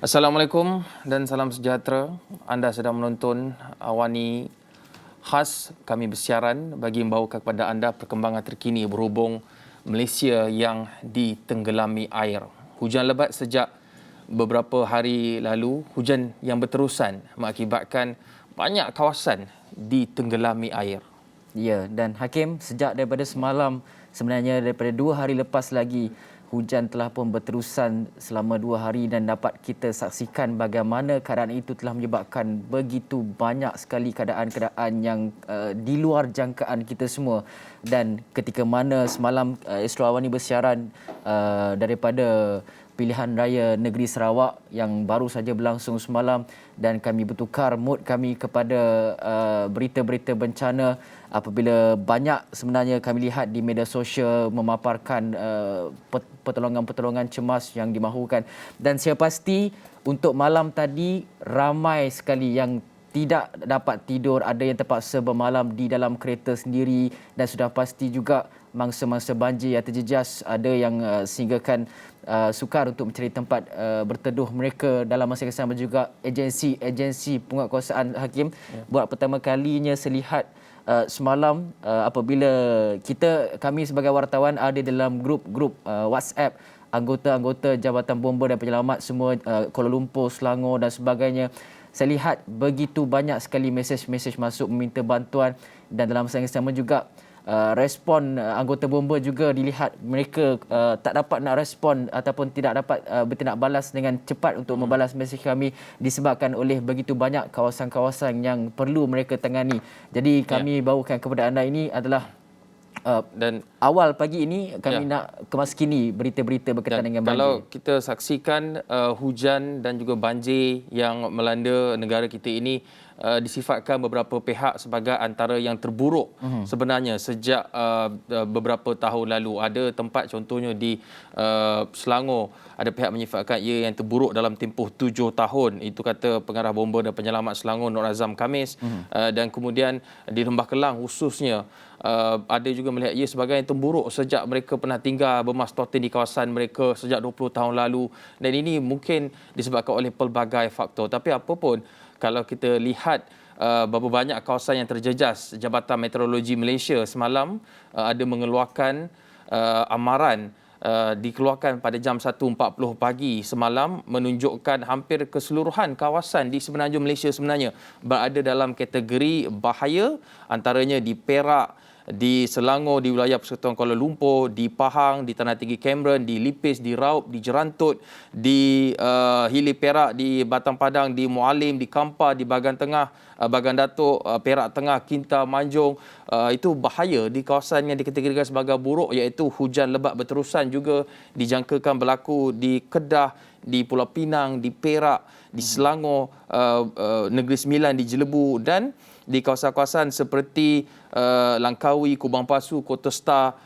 Assalamualaikum dan salam sejahtera. Anda sedang menonton Awani khas kami bersiaran bagi membawakan kepada anda perkembangan terkini berhubung Malaysia yang ditenggelami air. Hujan lebat sejak beberapa hari lalu, hujan yang berterusan mengakibatkan banyak kawasan ditenggelami air. Ya, dan Hakim, sejak daripada semalam, sebenarnya daripada 2 hari lepas lagi, hujan telah pun berterusan selama 2 hari dan dapat kita saksikan bagaimana keadaan itu telah menyebabkan begitu banyak sekali keadaan-keadaan yang di luar jangkaan kita semua. Dan ketika mana semalam Astro Awani bersiaran daripada pilihan raya negeri Sarawak yang baru saja berlangsung semalam, dan kami bertukar mood kami kepada berita-berita bencana apabila banyak sebenarnya kami lihat di media sosial memaparkan pertolongan-pertolongan cemas yang dimahukan. Dan saya pasti untuk malam tadi ramai sekali yang tidak dapat tidur, ada yang terpaksa bermalam di dalam kereta sendiri, dan sudah pasti juga mangsa-mangsa banjir yang terjejas ada yang sehinggakan sukar untuk mencari tempat berteduh mereka. Dalam masa yang sama juga agensi penguatkuasaan Hakim buat pertama kalinya saya lihat semalam apabila kami sebagai wartawan ada dalam grup WhatsApp anggota-anggota Jabatan Bomba dan Penyelamat semua Kuala Lumpur, Selangor dan sebagainya. Saya lihat begitu banyak sekali mesej-mesej masuk meminta bantuan, dan dalam masa yang sama juga respon anggota bomba juga dilihat mereka tak dapat nak respon ataupun tidak dapat bertindak balas dengan cepat untuk membalas mesej kami disebabkan oleh begitu banyak kawasan-kawasan yang perlu mereka tangani. Jadi kami bawakan kepada anda ini adalah dan awal pagi ini kami nak kemaskini berita-berita berkaitan dengan banjir. Kalau kita saksikan hujan dan juga banjir yang melanda negara kita ini disifatkan beberapa pihak sebagai antara yang terburuk sebenarnya sejak beberapa tahun lalu. Ada tempat contohnya di Selangor, ada pihak menyifatkan ia yang terburuk dalam tempoh 7 tahun. Itu kata pengarah bomba dan penyelamat Selangor Nur Azam Khamis. Dan kemudian di Lembah Kelang khususnya ada juga melihat ia sebagai yang terburuk sejak mereka pernah tinggal bermastotin di kawasan mereka sejak 20 tahun lalu. Dan ini mungkin disebabkan oleh pelbagai faktor. Tapi apapun, kalau kita lihat berapa banyak kawasan yang terjejas, Jabatan Meteorologi Malaysia semalam ada mengeluarkan amaran dikeluarkan pada jam 1.40 pagi semalam menunjukkan hampir keseluruhan kawasan di semenanjung Malaysia sebenarnya berada dalam kategori bahaya, antaranya di Perak, di Selangor, di wilayah Persekutuan Kuala Lumpur, di Pahang, di Tanah Tinggi Cameron, di Lipis, di Raub, di Jerantut, di Hilir Perak, di Batang Padang, di Mualim, di Kampar, di Bagan Tengah, Bagan Datuk, Perak Tengah, Kinta, Manjung. Itu bahaya di kawasan yang dikategorikan sebagai buruk, iaitu hujan lebat berterusan juga dijangkakan berlaku di Kedah, di Pulau Pinang, di Perak, di Selangor, Negeri Sembilan, di Jelebu, dan di kawasan-kawasan seperti Langkawi, Kubang Pasu, Kota Star,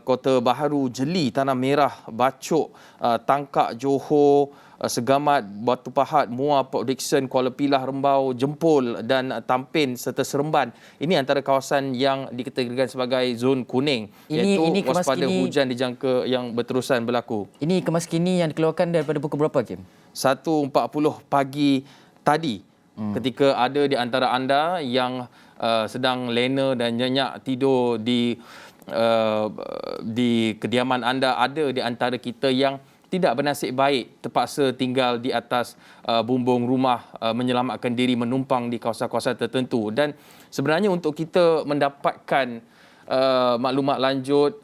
Kota Baharu, Jeli, Tanah Merah, Bacok, Tangkak, Johor, Segamat, Batu Pahat, Muar, Port Dickson, Kuala Pilah, Rembau, Jempol dan Tampin serta Seremban. Ini antara kawasan yang dikategorikan sebagai zon kuning, iaitu waspada hujan dijangka yang berterusan berlaku. Ini kemaskini yang dikeluarkan daripada pukul berapa, Kim? 1.40 pagi tadi, ketika ada di antara anda yang sedang lena dan nyenyak tidur di kediaman anda, ada di antara kita yang tidak bernasib baik terpaksa tinggal di atas bumbung rumah menyelamatkan diri menumpang di kawasan-kawasan tertentu. Dan sebenarnya untuk kita mendapatkan maklumat lanjut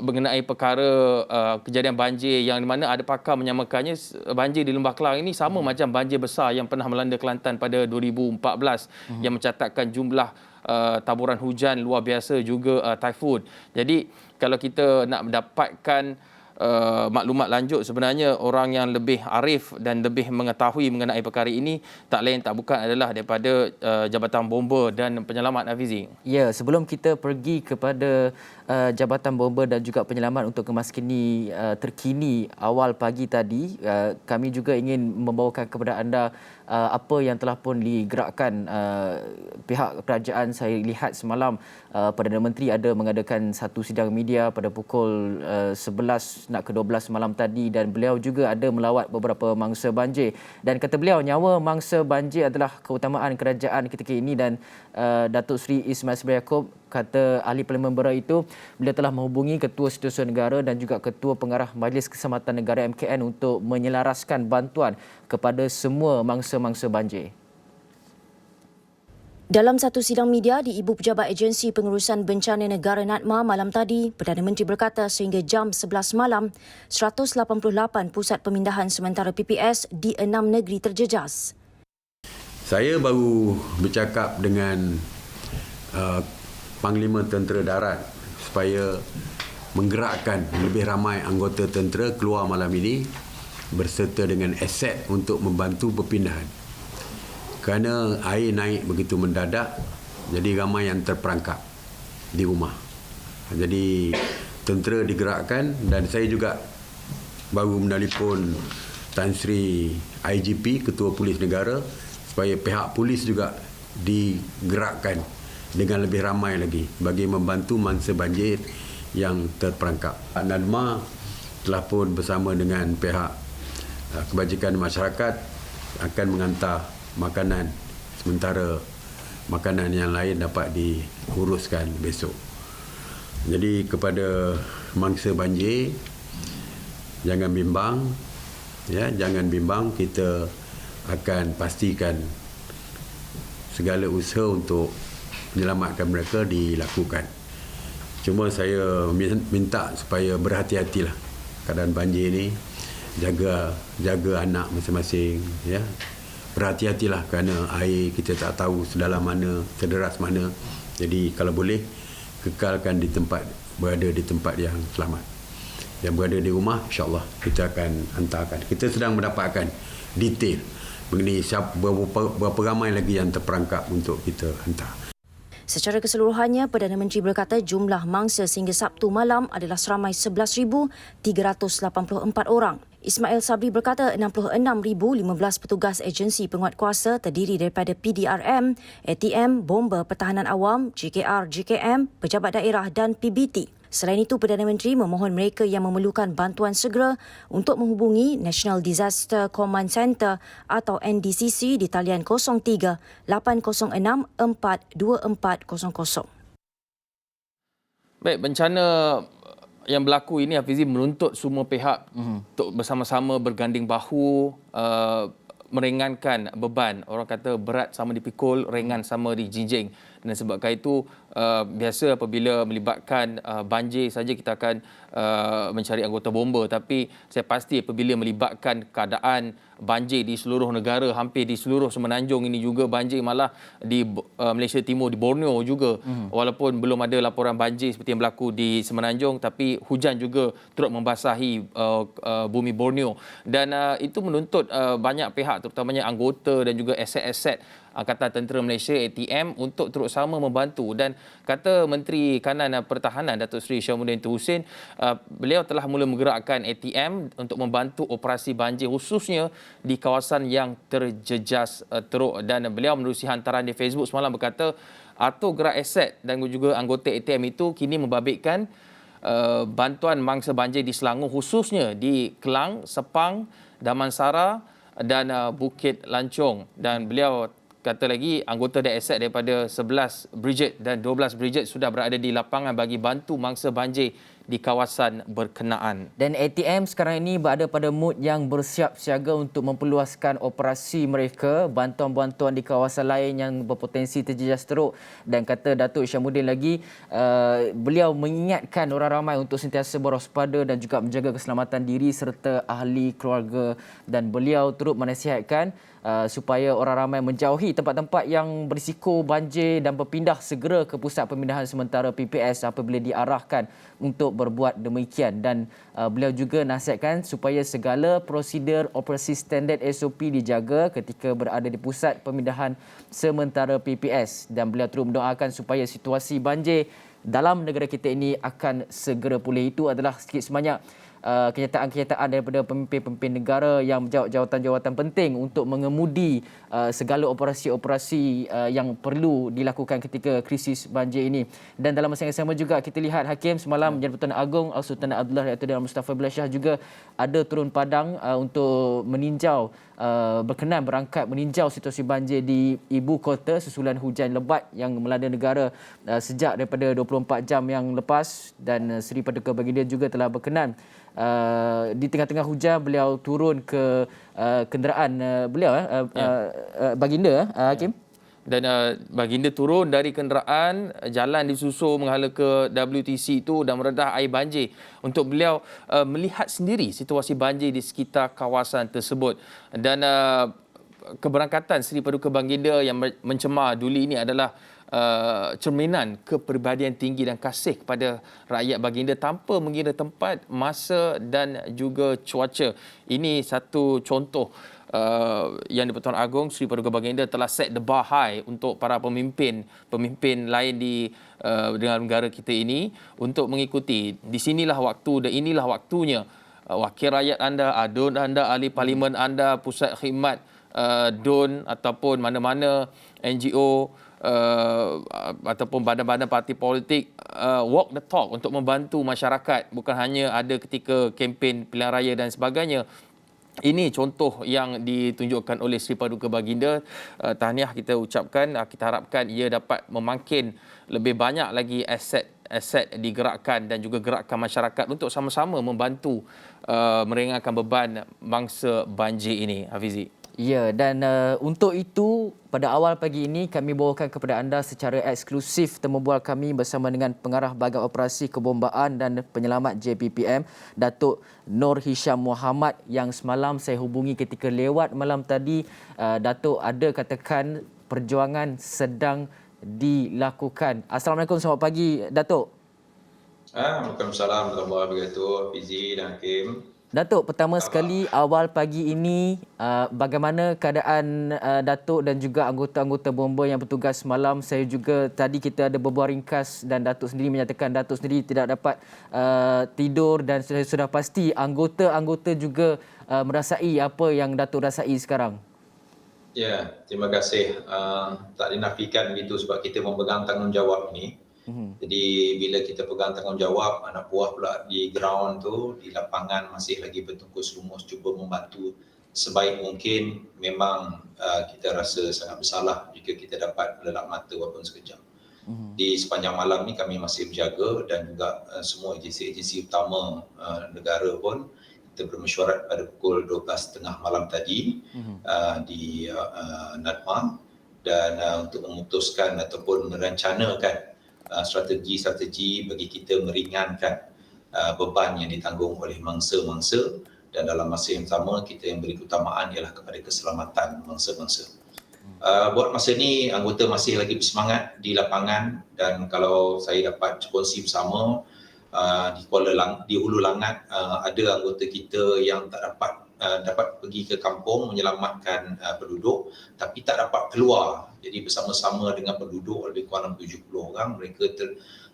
mengenai perkara kejadian banjir yang di mana ada pakar menyamakannya banjir di Lembah Kelang ini sama macam banjir besar yang pernah melanda Kelantan pada 2014 yang mencatatkan jumlah taburan hujan luar biasa juga taifun. Jadi kalau kita nak mendapatkan maklumat lanjut, sebenarnya orang yang lebih arif dan lebih mengetahui mengenai perkara ini tak lain tak bukan adalah daripada Jabatan Bomba dan Penyelamat, Hafizi. Ya, sebelum kita pergi kepada Jabatan Bomba dan juga Penyelamat untuk kemaskini terkini awal pagi tadi, kami juga ingin membawakan kepada anda apa yang telah pun digerakkan pihak kerajaan. Saya lihat semalam Perdana Menteri ada mengadakan satu sidang media pada pukul 11.00 nak ke-12 malam tadi, dan beliau juga ada melawat beberapa mangsa banjir. Dan kata beliau, nyawa mangsa banjir adalah keutamaan kerajaan ketika ini, dan Datuk Seri Ismail Sabri Yaakob, kata ahli Parlimen Beras itu, beliau telah menghubungi Ketua Setiausaha Negara dan juga Ketua Pengarah Majlis Keselamatan Negara MKN untuk menyelaraskan bantuan kepada semua mangsa-mangsa banjir. Dalam satu sidang media di Ibu Pejabat Agensi Pengurusan Bencana Negara NADMA malam tadi, Perdana Menteri berkata sehingga jam 11 malam, 188 pusat pemindahan sementara PPS di 6 negeri terjejas. Saya baru bercakap dengan Panglima Tentera Darat supaya menggerakkan lebih ramai anggota tentera keluar malam ini berserta dengan aset untuk membantu perpindahan. Kerana air naik begitu mendadak, jadi ramai yang terperangkap di rumah. Jadi tentera digerakkan, dan saya juga baru menelpon Tan Sri IGP, Ketua Polis Negara, supaya pihak polis juga digerakkan dengan lebih ramai lagi bagi membantu mangsa banjir yang terperangkap. NADMA telah pun bersama dengan pihak kebajikan masyarakat akan menghantar makanan, sementara makanan yang lain dapat diuruskan besok. Jadi kepada mangsa banjir, jangan bimbang, jangan bimbang, kita akan pastikan segala usaha untuk menyelamatkan mereka dilakukan. Cuma saya minta supaya berhati-hatilah keadaan banjir ni, jaga anak masing-masing, berhati-hatilah kerana air kita tak tahu sedalam mana, sederas mana. Jadi kalau boleh kekalkan berada di tempat yang selamat. Yang berada di rumah, insya-Allah kita akan hantarkan. Kita sedang mendapatkan detail mengenai berapa ramai lagi yang terperangkap untuk kita hantar. Secara keseluruhannya, Perdana Menteri berkata jumlah mangsa sehingga Sabtu malam adalah seramai 11,384 orang. Ismail Sabri berkata 66,015 petugas agensi penguatkuasa terdiri daripada PDRM, ATM, Bomba Pertahanan Awam, JKR, JKM, Pejabat Daerah dan PBT. Selain itu, Perdana Menteri memohon mereka yang memerlukan bantuan segera untuk menghubungi National Disaster Command Centre atau NDCC di talian 03 806 42400. Baik, bencana yang berlaku ini, Hafizi, menuntut semua pihak untuk bersama-sama berganding bahu, meringankan beban. Orang kata berat sama dipikul, ringan sama dijinjing. Dan sebabkan itu, biasa apabila melibatkan banjir saja kita akan mencari anggota bomba. Tapi saya pasti apabila melibatkan keadaan banjir di seluruh negara, hampir di seluruh semenanjung ini juga banjir, malah di Malaysia Timur, di Borneo juga. Walaupun belum ada laporan banjir seperti yang berlaku di semenanjung, tapi hujan juga turut membasahi bumi Borneo. Dan itu menuntut banyak pihak, terutamanya anggota dan juga aset-aset Angkatan Tentera Malaysia ATM untuk terus sama membantu. Dan kata Menteri Kanan Pertahanan Datuk Seri Syamsuddin Husin, beliau telah mula menggerakkan ATM untuk membantu operasi banjir khususnya di kawasan yang terjejas teruk. Dan beliau menerusi hantaran di Facebook semalam berkata atur gerak aset dan juga anggota ATM itu kini membabitkan bantuan mangsa banjir di Selangor, khususnya di Kelang, Sepang, Damansara dan Bukit Lancong. Dan beliau kata lagi anggota dan aset daripada 11 brigade dan 12 brigade sudah berada di lapangan bagi bantu mangsa banjir di kawasan berkenaan. Dan ATM sekarang ini berada pada mood yang bersiap siaga untuk memperluaskan operasi mereka, bantuan-bantuan di kawasan lain yang berpotensi terjejas teruk. Dan kata Datuk Syamsuddin lagi, beliau mengingatkan orang ramai untuk sentiasa berwaspada dan juga menjaga keselamatan diri serta ahli keluarga. Dan beliau turut menasihatkan supaya orang ramai menjauhi tempat-tempat yang berisiko banjir dan berpindah segera ke pusat pemindahan sementara PPS apabila diarahkan untuk berbuat demikian. Dan beliau juga nasihatkan supaya segala prosedur operasi standard SOP dijaga ketika berada di pusat pemindahan sementara PPS. Dan beliau terus mendoakan supaya situasi banjir dalam negara kita ini akan segera pulih. Itu adalah sikit sebanyak kenyataan-kenyataan daripada pemimpin-pemimpin negara yang berjawab jawatan-jawatan penting untuk mengemudi segala operasi-operasi yang perlu dilakukan ketika krisis banjir ini. Dan dalam masa yang sama juga kita lihat Hakim semalam Jabatan Agong Sultan Abdullah Datuk Mustafa Billah Shah juga ada turun padang untuk meninjau, berkenan berangkat meninjau situasi banjir di ibu kota susulan hujan lebat yang melanda negara sejak daripada 24 jam yang lepas. Dan Seri Paduka Baginda juga telah berkenan di tengah-tengah hujan beliau turun ke kenderaan beliau Baginda Hakim. Dan Baginda turun dari kenderaan, jalan disusul menghala ke WTC itu dan meredah air banjir untuk beliau melihat sendiri situasi banjir di sekitar kawasan tersebut. Dan keberangkatan Seri Paduka Baginda yang mencemar duli ini adalah cerminan kepribadian tinggi dan kasih kepada rakyat Baginda tanpa mengira tempat, masa dan juga cuaca. Ini satu contoh yang di-Pertuan Agong Seri Paduka Baginda telah set the bar high untuk para pemimpin lain di dengan negara kita ini untuk mengikuti. Di sinilah waktu dan inilah waktunya wakil rakyat anda, adun anda, ahli parlimen anda, pusat khidmat DUN ataupun mana-mana NGO ataupun badan-badan parti politik walk the talk untuk membantu masyarakat, bukan hanya ada ketika kempen pilihan raya dan sebagainya. Ini contoh yang ditunjukkan oleh Seri Paduka Baginda. Tahniah kita ucapkan, kita harapkan ia dapat memangkin lebih banyak lagi aset digerakkan dan juga gerakkan masyarakat untuk sama-sama membantu meringankan beban bangsa banjir ini, Hafizi. Ya, dan untuk itu pada awal pagi ini kami bawakan kepada anda secara eksklusif temu bual kami bersama dengan Pengarah Bahagian Operasi Kebombaan dan Penyelamat JPPM, Datuk Nur Hisham Muhammad, yang semalam saya hubungi ketika lewat malam tadi. Datuk ada katakan perjuangan sedang dilakukan. Assalamualaikum, selamat pagi Datuk. Waalaikumsalam warahmatullahi wabarakatuh, Fizi dan Hakim. Datuk, pertama sekali awal pagi ini bagaimana keadaan Datuk dan juga anggota-anggota bomba yang bertugas semalam? Saya juga tadi kita ada berbual ringkas dan Datuk sendiri menyatakan Datuk sendiri tidak dapat tidur dan sudah pasti anggota-anggota juga merasai apa yang Datuk rasai sekarang. Ya, terima kasih. Tak dinafikan begitu sebab kita memegang tanggungjawab ini. Jadi bila kita pegang tanggungjawab, anak buah pula di ground tu, di lapangan masih lagi bertungkus lumus cuba membantu sebaik mungkin. Memang kita rasa sangat bersalah jika kita dapat lelap mata walaupun sekejap. Di sepanjang malam ni kami masih berjaga dan juga semua agensi-agensi utama negara pun kita bermesyuarat pada pukul 12.30 malam tadi di NADMA dan untuk memutuskan ataupun merancanakan strategi-strategi bagi kita meringankan beban yang ditanggung oleh mangsa-mangsa, dan dalam masa yang sama kita yang beri keutamaan ialah kepada keselamatan mangsa-mangsa. Buat masa ni anggota masih lagi bersemangat di lapangan, dan kalau saya dapat kongsi bersama di Hulu Langat ada anggota kita yang tak dapat pergi ke kampung menyelamatkan penduduk tapi tak dapat keluar. Jadi bersama-sama dengan penduduk lebih kurang 70 orang mereka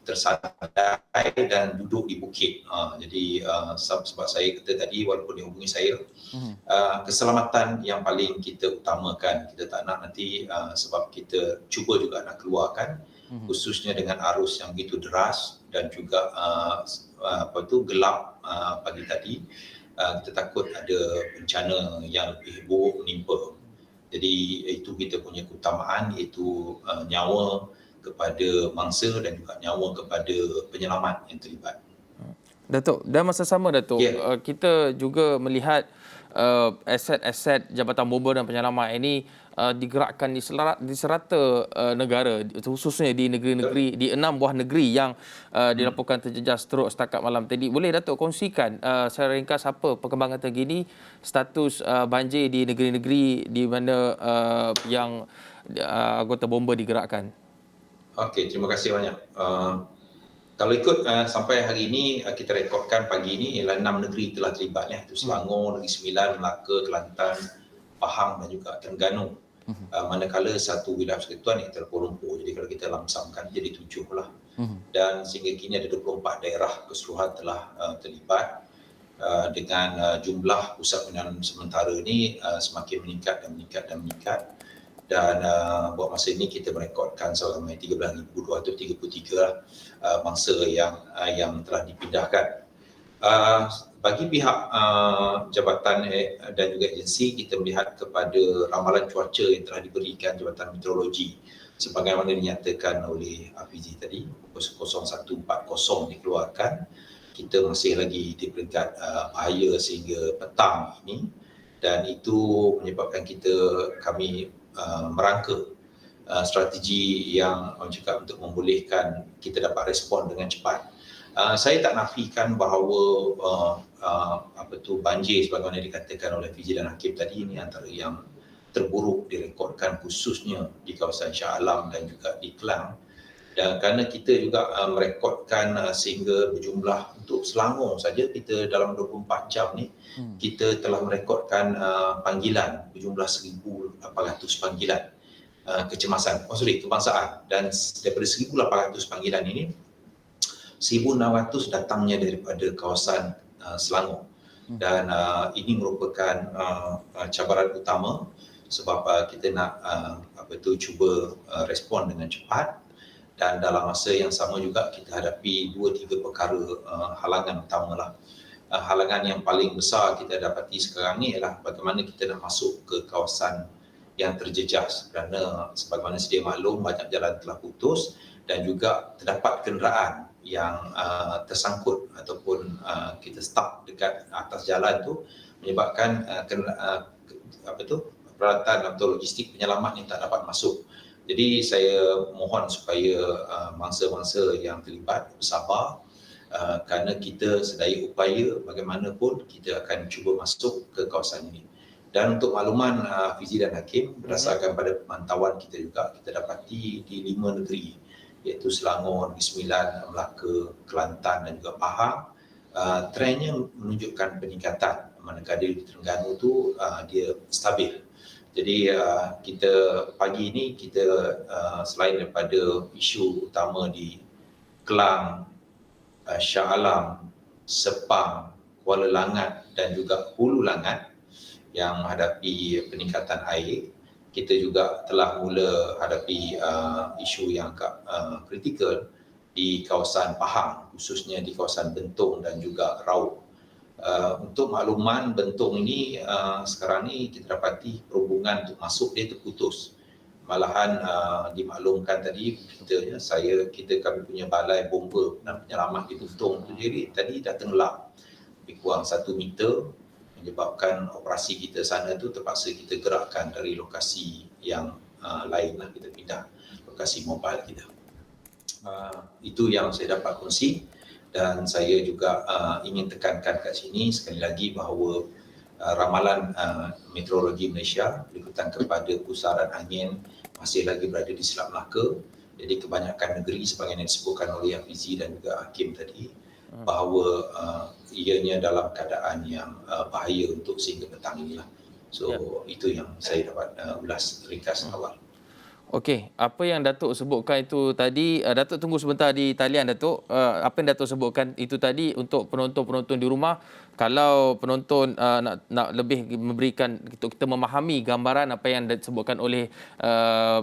tersadai dan duduk di bukit. Jadi sebab saya kata tadi walaupun dia hubungi saya, keselamatan yang paling kita utamakan. Kita tak nak nanti sebab kita cuba juga nak keluarkan khususnya dengan arus yang begitu deras dan juga gelap pagi tadi. Kita takut ada bencana yang lebih buruk menimpa. Jadi itu kita punya keutamaan, iaitu nyawa kepada mangsa dan juga nyawa kepada penyelamat yang terlibat. Datuk, dan masa sama Datuk, kita juga melihat aset-aset Jabatan Bomba dan Penyelamat ini digerakkan di serata negara, khususnya di negeri-negeri, di 6 buah negeri yang dilaporkan terjejas teruk setakat malam tadi. Boleh Datuk kongsikan secara ringkas apa perkembangan terkini status banjir di negeri-negeri di mana yang anggota bomba digerakkan? Okey, terima kasih banyak. Kalau ikut sampai hari ini kita rekodkan pagi ini ialah 6 negeri telah terlibat, itu Selangor, Negeri Sembilan, Melaka, Kelantan, Pahang dan juga Terengganu. Manakala satu wilayah persekutuan iaitu Kuala Lumpur. Jadi kalau kita lamsamkan jadi 7 lah. Dan sehingga kini ada 24 daerah keseluruhan telah terlibat. dengan jumlah pusat penanganan sementara ini semakin meningkat dan meningkat dan meningkat. Dan buat masa ini kita merekodkan seramai 13,233 mangsa yang telah dipindahkan. Bagi pihak jabatan dan juga agensi, kita melihat kepada ramalan cuaca yang telah diberikan Jabatan Meteorologi sebagaimana dinyatakan oleh Hafizi tadi, pukul 01.40 dikeluarkan. Kita masih lagi di peringkat bahaya sehingga petang ini, dan itu menyebabkan kami merangka strategi yang cakap untuk membolehkan kita dapat respon dengan cepat. Saya tak nafikan bahawa banjir sebagaimana dikatakan oleh Fizi dan Hakim tadi ini antara yang terburuk direkodkan khususnya di kawasan Shah Alam dan juga di Klang. Dan kerana kita juga merekodkan sehingga berjumlah untuk Selangor saja, kita dalam 24 jam ni kita telah merekodkan panggilan berjumlah 1,800 panggilan kebangsaan, dan daripada 1,800 panggilan ini 1,600 datangnya daripada kawasan Selangor. Dan ini merupakan cabaran utama sebab kita nak cuba respon dengan cepat. Dan dalam masa yang sama juga kita hadapi 2-3 perkara halangan utamalah. Halangan yang paling besar kita dapati sekarang ni ialah bagaimana kita nak masuk ke kawasan yang terjejas, kerana sebagaimana sedia maklum banyak jalan telah putus dan juga terdapat kenderaan yang tersangkut ataupun kita stuck dekat atas jalan tu, menyebabkan peralatan atau logistik penyelamat ni tak dapat masuk. Jadi saya mohon supaya mangsa-mangsa yang terlibat bersabar, kerana kita sedaya upaya bagaimanapun kita akan cuba masuk ke kawasan ini. Dan untuk makluman Fizi dan Hakim, berdasarkan pada pemantauan kita juga, kita dapati di 5 negeri iaitu Selangor, Negeri Sembilan, Melaka, Kelantan dan juga Pahang, trennya menunjukkan peningkatan, manakala di Terengganu tu dia stabil. Jadi kita pagi ini kita selain daripada isu utama di Klang, Shah Alam, Sepang, Kuala Langat dan juga Hulu Langat yang menghadapi peningkatan air, kita juga telah mula hadapi isu yang agak kritikal di kawasan Pahang, khususnya di kawasan Bentong dan juga Raub. Untuk makluman, Bentong ini sekarang ni kita dapati perhubungan untuk masuk dia terputus. Malahan dimaklumkan tadi kami punya balai bomba dan penyelamat di Bentong tu jadi tadi dah tenggelam lebih kurang 1 meter, menyebabkan operasi kita sana tu terpaksa kita gerakkan dari lokasi yang lain lah, kita pindah lokasi mobile kita. Itu yang saya dapat kongsi. Dan saya juga ingin tekankan kat sini sekali lagi bahawa ramalan meteorologi Malaysia berikutan kepada pusaran angin masih lagi berada di Selat Melaka. Jadi kebanyakan negeri sebagaimana disebutkan oleh Hafizi dan juga Hakim tadi, bahawa ianya dalam keadaan yang bahaya untuk sehingga petang inilah. So itu yang saya dapat ulas ringkas awal. Okey, apa yang Datuk sebutkan itu tadi, Datuk tunggu sebentar di talian Datuk. Apa yang Datuk sebutkan itu tadi untuk penonton-penonton di rumah, kalau penonton nak lebih memberikan kita memahami gambaran apa yang disebutkan oleh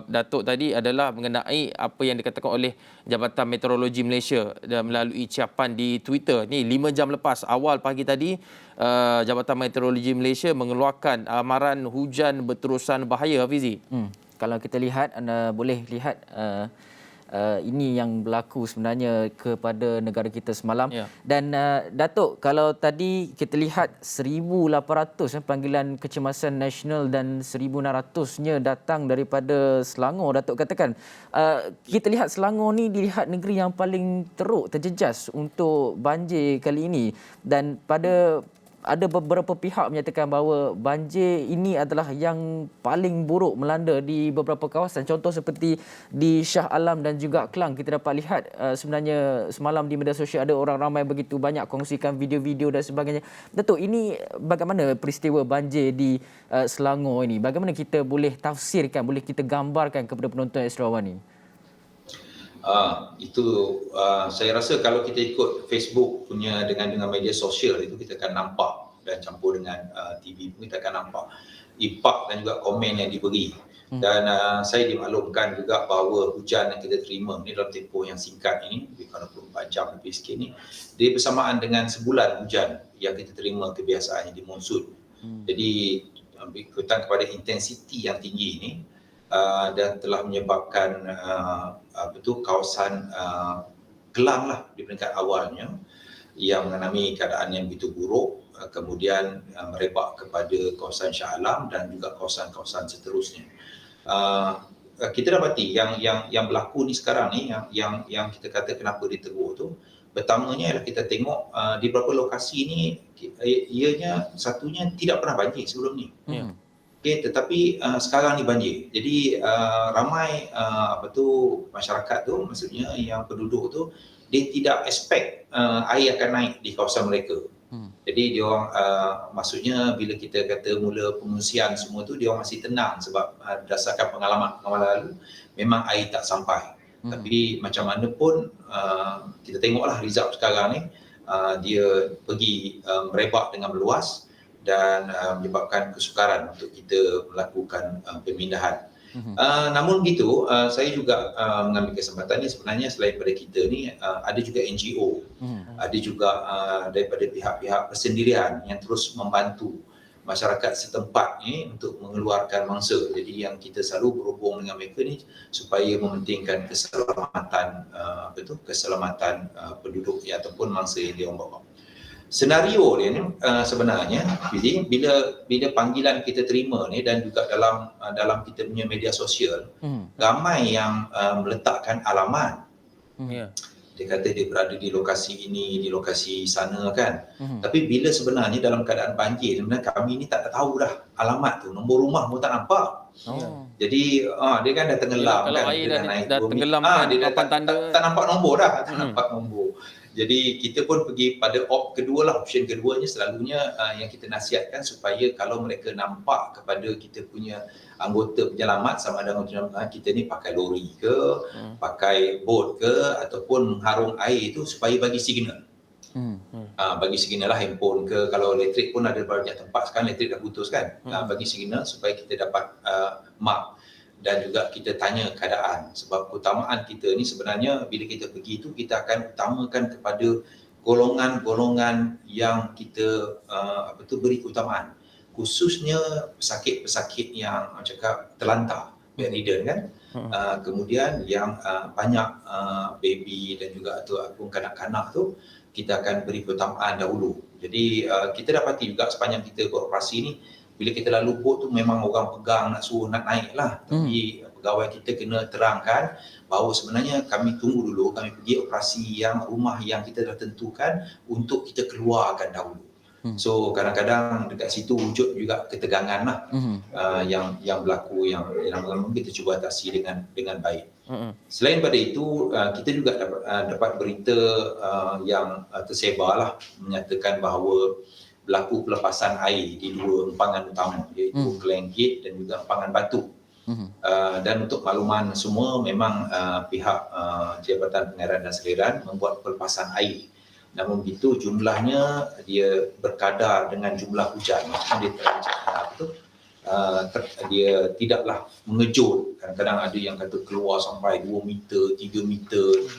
Datuk tadi adalah mengenai apa yang dikatakan oleh Jabatan Meteorologi Malaysia melalui ciapan di Twitter. Ni 5 jam lepas, awal pagi tadi, Jabatan Meteorologi Malaysia mengeluarkan amaran hujan berterusan bahaya, Hafizi. Kalau kita lihat, anda boleh lihat ini yang berlaku sebenarnya kepada negara kita semalam. Ya. Dan Datuk, kalau tadi kita lihat 1,800 panggilan kecemasan nasional dan 1,600-nya datang daripada Selangor, Datuk katakan. Kita lihat Selangor ni dilihat negeri yang paling teruk, terjejas untuk banjir kali ini. Dan ada beberapa pihak menyatakan bahawa banjir ini adalah yang paling buruk melanda di beberapa kawasan. Contoh seperti di Shah Alam dan juga Klang. Kita dapat lihat sebenarnya semalam di media sosial ada orang ramai begitu banyak kongsikan video-video dan sebagainya. Datuk, ini bagaimana peristiwa banjir di Selangor ini? Bagaimana kita boleh tafsirkan, boleh kita gambarkan kepada penonton Astro Awani? Itu saya rasa kalau kita ikut Facebook punya dengan media sosial itu kita akan nampak, dan campur dengan TV pun kita akan nampak impak dan juga komen yang diberi. Dan saya dimaklumkan juga bahawa hujan yang kita terima ni dalam tempoh yang singkat ini, lebih kurang 24 jam lebih sikit ni, dia bersamaan dengan sebulan hujan yang kita terima kebiasaannya di monsun. Jadi berkaitan kepada intensiti yang tinggi ini, dan telah menyebabkan kawasan Kelang lah di peringkat awalnya yang mengalami keadaan yang begitu buruk, kemudian merebak kepada kawasan Shah Alam dan juga kawasan-kawasan seterusnya. Kita dapati yang berlaku ni sekarang ni, yang kita kata kenapa ditegur tu, pertamanya ialah kita tengok di beberapa lokasi ni ianya satunya tidak pernah banjir sebelum ni. Okay, tetapi sekarang ni banjir. Jadi ramai masyarakat tu, maksudnya yang penduduk tu, dia tidak expect air akan naik di kawasan mereka. Jadi dia orang maksudnya bila kita kata mula pengungsian semua tu, dia orang masih tenang sebab berdasarkan pengalaman lalu memang air tak sampai. Tapi macam mana pun kita tengoklah result sekarang ni, dia pergi merebak dengan meluas dan menyebabkan kesukaran untuk kita melakukan pemindahan. Namun begitu, saya juga mengambil kesempatan ni, sebenarnya selain daripada kita ni, ada juga NGO, ada juga daripada pihak-pihak persendirian yang terus membantu masyarakat setempat ni untuk mengeluarkan mangsa. Jadi yang kita selalu berhubung dengan mereka ni supaya mementingkan keselamatan keselamatan penduduk ataupun mangsa yang dia orang bawa. Senario dia ni sebenarnya bila panggilan kita terima ni dan juga dalam kita punya media sosial, ramai yang meletakkan alamat. Dia kata dia berada di lokasi ini, di lokasi sana kan. Tapi bila sebenarnya dalam keadaan banjir, sebenarnya kami ni tak tahu dah alamat tu, nombor rumah pun tak nampak. Jadi dia kan dah tenggelam kalau kan. air Dia dah tenggelam kan, dia dah papan tanda tak nampak nombor dah, tak nampak nombor. Jadi kita pun pergi pada option keduanya selalunya yang kita nasihatkan supaya kalau mereka nampak kepada kita punya anggota penyelamat, sama ada anggota kita ni pakai lori ke, pakai bot ke, ataupun mengharung air itu supaya bagi signal. Bagi signal lah, handphone ke, kalau elektrik pun ada banyak tempat sekarang elektrik dah putus kan. Bagi signal supaya kita dapat mark. Dan juga kita tanya keadaan, sebab keutamaan kita ni sebenarnya bila kita pergi tu kita akan utamakan kepada golongan-golongan yang kita beri keutamaan, khususnya pesakit-pesakit yang cakap terlantar, bedridden kan, kemudian yang banyak baby dan juga ataupun kanak-kanak tu kita akan beri keutamaan dahulu. Jadi kita dapati juga sepanjang kita beroperasi ni, bila kita lalu bot tu memang orang pegang nak suruh nak naik lah. Tapi pegawai kita kena terangkan bahawa sebenarnya kami tunggu dulu, kami pergi operasi rumah yang kita dah tentukan untuk kita keluarkan dahulu. So kadang-kadang dekat situ wujud juga ketegangan lah yang berlaku, yang lama-lama kita cuba atasi dengan baik. Selain pada itu, kita juga dapat berita yang tersebar lah, menyatakan bahawa berlaku pelepasan air di dua empangan utama, iaitu Klang Gate dan juga empangan Batu. Dan untuk makluman semua, memang pihak Jabatan Pengairan dan Saliran membuat pelepasan air. Namun begitu jumlahnya dia berkadar dengan jumlah hujan. Dia tidaklah mengejut. Kadang-kadang ada yang kata keluar sampai 2 meter, 3 meter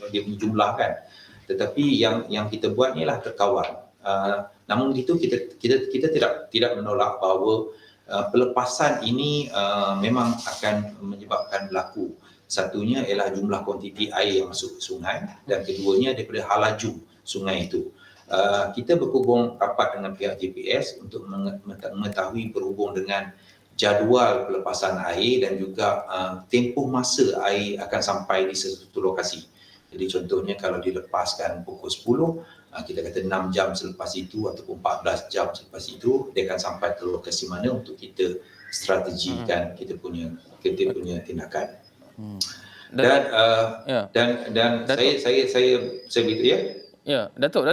dia punya jumlah kan. Tetapi yang kita buat ni lah terkawal. Namun begitu kita tidak menolak bahawa pelepasan ini memang akan menyebabkan berlaku. Satunya ialah jumlah kuantiti air yang masuk ke sungai, dan keduanya daripada halaju sungai itu. Kita berhubung rapat dengan pihak JPS untuk mengetahui berhubung dengan jadual pelepasan air dan juga tempoh masa air akan sampai di sesuatu lokasi. Jadi contohnya kalau dilepaskan pukul 10, kita kata 6 jam selepas itu ataupun 14 jam selepas itu, dia akan sampai ke lokasi mana untuk kita strategikan kita punya tindakan. Dan saya beritahu ya. Ya, Datuk,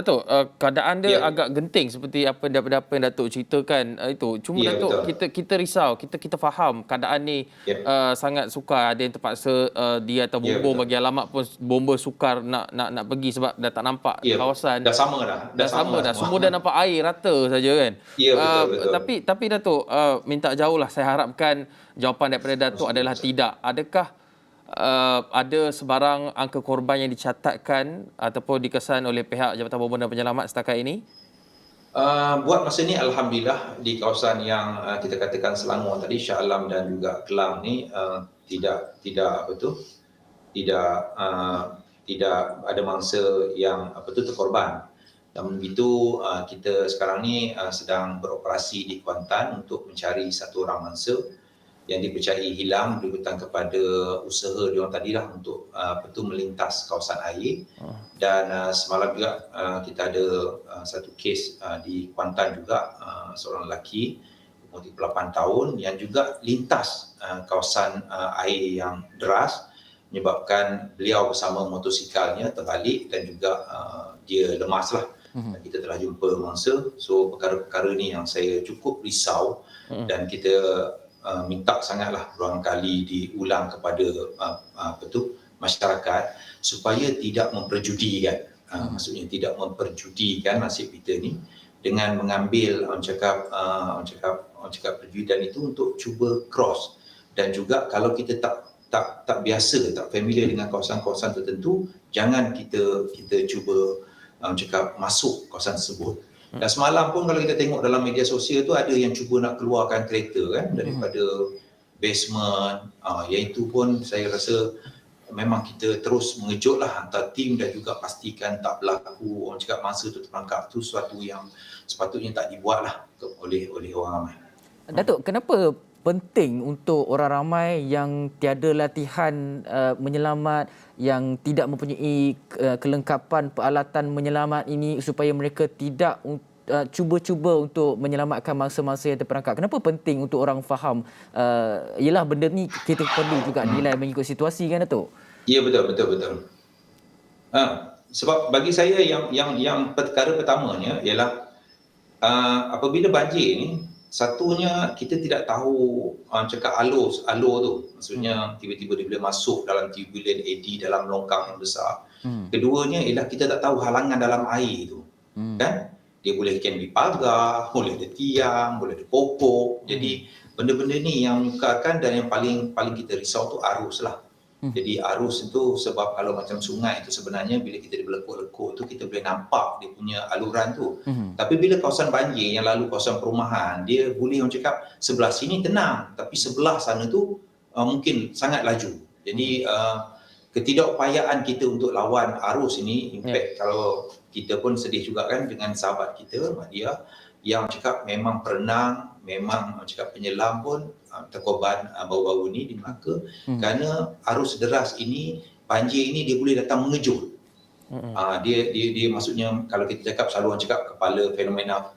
keadaan dia Ya, agak genting seperti apa yang Datuk ceritakan itu. Cuma ya Datuk, betul. kita risau, kita faham keadaan ni Ya, sangat sukar. Ada yang terpaksa dia atau ya bumbung betul. bagi alamat pun bomba sukar nak pergi sebab dah tak nampak Ya, kawasan. dah sama dah. Dah Dah sama sama dah dah, semua. semua dah nampak air rata saja kan. Ya, betul, betul. Tapi Datuk, minta jauh lah, saya harapkan jawapan daripada Datuk adalah tidak. Adakah ada sebarang angka korban yang dicatatkan ataupun dikesan oleh pihak Jabatan Bomba dan Penyelamat setakat ini? Buat masa ni alhamdulillah di kawasan yang kita katakan Selangor tadi, Shah Alam dan juga Kelang ni tidak apa tu tidak ada mangsa yang terkorban. Dan begitu kita sekarang ni sedang beroperasi di Kuantan untuk mencari satu orang mangsa yang dipercayai hilang berhutang kepada usaha diorang tadilah untuk melintas kawasan air. Dan semalam juga kita ada satu kes di Kuantan juga, seorang lelaki umur 38 tahun yang juga lintas kawasan air yang deras menyebabkan beliau bersama motosikalnya terbalik dan juga dia lemas lah. Dan kita telah jumpa mangsa. So perkara-perkara ni yang saya cukup risau dan kita minta sangatlah berulang kali diulang kepada masyarakat supaya tidak memperjudikan, maksudnya tidak memperjudikan nasib kita ni dengan mengambil orang cakap perjudian itu untuk cuba cross. Dan juga kalau kita tak biasa, tak familiar dengan kawasan-kawasan tertentu, jangan kita cuba masuk kawasan tersebut. Dan semalam pun kalau kita tengok dalam media sosial tu ada yang cuba nak keluarkan kereta kan daripada basement. Yang itu pun saya rasa memang kita terus mengejutlah hantar tim dan juga pastikan tak berlaku masa tu terperangkap tu, sesuatu yang sepatutnya tak dibuatlah oleh orang ramai. Datuk, kenapa penting untuk orang ramai yang tiada latihan menyelamat, yang tidak mempunyai kelengkapan peralatan menyelamat ini supaya mereka tidak cuba-cuba untuk menyelamatkan mangsa-mangsa yang terperangkap? Kenapa penting untuk orang faham ialah benda ni kita perlu juga nilai mengikut situasi kan Datuk? Ya, betul. Sebab bagi saya yang perkara pertamanya ialah apabila banjir ni, satunya kita tidak tahu alur tu, maksudnya tiba-tiba dia boleh masuk dalam tubulen eddy dalam longkang yang besar. Keduanya ialah kita tak tahu halangan dalam air tu, kan? Dia boleh di pagar, boleh ada tiang, boleh ada pokok. Jadi benda-benda ni yang menyukarkan, dan yang paling kita risau tu arus lah. Jadi arus itu sebab kalau macam sungai itu sebenarnya bila kita di lekuk-lekuk tu kita boleh nampak dia punya aluran tu. Tapi bila kawasan banjir yang lalu kawasan perumahan, dia boleh sebelah sini tenang tapi sebelah sana tu mungkin sangat laju. Jadi ketidakupayaan kita untuk lawan arus ini impact. Kalau kita pun sedih juga kan dengan sahabat kita Mak Dia yang memang perenang, memang penyelam pun terkorban baru-baru ni di Melaka kerana arus deras ini, banjir ini dia boleh datang mengejut. Dia maksudnya kalau kita selalu orang cakap fenomena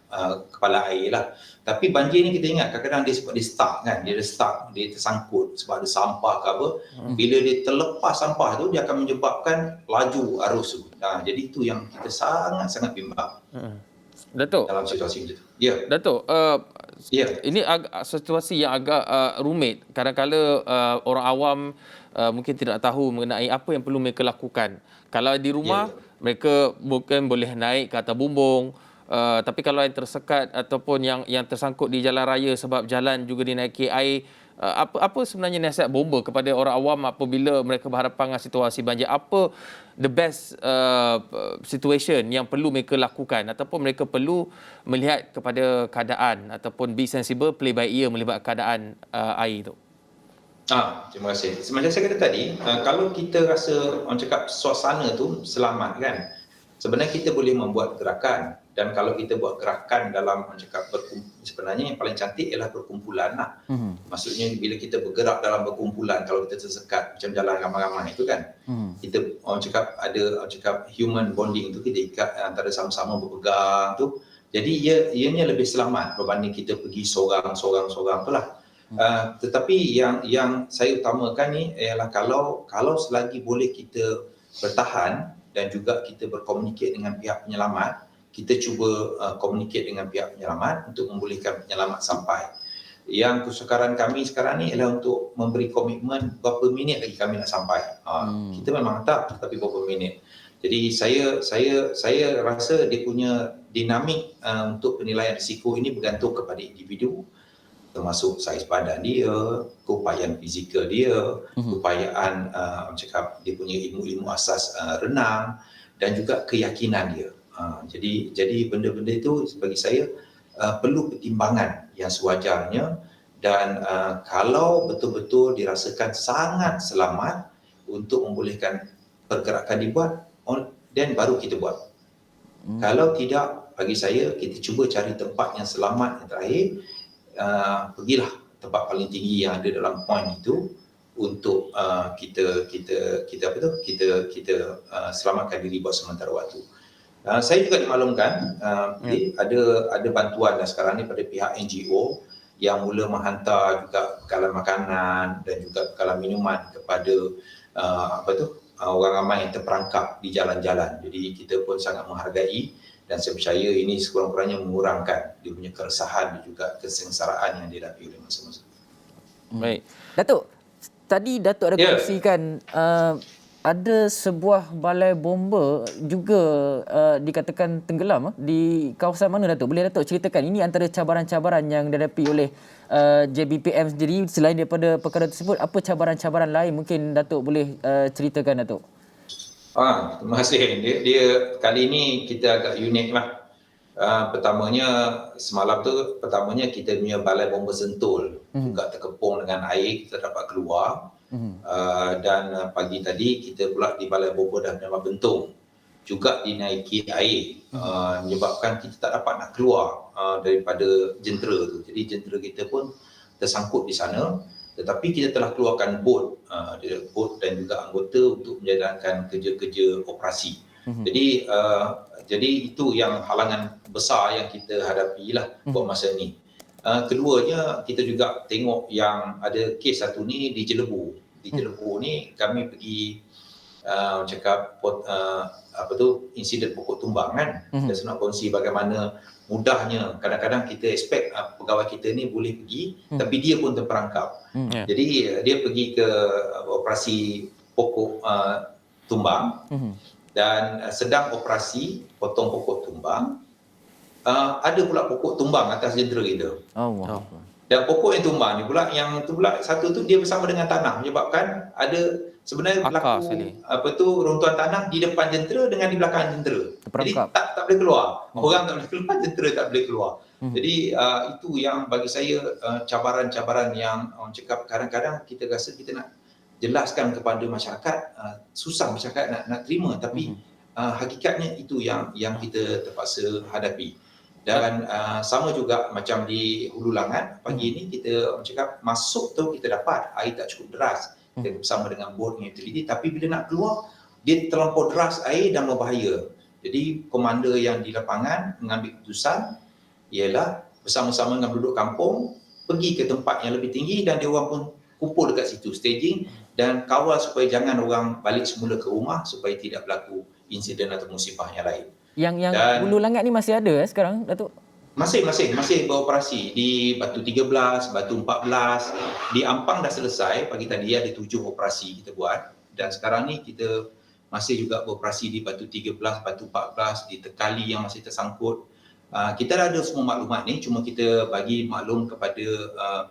kepala air lah. Tapi banjir ni kita ingat kadang-kadang dia sebab dia stuck kan, dia tersangkut sebab ada sampah ke apa. Bila dia terlepas sampah tu dia akan menyebabkan laju arus tu. Jadi itu yang kita sangat-sangat bimbang. Datuk, dalam situasi macam tu. Ya. Datuk, ini situasi yang agak rumit. Kadang-kala orang awam mungkin tidak tahu mengenai apa yang perlu mereka lakukan. Kalau di rumah, mereka mungkin boleh naik ke atas bumbung. Tapi kalau yang tersekat ataupun yang tersangkut di jalan raya sebab jalan juga dinaiki air, apa sebenarnya nasihat bomba kepada orang awam apabila mereka berhadapan dengan situasi banjir? Apa the best situation yang perlu mereka lakukan ataupun mereka perlu melihat kepada keadaan ataupun be sensible, play by ear melibat keadaan air itu? Terima kasih. Macam saya kata tadi, kalau kita rasa suasana tu selamat kan, sebenarnya kita boleh membuat gerakan. Dan kalau kita buat gerakan dalam sebenarnya yang paling cantik ialah berkumpulan lah. Maksudnya bila kita bergerak dalam berkumpulan, kalau kita tersekat macam jalan ramai-ramai itu kan, kita ada human bonding tu, kita ikat antara sama-sama berpegang tu. Jadi ianya lebih selamat berbanding kita pergi seorang tu lah. Tetapi yang saya utamakan ni ialah kalau selagi boleh kita bertahan, dan juga kita berkomunikasi dengan pihak penyelamat. Kita cuba komunikasi dengan pihak penyelamat untuk membolehkan penyelamat sampai. Yang kesukaran kami sekarang ni ialah untuk memberi komitmen berapa minit lagi kami nak sampai. Kita memang tak, tapi berapa minit. Jadi saya rasa dia punya dinamik untuk penilaian risiko ini bergantung kepada individu, termasuk saiz badan dia, keupayaan fizikal dia, keupayaan cakap dia punya ilmu-ilmu asas renang dan juga keyakinan dia. Jadi benda-benda itu bagi saya perlu pertimbangan yang sewajarnya, dan kalau betul-betul dirasakan sangat selamat untuk membolehkan pergerakan dibuat, dan baru kita buat. Kalau tidak, bagi saya kita cuba cari tempat yang selamat yang terakhir. Pergilah tempat paling tinggi yang ada dalam poin itu untuk kita selamatkan diri buat sementara waktu. Saya juga dimaklumkan ada bantuan dah sekarang ni pada pihak NGO yang mula menghantar juga bekalan makanan dan juga bekalan minuman kepada orang ramai yang terperangkap di jalan-jalan. Jadi kita pun sangat menghargai, dan saya percaya ini sekurang-kurangnya mengurangkan dia punya keresahan dan juga kesengsaraan yang dihadapi oleh masa-masa. Baik. Datuk, tadi Datuk ada kongsikan ada sebuah balai bomba juga dikatakan tenggelam di kawasan mana, Datuk? Boleh Datuk ceritakan, ini antara cabaran-cabaran yang dihadapi oleh JBPM sendiri. Selain daripada perkara tersebut, apa cabaran-cabaran lain mungkin Datuk boleh ceritakan, Datuk? Terima kasih. Dia kali ini kita agak unik lah. Pertamanya kita punya balai bomba Sentul juga terkepung dengan air, kita dapat keluar. Dan pagi tadi kita pula di balai bomba dah memang bentung juga dinaiki air, menyebabkan kita tak dapat nak keluar daripada jentera tu. Jadi jentera kita pun tersangkut di sana, tetapi kita telah keluarkan bot dan juga anggota untuk menjalankan kerja-kerja operasi. Jadi itu yang halangan besar yang kita hadapi lah buat masa ni. Keduanya, kita juga tengok yang ada kes satu ni di Jelebu. Di Jelebu ni kami pergi insiden pokok tumbang kan. Saya nak kongsi bagaimana mudahnya kadang-kadang kita expect pegawai kita ni boleh pergi, tapi dia pun terperangkap. Jadi dia pergi ke operasi pokok tumbang, dan sedang operasi potong pokok tumbang, ada pula pokok tumbang atas jentera kita. Dan pokok yang tumbang ni pula, satu tu dia bersama dengan tanah, menyebabkan ada sebenarnya berlaku runtuhan tanah di depan jentera dengan di belakang jentera. Jadi tak boleh keluar. Orang tak boleh keluar, jentera tak boleh keluar. Jadi itu yang bagi saya cabaran-cabaran yang orang cakap kadang-kadang kita rasa kita nak jelaskan kepada masyarakat, susah masyarakat nak terima, tapi hakikatnya itu yang kita terpaksa hadapi. Dan sama juga macam di Hulu Langat, pagi ini kita cakap masuk tu kita dapat air tak cukup deras, kita bersama dengan bot dengan utility, tapi bila nak keluar dia terlampau deras air dan berbahaya. Jadi komander yang di lapangan mengambil keputusan ialah bersama-sama dengan penduduk kampung pergi ke tempat yang lebih tinggi, dan dia orang pun kumpul dekat situ, staging dan kawal supaya jangan orang balik semula ke rumah supaya tidak berlaku insiden atau musibah yang lain. Yang Hulu Langat ni masih ada sekarang, Datuk? Masih beroperasi di Batu 13, Batu 14, di Ampang dah selesai. Pagi tadi ada 7 operasi kita buat, dan sekarang ni kita masih juga beroperasi di Batu 13, Batu 14, di Tekali yang masih tersangkut. Kita dah ada semua maklumat ni, cuma kita bagi maklum kepada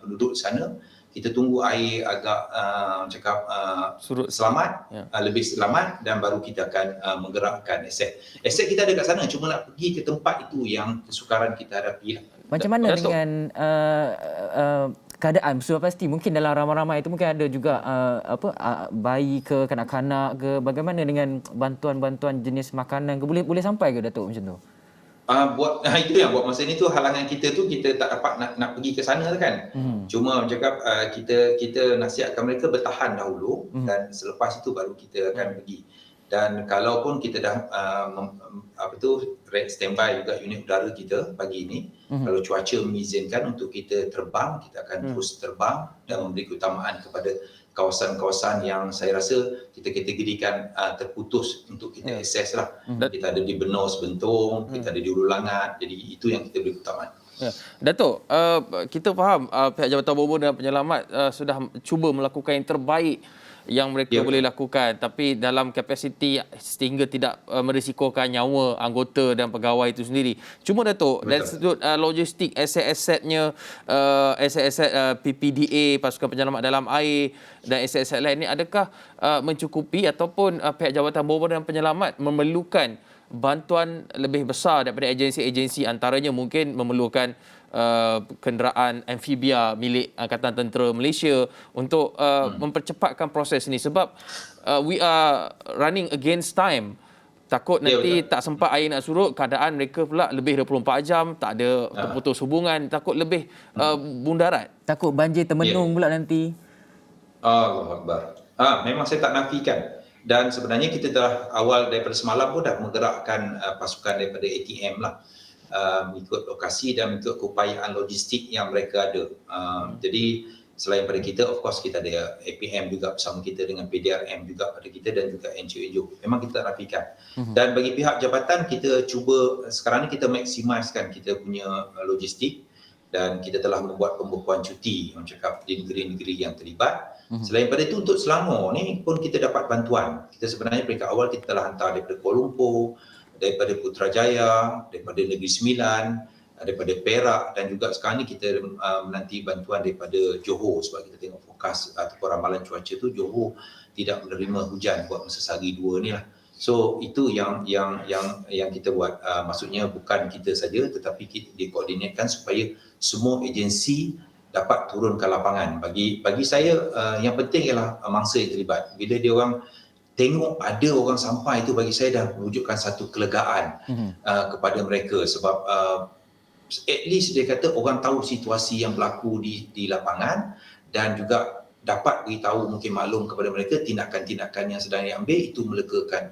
penduduk di sana. Kita tunggu air agak surut selamat, lebih selamat, dan baru kita akan menggerakkan aset. Aset kita ada kat sana, cuma nak pergi ke tempat itu yang kesukaran kita hadapi. Macam mana dengan keadaan? Sudah pasti mungkin dalam ramai-ramai itu mungkin ada juga bayi ke, kanak-kanak ke. Bagaimana dengan bantuan-bantuan jenis makanan ke? Boleh sampai ke, Datuk, macam tu? Itu yang buat masa ni tu halangan kita tu, kita tak dapat nak pergi ke sana kan. Cuma cakap kita nasihatkan mereka bertahan dahulu, dan selepas itu baru kita akan pergi. Dan kalaupun kita dah standby juga unit udara kita pagi ini, kalau cuaca mengizinkan untuk kita terbang, kita akan terus terbang dan memberi keutamaan kepada kawasan-kawasan yang saya rasa kita kategorikan terputus untuk kita akses lah. Kita ada di Benor Sebentung, kita ada di Hulu Langat, jadi itu yang kita beri keutamaan. Ya. Datuk, kita faham pihak Jabatan Bomba dan Penyelamat sudah cuba melakukan yang terbaik yang mereka boleh lakukan, tapi dalam kapasiti sehingga tidak merisikokan nyawa anggota dan pegawai itu sendiri. Cuma Datuk, dari sudut logistik, aset-asetnya, aset-aset PPDA, pasukan penyelamat dalam air dan aset-aset lain ini, adakah mencukupi ataupun pihak Jabatan Bomba dan Penyelamat memerlukan bantuan lebih besar daripada agensi-agensi, antaranya mungkin memerlukan kenderaan amfibia milik Angkatan Tentera Malaysia untuk mempercepatkan proses ini, sebab we are running against time. Takut nanti tak sempat air nak surut, keadaan mereka pula lebih 24 jam, tak ada terputus hubungan, takut lebih bundarat. Takut banjir termenung pula nanti. Allahu Akbar. Memang saya tak nafikan. Dan sebenarnya kita dah awal daripada semalam pun dah menggerakkan pasukan daripada ATM lah, mengikut lokasi dan mengikut keupayaan logistik yang mereka ada. Jadi selain pada kita, of course kita ada APM juga bersama kita, dengan PDRM juga pada kita, dan juga NGO. Memang kita rapikan. Dan bagi pihak jabatan, kita cuba sekarang ni kita maksimiskan kita punya logistik, dan kita telah membuat pembukuan cuti yang cakap di negeri-negeri yang terlibat. Selain pada itu, untuk Selangor ni pun kita dapat bantuan. Kita sebenarnya peringkat awal kita telah hantar daripada Kuala Lumpur, daripada Putrajaya, daripada Negeri Sembilan, daripada Perak, dan juga sekarang ni kita menanti bantuan daripada Johor, sebab kita tengok fokus ataupun ramalan cuaca tu Johor tidak menerima hujan buat masa sehari dua ni lah. So itu yang kita buat, maksudnya bukan kita saja tetapi kita dikoordinatkan supaya semua agensi dapat turun ke lapangan. Bagi saya yang penting ialah mangsa yang terlibat. Bila dia orang tengok ada orang sampai, itu bagi saya dah mewujudkan satu kelegaan kepada mereka, sebab at least dia kata orang tahu situasi yang berlaku di lapangan, dan juga dapat beritahu, mungkin maklum kepada mereka tindakan-tindakan yang sedang diambil itu melegakan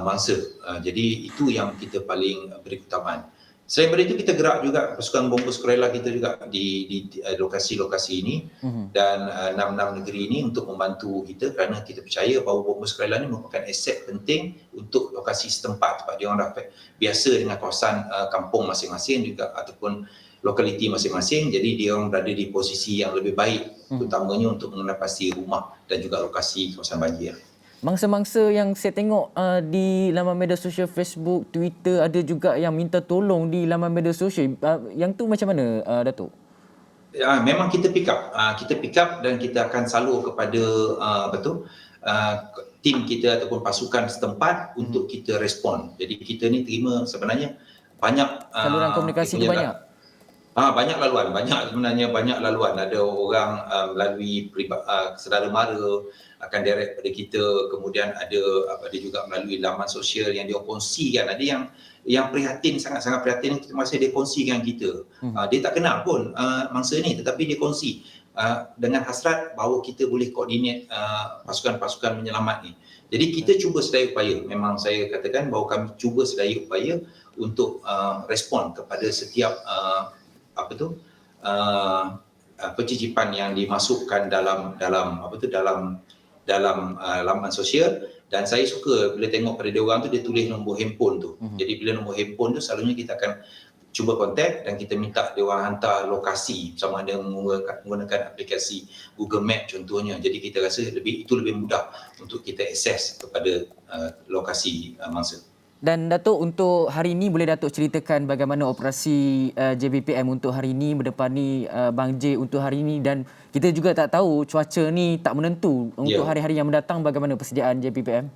mangsa. Jadi itu yang kita paling beri keutamaan. Selain daripada itu, kita gerak juga pasukan bomba sukarela kita juga di lokasi-lokasi ini dan 6 negeri ini untuk membantu kita, kerana kita percaya bahawa bomba sukarela ini merupakan aset penting untuk lokasi setempat, sebab dia orang dapat biasa dengan kawasan kampung masing-masing juga ataupun lokaliti masing-masing, jadi dia orang berada di posisi yang lebih baik, terutamanya untuk mengenal pasti rumah dan juga lokasi kawasan banjir. Mangsa-mangsa yang saya tengok di laman media sosial Facebook, Twitter, ada juga yang minta tolong di laman media sosial. Yang tu macam mana, Datuk? Memang kita pick up dan kita akan salur kepada tim kita ataupun pasukan setempat untuk kita respon. Jadi kita ni terima sebenarnya banyak saluran komunikasi tu banyak. Banyak laluan. Ada orang melalui saudara mara akan direct pada kita, kemudian ada juga melalui laman sosial yang dia kongsikan. Ada yang prihatin, sangat-sangat prihatin, masa dia kongsikan kita. Dia tak kenal pun mangsa ni, tetapi dia kongsi dengan hasrat bahawa kita boleh koordinat pasukan-pasukan penyelamat ni. Jadi kita cuba sedaya upaya. Memang saya katakan bahawa kami cuba sedaya upaya untuk respon kepada setiap pencicipan yang dimasukkan dalam laman sosial. Dan saya suka bila tengok pada dia orang tu, dia tulis nombor handphone tu. Jadi bila nombor handphone tu, selalunya kita akan cuba kontak dan kita minta dia orang hantar lokasi, sama ada menggunakan aplikasi Google Map contohnya. Jadi kita rasa itu lebih mudah untuk kita akses kepada lokasi mangsa. Dan Datuk, untuk hari ini boleh Datuk ceritakan bagaimana operasi JBPM untuk hari ini, berdepani banjir untuk hari ini, dan kita juga tak tahu cuaca ni tak menentu untuk hari-hari yang mendatang, bagaimana persediaan JBPM?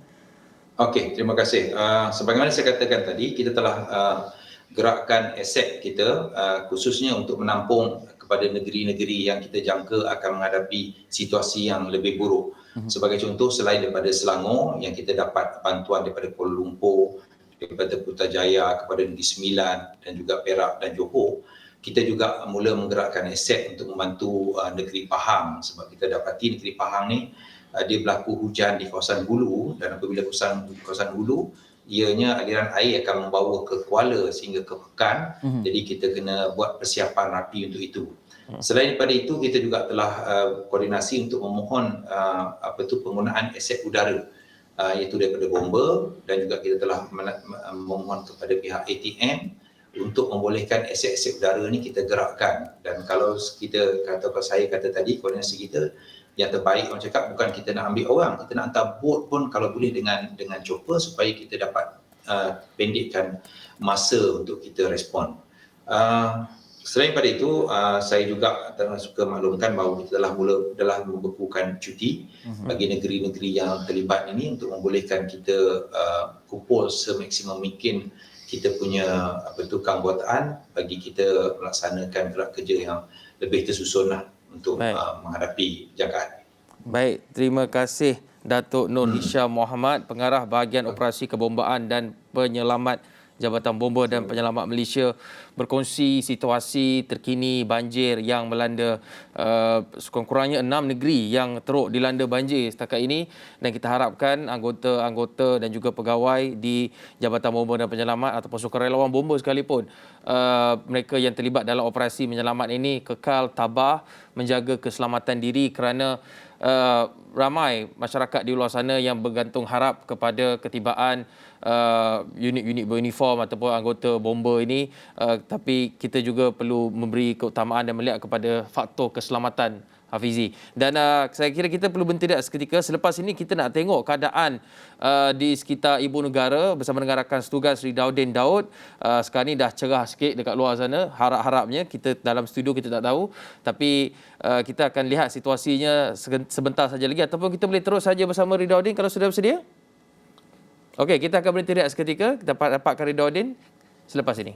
Okey, terima kasih. Sebagaimana saya katakan tadi, kita telah gerakkan aset kita khususnya untuk menampung kepada negeri-negeri yang kita jangka akan menghadapi situasi yang lebih buruk. Sebagai contoh, selain daripada Selangor yang kita dapat bantuan daripada Kuala Lumpur, daripada Putrajaya kepada Negeri Sembilan dan juga Perak dan Johor, kita juga mula menggerakkan aset untuk membantu negeri Pahang, sebab kita dapati negeri Pahang ni dia berlaku hujan di kawasan hulu, dan apabila kawasan hulu, ianya aliran air akan membawa ke Kuala sehingga ke Pekan. Jadi kita kena buat persiapan rapi untuk itu. Selain daripada itu, kita juga telah koordinasi untuk memohon penggunaan aset udara, iaitu daripada bomba, dan juga kita telah memohon kepada pihak ATM untuk membolehkan aset-aset udara ni kita gerakkan. Dan kalau saya kata tadi, koordinasi kita yang terbaik, orang cakap bukan kita nak ambil orang, kita nak hantar bot pun kalau boleh dengan chopper supaya kita dapat pendekkan masa untuk kita respon. Selain daripada itu, saya juga suka maklumkan bahawa kita telah membekukan cuti bagi negeri-negeri yang terlibat ini untuk membolehkan kita kumpul semaksimum mungkin kita punya keanggotaan bagi kita melaksanakan gerak kerja yang lebih tersusun untuk menghadapi jangkaan. Baik, terima kasih Datuk Nur Hisham Mohamad, Pengarah Bahagian Operasi Kebombaan dan Penyelamat Jabatan Bomba dan Penyelamat Malaysia, berkongsi situasi terkini banjir yang melanda sekurang-kurangnya 6 negeri yang teruk dilanda banjir setakat ini, dan kita harapkan anggota-anggota dan juga pegawai di Jabatan Bomba dan Penyelamat ataupun sukarelawan bomba sekalipun, mereka yang terlibat dalam operasi menyelamat ini kekal tabah menjaga keselamatan diri, kerana ramai masyarakat di luar sana yang bergantung harap kepada ketibaan unit-unit beruniform ataupun anggota bomba ini, tapi kita juga perlu memberi keutamaan dan melihat kepada faktor keselamatan, Hafizi. Dan saya kira kita perlu berhenti seketika. Selepas ini kita nak tengok keadaan di sekitar ibu negara bersama dengan rakan setugas Ridauddin Daud. Sekarang ni dah cerah sikit dekat luar sana. Harap-harapnya, kita dalam studio kita tak tahu, tapi kita akan lihat situasinya sebentar saja lagi, ataupun kita boleh terus saja bersama Ridauddin kalau sudah bersedia. Okey, kita akan berhenti seketika. Kita dapatkan Ridauddin selepas ini.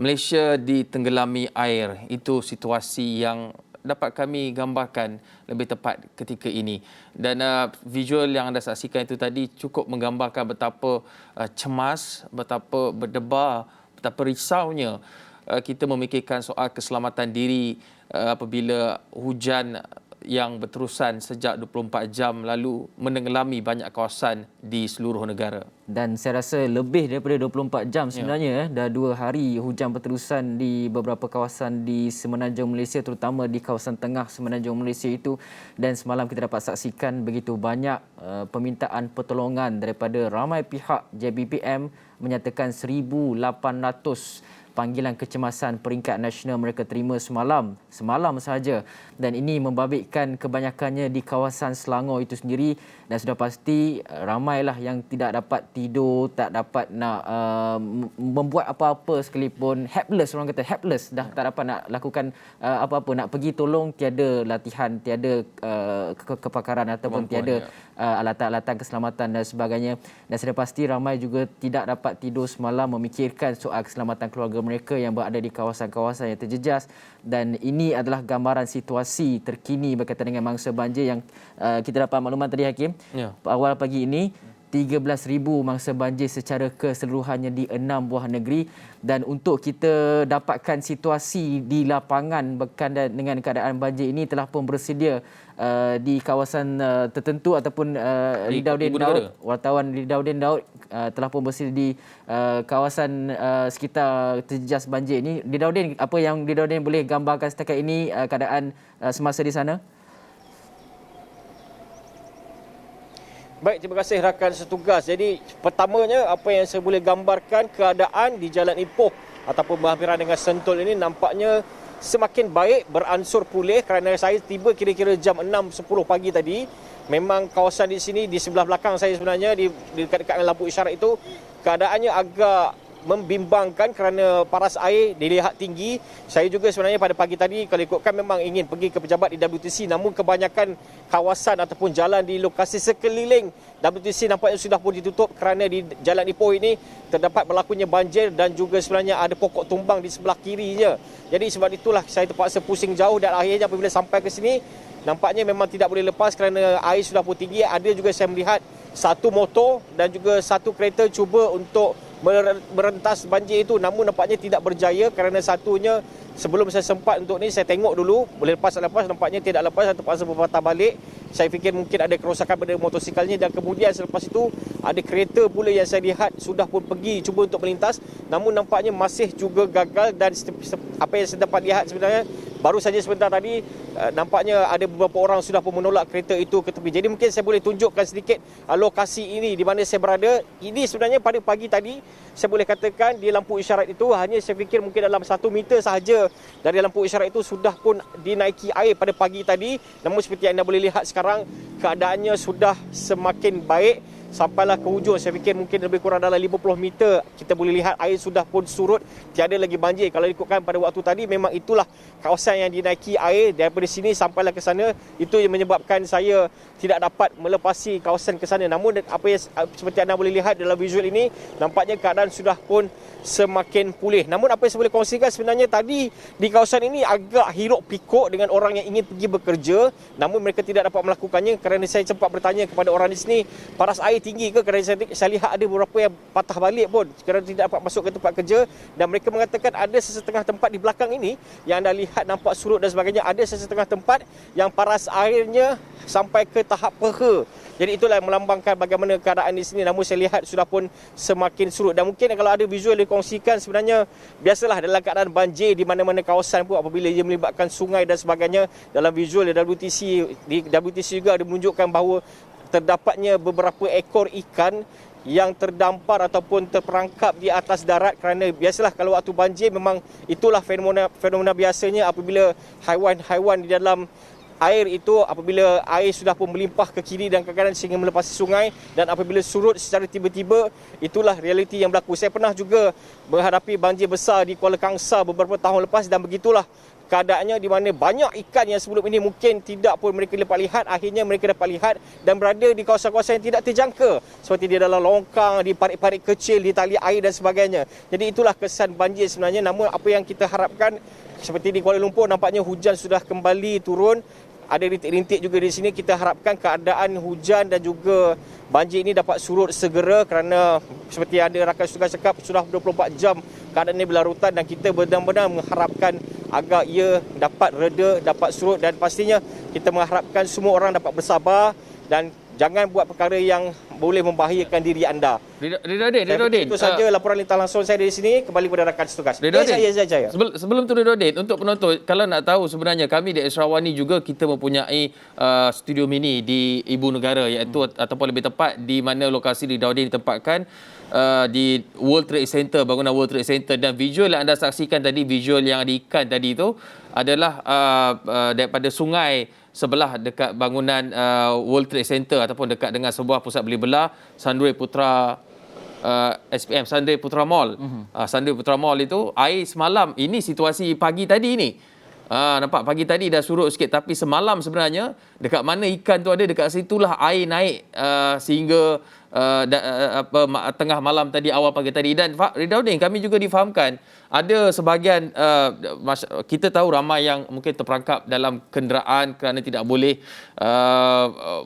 Malaysia ditenggelami air, itu situasi yang dapat kami gambarkan lebih tepat ketika ini. Dan visual yang anda saksikan itu tadi cukup menggambarkan betapa cemas, betapa berdebar, betapa risaunya kita memikirkan soal keselamatan diri apabila hujan yang berterusan sejak 24 jam lalu menenggelami banyak kawasan di seluruh negara. Dan saya rasa lebih daripada 24 jam sebenarnya. Dah 2 hari hujan berterusan di beberapa kawasan di Semenanjung Malaysia, terutama di kawasan tengah Semenanjung Malaysia itu. Dan semalam kita dapat saksikan begitu banyak permintaan pertolongan daripada ramai pihak. JBPM menyatakan 1,800 panggilan kecemasan peringkat nasional mereka terima semalam sahaja, dan ini membabitkan kebanyakannya di kawasan Selangor itu sendiri. Dan sudah pasti ramailah yang tidak dapat tidur, tak dapat nak membuat apa-apa sekalipun. Helpless, orang kata helpless, dah tak dapat nak lakukan apa-apa, nak pergi tolong, tiada latihan, tiada kepakaran ataupun tiada alatan-alatan keselamatan dan sebagainya. Dan sudah pasti ramai juga tidak dapat tidur semalam memikirkan soal keselamatan keluarga mereka yang berada di kawasan-kawasan yang terjejas. Dan ini adalah gambaran situasi terkini berkaitan dengan mangsa banjir yang kita dapat makluman tadi, Hakim. Awal pagi ini 13,000 mangsa banjir secara keseluruhannya di 6 buah negeri. Dan untuk kita dapatkan situasi di lapangan berkaitan dengan keadaan banjir ini, telah pun bersedia di kawasan tertentu ataupun Ridauddin Daud, wartawan Ridauddin Daud telah pun bersedia di kawasan sekitar terjejas banjir ini. Ridauddin, apa yang Ridauddin boleh gambarkan setakat ini keadaan semasa di sana? Baik, terima kasih rakan setugas. Jadi pertamanya apa yang saya boleh gambarkan, keadaan di Jalan Ipoh ataupun berhampiran dengan Sentul ini nampaknya semakin baik, beransur pulih kerana saya tiba kira-kira jam 6.10 pagi tadi. Memang kawasan di sini, di sebelah belakang saya sebenarnya, di dekat-dekat lampu isyarat itu, keadaannya agak membimbangkan kerana paras air dilihat tinggi. Saya juga sebenarnya pada pagi tadi kalau ikutkan memang ingin pergi ke pejabat di WTC, namun kebanyakan kawasan ataupun jalan di lokasi sekeliling WTC nampaknya sudah pun ditutup kerana di Jalan Ipoh ini terdapat berlakunya banjir dan juga sebenarnya ada pokok tumbang di sebelah kirinya. Jadi sebab itulah saya terpaksa pusing jauh dan akhirnya apabila sampai ke sini nampaknya memang tidak boleh lepas kerana air sudah pun tinggi. Ada juga saya melihat satu motor dan juga satu kereta cuba untuk merentas banjir itu, namun nampaknya tidak berjaya kerana satunya sebelum saya sempat untuk ni saya tengok dulu boleh lepas, nampaknya tidak lepas, saya terpaksa berpatah balik. Saya fikir mungkin ada kerosakan pada motorsikalnya, dan kemudian selepas itu ada kereta pula yang saya lihat sudah pun pergi cuba untuk melintas, namun nampaknya masih juga gagal. Dan apa yang saya dapat lihat sebenarnya baru saja sebentar tadi, nampaknya ada beberapa orang sudah pun menolak kereta itu ke tepi. Jadi mungkin saya boleh tunjukkan sedikit lokasi ini di mana saya berada. Ini sebenarnya pada pagi tadi saya boleh katakan di lampu isyarat itu hanya saya fikir mungkin dalam 1 meter sahaja dari lampu isyarat itu sudah pun dinaiki air pada pagi tadi. Namun seperti yang anda boleh lihat sekarang, keadaannya sudah semakin baik. Sampailah ke hujung, saya fikir mungkin lebih kurang dalam 50 meter kita boleh lihat air sudah pun surut, tiada lagi banjir. Kalau ikutkan pada waktu tadi, memang itulah kawasan yang dinaiki air daripada sini sampailah ke sana. Itu yang menyebabkan saya tidak dapat melepasi kawasan ke sana. Namun apa yang seperti anda boleh lihat dalam visual ini, nampaknya keadaan sudah pun semakin pulih. Namun apa yang saya boleh kongsikan sebenarnya tadi di kawasan ini agak hiruk pikuk dengan orang yang ingin pergi bekerja, namun mereka tidak dapat melakukannya kerana saya sempat bertanya kepada orang di sini, paras air tinggi ke? Kerana saya lihat ada beberapa yang patah balik pun kerana tidak dapat masuk ke tempat kerja, dan mereka mengatakan ada sesetengah tempat di belakang ini yang anda lihat nampak surut dan sebagainya, ada sesetengah tempat yang paras airnya sampai ke tahap peha. Jadi itulah yang melambangkan bagaimana keadaan di sini. Namun saya lihat sudah pun semakin surut, dan mungkin kalau ada visual dikongsikan, sebenarnya biasalah dalam keadaan banjir di mana-mana kawasan pun apabila ia melibatkan sungai dan sebagainya. Dalam visual di WTC juga ada menunjukkan bahawa terdapatnya beberapa ekor ikan yang terdampar ataupun terperangkap di atas darat, kerana biasalah kalau waktu banjir memang itulah fenomena biasanya apabila haiwan-haiwan di dalam air itu, apabila air sudah pun melimpah ke kiri dan ke kanan sehingga melepasi sungai, dan apabila surut secara tiba-tiba, itulah realiti yang berlaku. Saya pernah juga menghadapi banjir besar di Kuala Kangsar beberapa tahun lepas, dan begitulah keadaannya di mana banyak ikan yang sebelum ini mungkin tidak pun mereka dapat lihat, akhirnya mereka dapat lihat dan berada di kawasan-kawasan yang tidak terjangka, seperti di dalam longkang, di parit-parit kecil, di tali air dan sebagainya. Jadi itulah kesan banjir sebenarnya. Namun apa yang kita harapkan, seperti di Kuala Lumpur nampaknya hujan sudah kembali turun, ada rintik-rintik juga di sini. Kita harapkan keadaan hujan dan juga banjir ini dapat surut segera, kerana seperti ada rakan setugas cakap, sudah 24 jam keadaan ini berlarutan, dan kita benar-benar mengharapkan agar ia dapat reda, dapat surut, dan pastinya kita mengharapkan semua orang dapat bersabar dan jangan buat perkara yang boleh membahayakan diri anda. Ridauddin, Itu saja laporan lintas langsung saya dari sini. Kembali kepada rakan setugas. Saya. Sebelum tu Ridauddin, untuk penonton, kalau nak tahu sebenarnya kami di Esrawani juga kita mempunyai studio mini di Ibu Negara, iaitu ataupun lebih tepat di mana lokasi Ridauddin ditempatkan, di World Trade Center, bangunan World Trade Center, dan visual yang anda saksikan tadi, visual yang diikan tadi itu adalah daripada sungai sebelah dekat bangunan World Trade Center ataupun dekat dengan sebuah pusat beli belah Sandway Putra SPM, Sandway Putra Mall. Sandway Putra Mall itu air semalam, ini situasi pagi tadi ni. Nampak pagi tadi dah surut sikit, tapi semalam sebenarnya dekat mana ikan tu ada, dekat situlah air naik sehingga tengah malam tadi, awal pagi tadi. Dan Ridauddin, kami juga difahamkan ada sebahagian kita tahu ramai yang mungkin terperangkap dalam kenderaan kerana tidak boleh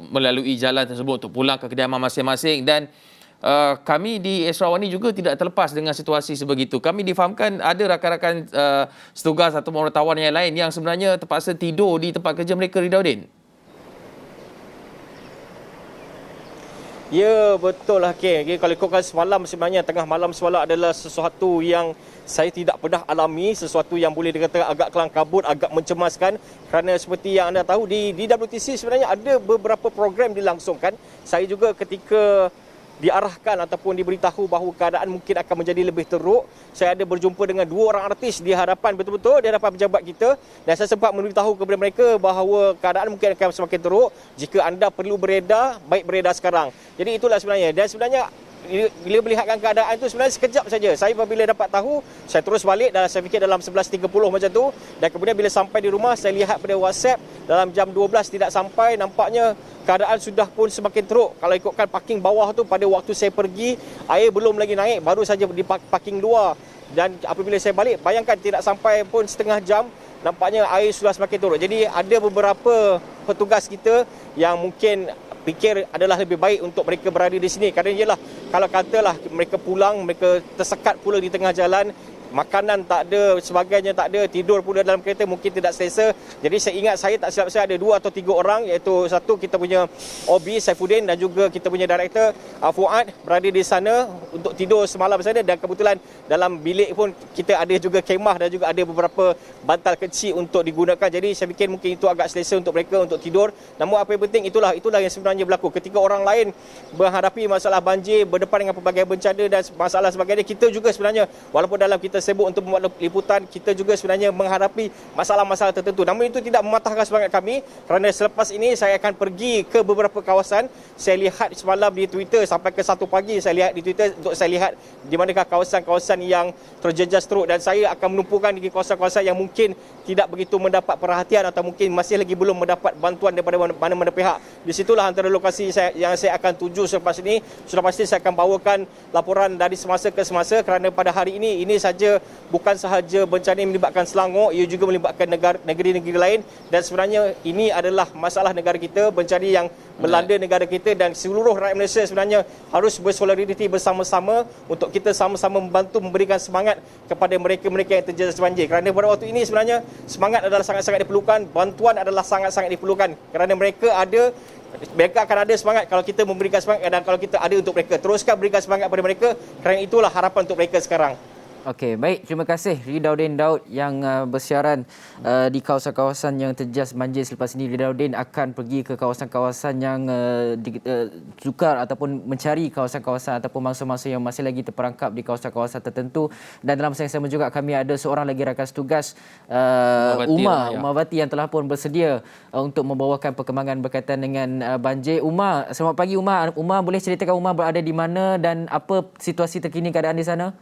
melalui jalan tersebut untuk pulang ke kediaman masing-masing, dan kami di Esrawani juga tidak terlepas dengan situasi sebegitu. Kami difahamkan ada rakan-rakan setugas atau wartawan yang lain yang sebenarnya terpaksa tidur di tempat kerja mereka, Ridauddin. Ya, betul lah, Hakim. Kalau ikutkan semalam, sebenarnya tengah malam semalam adalah sesuatu yang saya tidak pernah alami, sesuatu yang boleh dikatakan agak kelang kabut, agak mencemaskan, kerana seperti yang anda tahu di WTC sebenarnya ada beberapa program dilangsungkan. Saya juga ketika diarahkan ataupun diberitahu bahawa keadaan mungkin akan menjadi lebih teruk, saya ada berjumpa dengan 2 orang artis di hadapan, betul-betul di hadapan pejabat kita, dan saya sempat memberitahu kepada mereka bahawa keadaan mungkin akan semakin teruk. Jika anda perlu beredar, baik beredar sekarang. Jadi itulah sebenarnya. Dan sebenarnya bila melihatkan keadaan itu sebenarnya sekejap saja. Saya apabila dapat tahu, saya terus balik dan saya fikir dalam 11.30 macam tu, dan kemudian bila sampai di rumah saya lihat pada WhatsApp dalam jam 12 tidak sampai, nampaknya keadaan sudah pun semakin teruk. Kalau ikutkan parking bawah tu, pada waktu saya pergi air belum lagi naik, baru saja di parking luar, dan apabila saya balik, bayangkan tidak sampai pun setengah jam, nampaknya air sudah semakin teruk. Jadi ada beberapa petugas kita yang mungkin fikir adalah lebih baik untuk mereka berada di sini. Kerana ialah kalau katalah mereka pulang, mereka tersekat pula di tengah jalan, makanan tak ada, sebagainya tak ada, tidur pula dalam kereta mungkin tidak selesa. Jadi saya ingat, saya tak silap saya ada 2 atau 3 orang, iaitu satu kita punya OB Saifuddin dan juga kita punya director Fuad berada di sana untuk tidur semalam sana, dan kebetulan dalam bilik pun kita ada juga kemah dan juga ada beberapa bantal kecil untuk digunakan. Jadi saya fikir mungkin itu agak selesa untuk mereka untuk tidur. Namun apa yang penting, itulah yang sebenarnya berlaku. Ketika orang lain menghadapi masalah banjir, berdepan dengan pelbagai bencana dan masalah sebagainya, kita juga sebenarnya walaupun dalam kita sibuk untuk membuat liputan, kita juga sebenarnya menghadapi masalah-masalah tertentu. Namun itu tidak mematahkan semangat kami, kerana selepas ini saya akan pergi ke beberapa kawasan. Saya lihat semalam di Twitter sampai ke 1 pagi, saya lihat di Twitter untuk saya lihat di manakah kawasan-kawasan yang terjejas teruk, dan saya akan menumpukan di kawasan-kawasan yang mungkin tidak begitu mendapat perhatian atau mungkin masih lagi belum mendapat bantuan daripada mana-mana pihak. Di situlah antara lokasi yang saya akan tuju selepas ini. Sudah pasti saya akan bawakan laporan dari semasa ke semasa, kerana pada hari ini saja bukan sahaja bencana yang melibatkan Selangor, ia juga melibatkan negeri-negeri lain, dan sebenarnya ini adalah masalah negara kita, bencana yang melanda negara kita, dan seluruh rakyat Malaysia sebenarnya harus bersolidariti bersama-sama untuk kita sama-sama membantu memberikan semangat kepada mereka-mereka yang terjejas banjir. Kerana pada waktu ini sebenarnya semangat adalah sangat-sangat diperlukan, bantuan adalah sangat-sangat diperlukan, kerana mereka akan ada semangat kalau kita memberikan semangat, dan kalau kita ada untuk mereka, teruskan berikan semangat kepada mereka, kerana itulah harapan untuk mereka sekarang. Okey, baik. Terima kasih Ridauddin Daud yang bersiaran di kawasan-kawasan yang terjejas banjir. Selepas ini Ridauddin akan pergi ke kawasan-kawasan yang sukar ataupun mencari kawasan-kawasan ataupun mangsa-mangsa yang masih lagi terperangkap di kawasan-kawasan tertentu. Dan dalam masa yang sama juga kami ada seorang lagi rakan setugas, Umar Bati, yang telah pun bersedia untuk membawakan perkembangan berkaitan dengan banjir. Umar, selamat pagi Umar. Umar, boleh ceritakan Umar berada di mana dan apa situasi terkini keadaan di sana?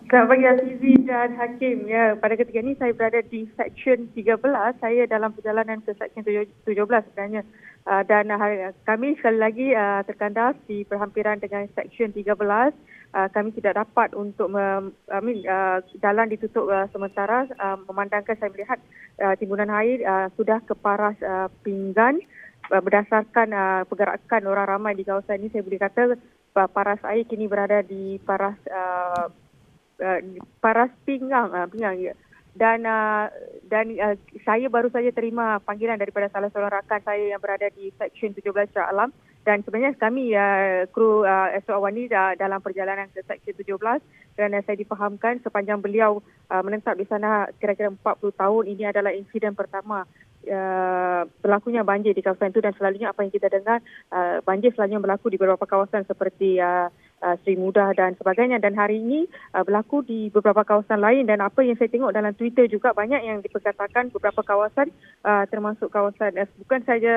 Selamat pagi Azizi dan Hakim. Ya, pada ketika ini saya berada di Seksyen 13. Saya dalam perjalanan ke Seksyen 17 sebenarnya. Dan kami sekali lagi terkandas di perhampiran dengan Seksyen 13. Kami tidak dapat untuk jalan ditutup sementara, memandangkan saya melihat timbunan air sudah ke paras pinggan. Berdasarkan pergerakan orang ramai di kawasan ini, saya boleh kata paras air kini berada di paras pinggang ya. Saya baru saja terima panggilan daripada salah seorang rakan saya yang berada di Seksyen 17 Shah Alam, dan sebenarnya kami kru Esok Awani dalam perjalanan ke Seksyen 17, dan saya difahamkan sepanjang beliau menetap di sana kira-kira 40 tahun, ini adalah insiden pertama berlakunya banjir di kawasan itu, dan selalunya apa yang kita dengar banjir selalunya berlaku di beberapa kawasan seperti Sri Muda dan sebagainya, dan hari ini berlaku di beberapa kawasan lain. Dan apa yang saya tengok dalam Twitter juga banyak yang diperkatakan beberapa kawasan termasuk kawasan bukan saja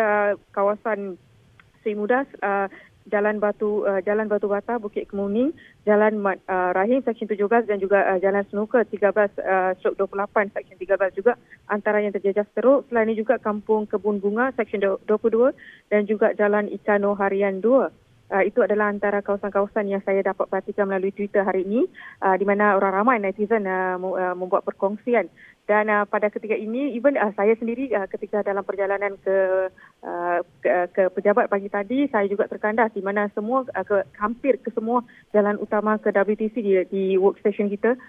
kawasan Sri Muda, Jalan Batu Bata, Bukit Kemuning, Jalan Mat Rahim Seksyen 17 dan juga Jalan Snooker 13/28 Seksyen 13 juga antara yang terjejas teruk. Selain ini juga Kampung Kebun Bunga Seksyen 22 dan juga Jalan Ikano Harian 2. Itu adalah antara kawasan-kawasan yang saya dapat perhatikan melalui Twitter hari ini, di mana orang ramai netizen membuat perkongsian. Dan pada ketika ini, even saya sendiri ketika dalam perjalanan ke pejabat pagi tadi, saya juga terkandas di mana semua hampir ke semua jalan utama ke WTC di workstation kita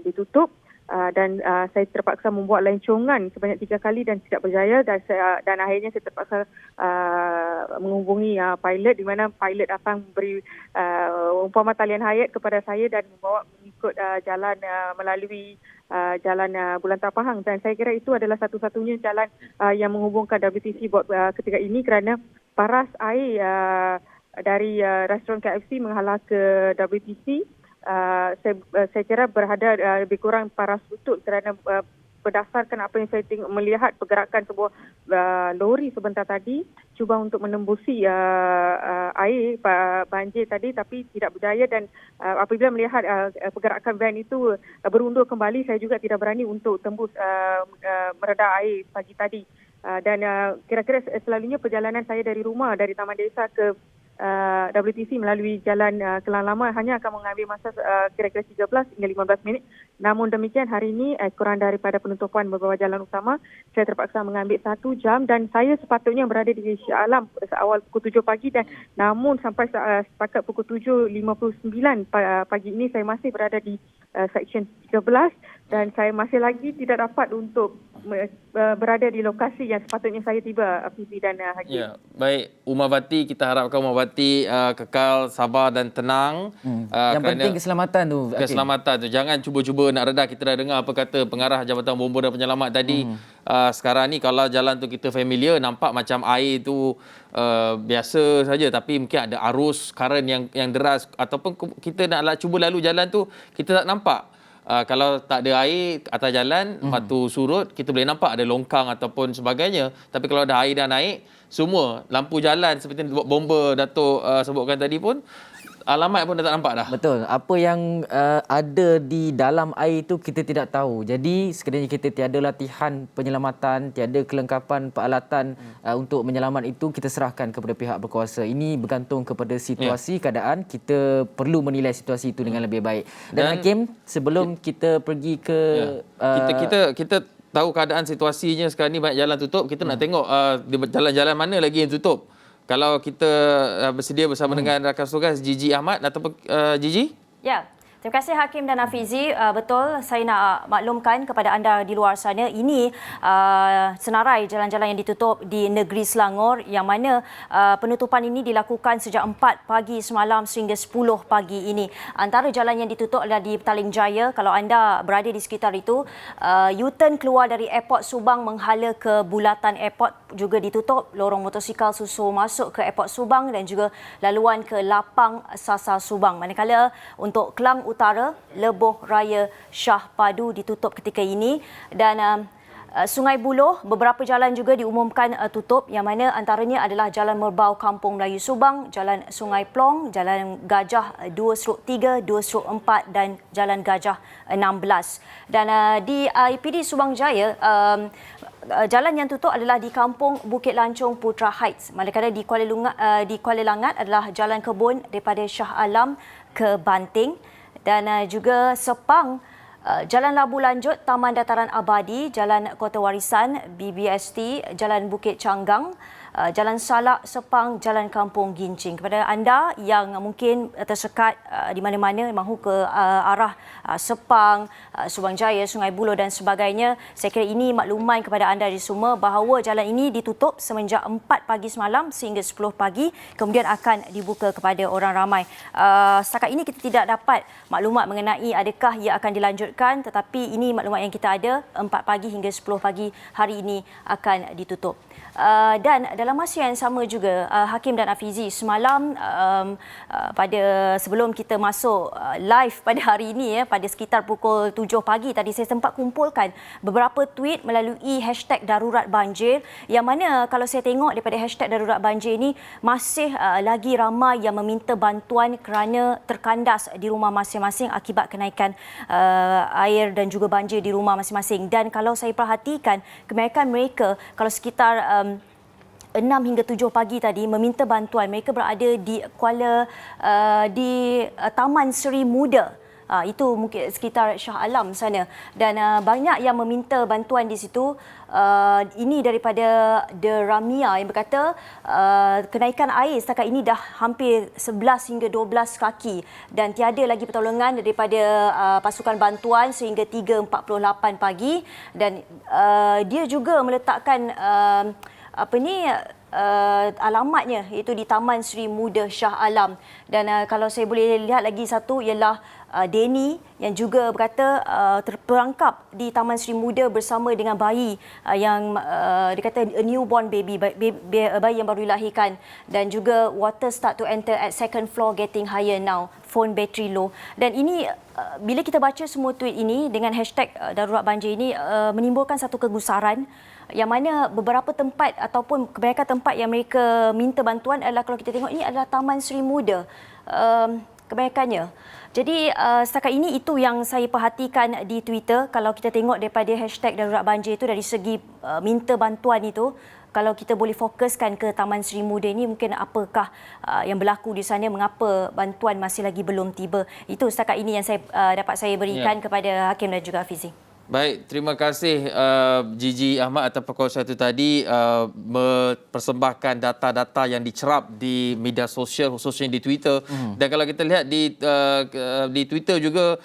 ditutup. Dan saya terpaksa membuat lancongan sebanyak 3 kali dan tidak berjaya, dan akhirnya saya terpaksa menghubungi pilot, di mana pilot datang beri umpama talian hayat kepada saya dan membawa mengikut jalan melalui jalan Bulan Tapahang, dan saya kira itu adalah satu-satunya jalan yang menghubungkan WTC buat ketika ini, kerana paras air dari restoran KFC menghalau ke WTC. Saya kira berada lebih kurang paras lutut, kerana berdasarkan apa yang saya melihat pergerakan sebuah lori sebentar tadi cuba untuk menembusi air banjir tadi, tapi tidak berjaya, dan apabila melihat pergerakan van itu berundur kembali, saya juga tidak berani untuk tembus mereda air pagi tadi. Dan kira-kira selalunya perjalanan saya dari rumah, dari Taman Desa ke WTC melalui jalan Kelang Lama hanya akan mengambil masa kira-kira 13 hingga 15 minit. Namun demikian hari ini kurang daripada penutupan beberapa jalan utama, saya terpaksa mengambil 1 jam, dan saya sepatutnya berada di Shah Alam awal pukul 7 pagi, dan namun sampai setakat pukul 7.59 pagi ini saya masih berada di Seksyen 13, dan saya masih lagi tidak dapat untuk berada di lokasi yang sepatutnya saya tiba, Fizi dan Hakim. Ya, baik. Umar Bati, kita harapkan Umar Bati kekal sabar dan tenang. Yang penting keselamatan tu. Keselamatan tu. Jangan cuba-cuba nak redah. Kita dah dengar apa kata pengarah Jabatan Bomba dan Penyelamat tadi. Sekarang ni kalau jalan tu kita familiar, nampak macam air tu biasa saja, tapi mungkin ada arus current yang deras, ataupun kita nak cuba lalu jalan tu kita tak nampak. Kalau tak ada air atas jalan, batu surut, kita boleh nampak ada longkang ataupun sebagainya. Tapi kalau ada air dah naik, semua lampu jalan seperti Bomba Datuk sebutkan tadi pun, alamat pun dah tak nampak dah. Betul. Apa yang ada di dalam air itu kita tidak tahu. Jadi sekiranya kita tiada latihan penyelamatan, tiada kelengkapan peralatan untuk menyelamat itu, kita serahkan kepada pihak berkuasa. Ini bergantung kepada situasi keadaan. Kita perlu menilai situasi itu dengan lebih baik. Dan Hakim, sebelum kita pergi ke kita tahu keadaan situasinya sekarang ni banyak jalan tutup. Kita nak tengok jalan-jalan mana lagi yang tutup. Kalau kita bersedia bersama dengan rakan tugas Gigi Ahmad ataupun Gigi? Ya. Terima kasih Hakim dan Hafizi. Betul, saya nak maklumkan kepada anda di luar sana, ini senarai jalan-jalan yang ditutup di negeri Selangor, yang mana penutupan ini dilakukan sejak 4 pagi semalam sehingga 10 pagi ini. Antara jalan yang ditutup adalah di Petaling Jaya. Kalau anda berada di sekitar itu, U-turn keluar dari Airport Subang menghala ke Bulatan Airport juga ditutup. Lorong motosikal susul masuk ke Airport Subang dan juga laluan ke Lapang Sasar Subang. Manakala untuk Kelang Utara, Leboh Raya Shah Padu ditutup ketika ini, dan Sungai Buloh beberapa jalan juga diumumkan tutup, yang mana antaranya adalah Jalan Merbau Kampung Melayu Subang, Jalan Sungai Plong, Jalan Gajah 2/3, 2/4 dan Jalan Gajah 16. Dan di IPD Subang Jaya, jalan yang tutup adalah di Kampung Bukit Lancung Putra Heights. Manakala di Kuala Langat adalah Jalan Kebun daripada Shah Alam ke Banting, dan juga Sepang, Jalan Labu Lanjut, Taman Dataran Abadi, Jalan Kota Warisan, BBST, Jalan Bukit Canggang, Jalan Salak, Sepang, Jalan Kampung Gincing. Kepada anda yang mungkin tersekat di mana-mana mahu ke arah Sepang, Subang Jaya, Sungai Buloh dan sebagainya, saya kira ini makluman kepada anda di semua bahawa jalan ini ditutup semenjak 4 pagi semalam sehingga 10 pagi, kemudian akan dibuka kepada orang ramai. Setakat ini kita tidak dapat maklumat mengenai adakah ia akan dilanjutkan, tetapi ini maklumat yang kita ada, 4 pagi hingga 10 pagi hari ini akan ditutup. Dan dalam masa yang sama juga, Hakim dan Afizi, semalam pada sebelum kita masuk live pada hari ini, pada sekitar pukul 7 pagi tadi, saya sempat kumpulkan beberapa tweet melalui hashtag darurat banjir, yang mana kalau saya tengok daripada hashtag darurat banjir ini masih lagi ramai yang meminta bantuan kerana terkandas di rumah masing-masing akibat kenaikan air dan juga banjir di rumah masing-masing. Dan kalau saya perhatikan, kebanyakan mereka kalau sekitar 6 hingga 7 pagi tadi meminta bantuan. Mereka berada di Taman Seri Muda. Itu mungkin sekitar Shah Alam sana. Dan banyak yang meminta bantuan di situ. Ini daripada The Ramia yang berkata kenaikan air setakat ini dah hampir 11 hingga 12 kaki dan tiada lagi pertolongan daripada pasukan bantuan sehingga 3.48 pagi. Dan dia juga meletakkan alamatnya iaitu di Taman Seri Muda Shah Alam. Dan kalau saya boleh lihat lagi satu ialah Denny yang juga berkata terperangkap di Taman Seri Muda bersama dengan bayi yang dikata a newborn baby yang baru dilahirkan, dan juga water start to enter at second floor getting higher now, phone battery low. Dan ini bila kita baca semua tweet ini dengan hashtag darurat banjir ini menimbulkan satu kegusaran, yang mana beberapa tempat ataupun kebanyakan tempat yang mereka minta bantuan adalah, kalau kita tengok ini adalah Taman Seri Muda kebanyakannya. Jadi setakat ini itu yang saya perhatikan di Twitter. Kalau kita tengok daripada hashtag darurat banjir itu dari segi minta bantuan itu, kalau kita boleh fokuskan ke Taman Seri Muda ini, mungkin apakah yang berlaku di sana, mengapa bantuan masih lagi belum tiba. Itu setakat ini yang saya dapat saya berikan kepada Hakim dan juga Hafizi. Baik, terima kasih Gigi Ahmad atas perkongsian itu tadi, mempersembahkan data-data yang dicerap di media sosial, khususnya di Twitter. Dan kalau kita lihat di Twitter juga,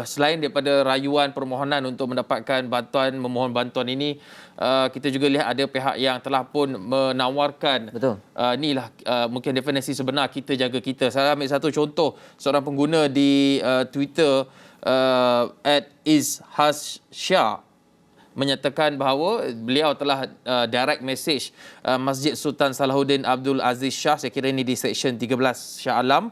selain daripada rayuan permohonan untuk mendapatkan bantuan, memohon bantuan ini, kita juga lihat ada pihak yang telah pun menawarkan, inilah mungkin definisi sebenar kita jaga kita. Saya ambil satu contoh, seorang pengguna di Twitter @ishashya menyatakan bahawa beliau telah direct message Masjid Sultan Salahuddin Abdul Aziz Shah, saya kira ini di Seksyen 13 Shah Alam,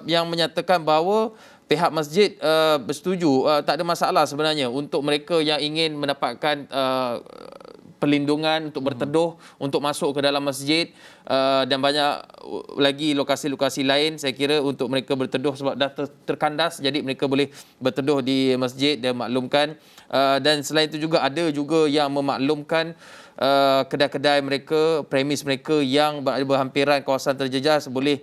yang menyatakan bahawa pihak masjid bersetuju, tak ada masalah sebenarnya untuk mereka yang ingin mendapatkan perlindungan untuk berteduh, untuk masuk ke dalam masjid, dan banyak lagi lokasi-lokasi lain, saya kira untuk mereka berteduh sebab dah terkandas, jadi mereka boleh berteduh di masjid dan maklumkan. Dan selain itu juga ada juga yang memaklumkan kedai-kedai mereka, premis mereka yang berhampiran kawasan terjejas, boleh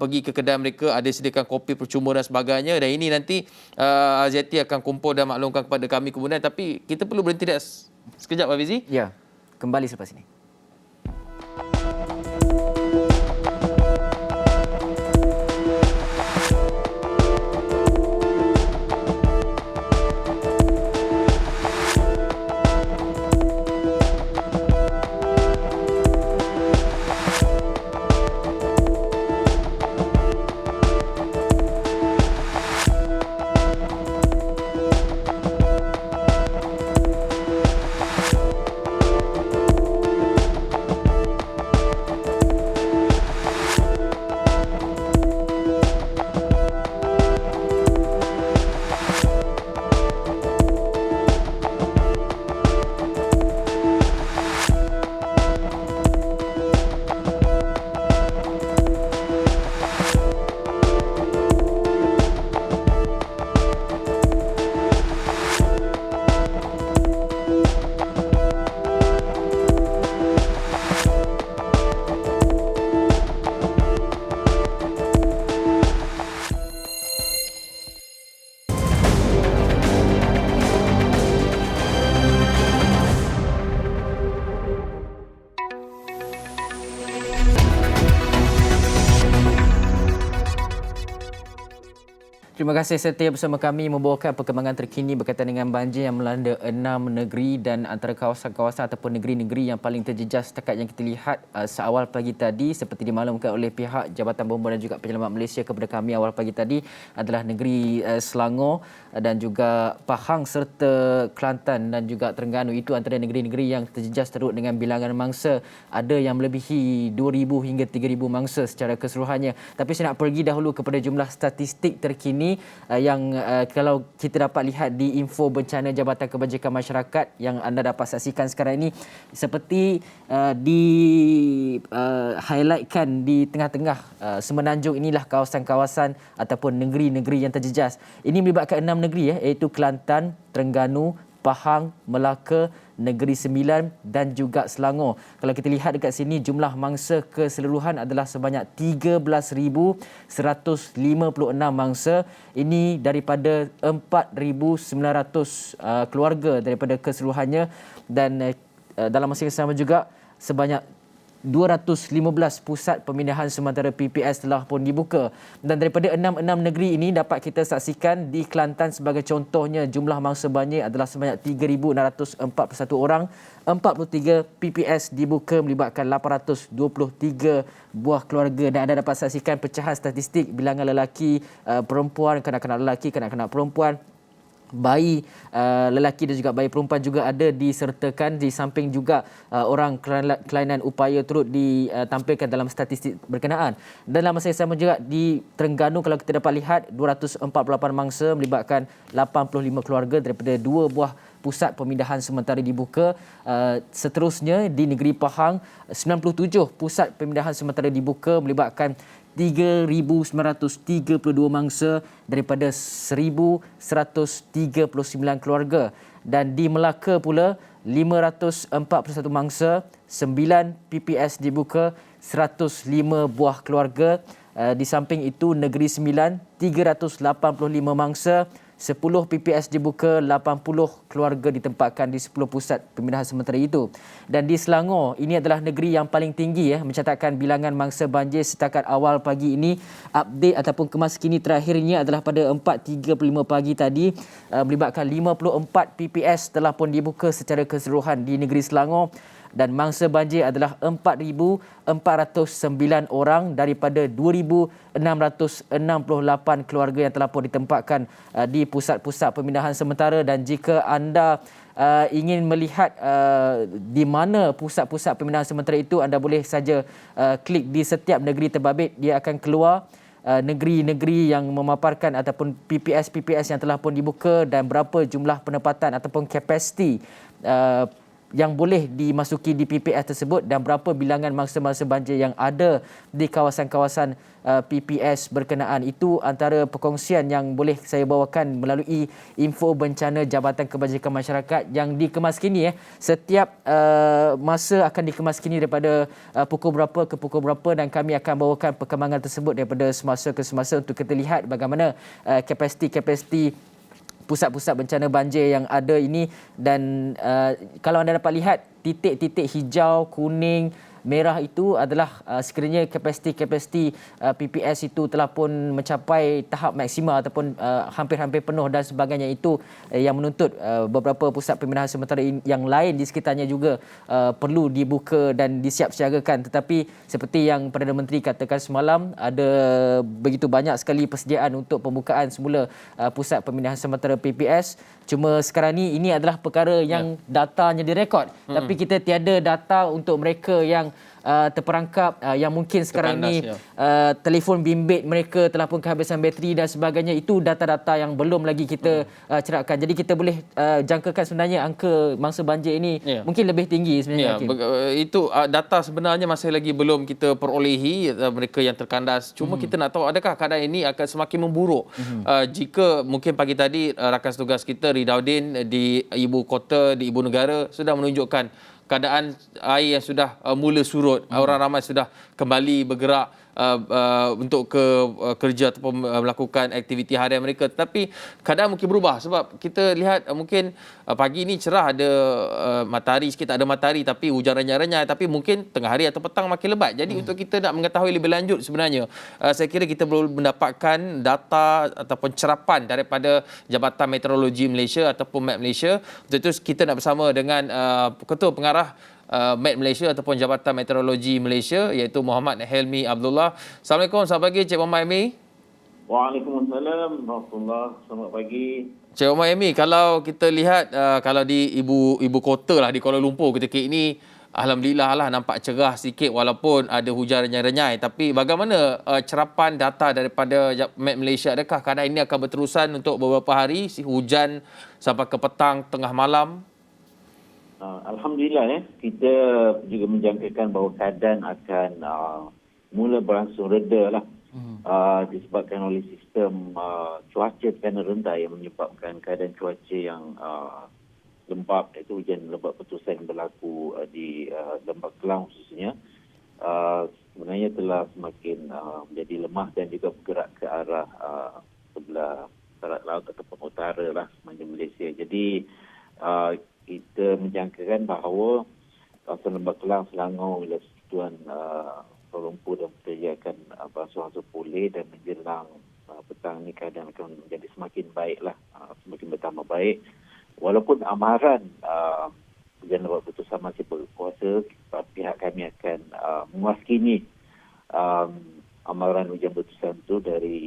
pergi ke kedai mereka, ada sediakan kopi percuma dan sebagainya. Dan ini nanti Aziati akan kumpul dan maklumkan kepada kami kemudian. Tapi kita perlu berhenti sekejap, Hafizi. Ya, kembali selepas ini. Terima kasih setia bersama kami membawakan perkembangan terkini berkaitan dengan banjir yang melanda 6 negeri dan antara kawasan-kawasan ataupun negeri-negeri yang paling terjejas setakat yang kita lihat seawal pagi tadi seperti dimaklumkan oleh pihak Jabatan Bomba dan juga Penyelamat Malaysia kepada kami awal pagi tadi adalah negeri Selangor dan juga Pahang serta Kelantan dan juga Terengganu. Itu antara negeri-negeri yang terjejas teruk dengan bilangan mangsa ada yang melebihi 2,000 hingga 3,000 mangsa secara keseluruhannya. Tapi saya nak pergi dahulu kepada jumlah statistik terkini yang kalau kita dapat lihat di info bencana Jabatan Kebajikan Masyarakat yang anda dapat saksikan sekarang ini seperti di highlightkan di tengah-tengah semenanjung inilah kawasan-kawasan ataupun negeri-negeri yang terjejas. Ini melibatkan 6 negeri iaitu Kelantan, Terengganu, Pahang, Melaka, Negeri Sembilan dan juga Selangor. Kalau kita lihat dekat sini jumlah mangsa keseluruhan adalah sebanyak 13,156 mangsa. Ini daripada 4,900 keluarga daripada keseluruhannya dan dalam masa yang sama juga sebanyak 215 pusat pemindahan sementara PPS telah pun dibuka. Dan daripada 6 negeri ini dapat kita saksikan di Kelantan sebagai contohnya jumlah mangsa banjir adalah sebanyak 3,641 orang. 43 PPS dibuka melibatkan 823 buah keluarga dan anda dapat saksikan pecahan statistik bilangan lelaki, perempuan, kanak-kanak lelaki, kanak-kanak perempuan, bayi lelaki dan juga bayi perempuan juga ada disertakan di samping juga orang kelainan upaya turut ditampilkan dalam statistik berkenaan. Dan dalam masa yang sama juga di Terengganu kalau kita dapat lihat 248 mangsa melibatkan 85 keluarga daripada 2 buah pusat pemindahan sementara dibuka. Seterusnya di negeri Pahang 97 pusat pemindahan sementara dibuka melibatkan 3,932 mangsa daripada 1,139 keluarga. Dan di Melaka pula 541 mangsa, 9 PPS dibuka, 105 buah keluarga. Di samping itu Negeri Sembilan 385 mangsa, 10 PPS dibuka, 80 keluarga ditempatkan di 10 pusat pemindahan sementara itu. Dan di Selangor, ini adalah negeri yang paling tinggi mencatatkan bilangan mangsa banjir setakat awal pagi ini. Update ataupun kemaskini terakhirnya adalah pada 4.35 pagi tadi, melibatkan 54 PPS telah pun dibuka secara keseluruhan di negeri Selangor. Dan mangsa banjir adalah 4,409 orang daripada 2,668 keluarga yang telah pun ditempatkan di pusat-pusat pemindahan sementara. Dan jika anda ingin melihat di mana pusat-pusat pemindahan sementara itu, anda boleh saja klik di setiap negeri terbabit, dia akan keluar negeri-negeri yang memaparkan ataupun PPS yang telah pun dibuka dan berapa jumlah penempatan ataupun kapasiti yang boleh dimasuki di PPS tersebut dan berapa bilangan mangsa-mangsa banjir yang ada di kawasan-kawasan PPS berkenaan. Itu antara perkongsian yang boleh saya bawakan melalui info bencana Jabatan Kebajikan Masyarakat yang dikemaskini setiap masa akan dikemaskini daripada pukul berapa ke pukul berapa dan kami akan bawakan perkembangan tersebut daripada semasa ke semasa untuk kita lihat bagaimana kapasiti pusat-pusat bencana banjir yang ada ini. Dan kalau anda dapat lihat titik-titik hijau, kuning, merah itu adalah sekiranya kapasiti PPS itu telah pun mencapai tahap maksimal ataupun hampir-hampir penuh dan sebagainya. Itu yang menuntut beberapa pusat pemindahan sementara yang lain di sekitarnya juga perlu dibuka dan disiapsiagakan. Tetapi seperti yang Perdana Menteri katakan semalam, ada begitu banyak sekali persediaan untuk pembukaan semula pusat pemindahan sementara PPS. Cuma sekarang ini adalah perkara yang datanya direkod. Tapi kita tiada data untuk mereka yang terperangkap yang mungkin sekarang ini telefon bimbit mereka telah pun kehabisan bateri dan sebagainya. Itu data-data yang belum lagi kita cerapkan. Jadi kita boleh jangkakan sebenarnya angka mangsa banjir ini mungkin lebih tinggi sebenarnya. Itu data sebenarnya masih lagi belum kita perolehi mereka yang terkandas. Cuma kita nak tahu adakah keadaan ini akan semakin memburuk jika mungkin pagi tadi rakan tugas kita Ridauddin di ibu kota, di ibu negara sudah menunjukkan keadaan air yang sudah mula surut, orang ramai sudah kembali bergerak untuk kerja ataupun melakukan aktiviti harian mereka. Tetapi keadaan mungkin berubah sebab kita lihat mungkin pagi ini cerah, ada matahari sikit, tak ada matahari tapi hujan renyai-renyai, tapi mungkin tengah hari atau petang makin lebat. Jadi untuk kita nak mengetahui lebih lanjut sebenarnya, saya kira kita perlu mendapatkan data ataupun cerapan daripada Jabatan Meteorologi Malaysia ataupun MET Malaysia. Untuk itu kita nak bersama dengan Ketua Pengarah MET Malaysia ataupun Jabatan Meteorologi Malaysia, iaitu Muhammad Helmi Abdullah. Assalamualaikum, selamat pagi Cik Muhammad Helmi. Waalaikumsalam warahmatullahi. Selamat pagi. Cik Muhammad Helmi, kalau kita lihat kalau di ibu kota lah, di Kuala Lumpur ketika ini, alhamdulillah lah nampak cerah sikit walaupun ada hujan renyai-renyai. Tapi bagaimana cerapan data daripada MET Malaysia? Adakah keadaan ini akan berterusan untuk beberapa hari, hujan sampai ke petang, tengah malam? Alhamdulillah kita juga menjangkakan bahawa keadaan akan mula berangsur reda lah. Disebabkan oleh sistem cuaca tekanan rendah yang menyebabkan keadaan cuaca yang lembap, iaitu hujan lebat berterusan yang berlaku di Lembah Kelang khususnya, sebenarnya telah semakin menjadi lemah dan juga bergerak ke arah sebelah barat laut ataupun utara lah semenanjung Malaysia. Jadi kita menjangkakan bahawa kawasan Lembah Kelang, Selangor, wilayah persekutuan Kuala Lumpur dan Putrajaya akan berangsur-angsur pulih, dan menjelang petang ni keadaan akan menjadi semakin baiklah, semakin bertambah baik. Walaupun amaran hujan lebat berterusan masih berkuasa, pihak kami akan menguaskini amaran hujan berterusan itu dari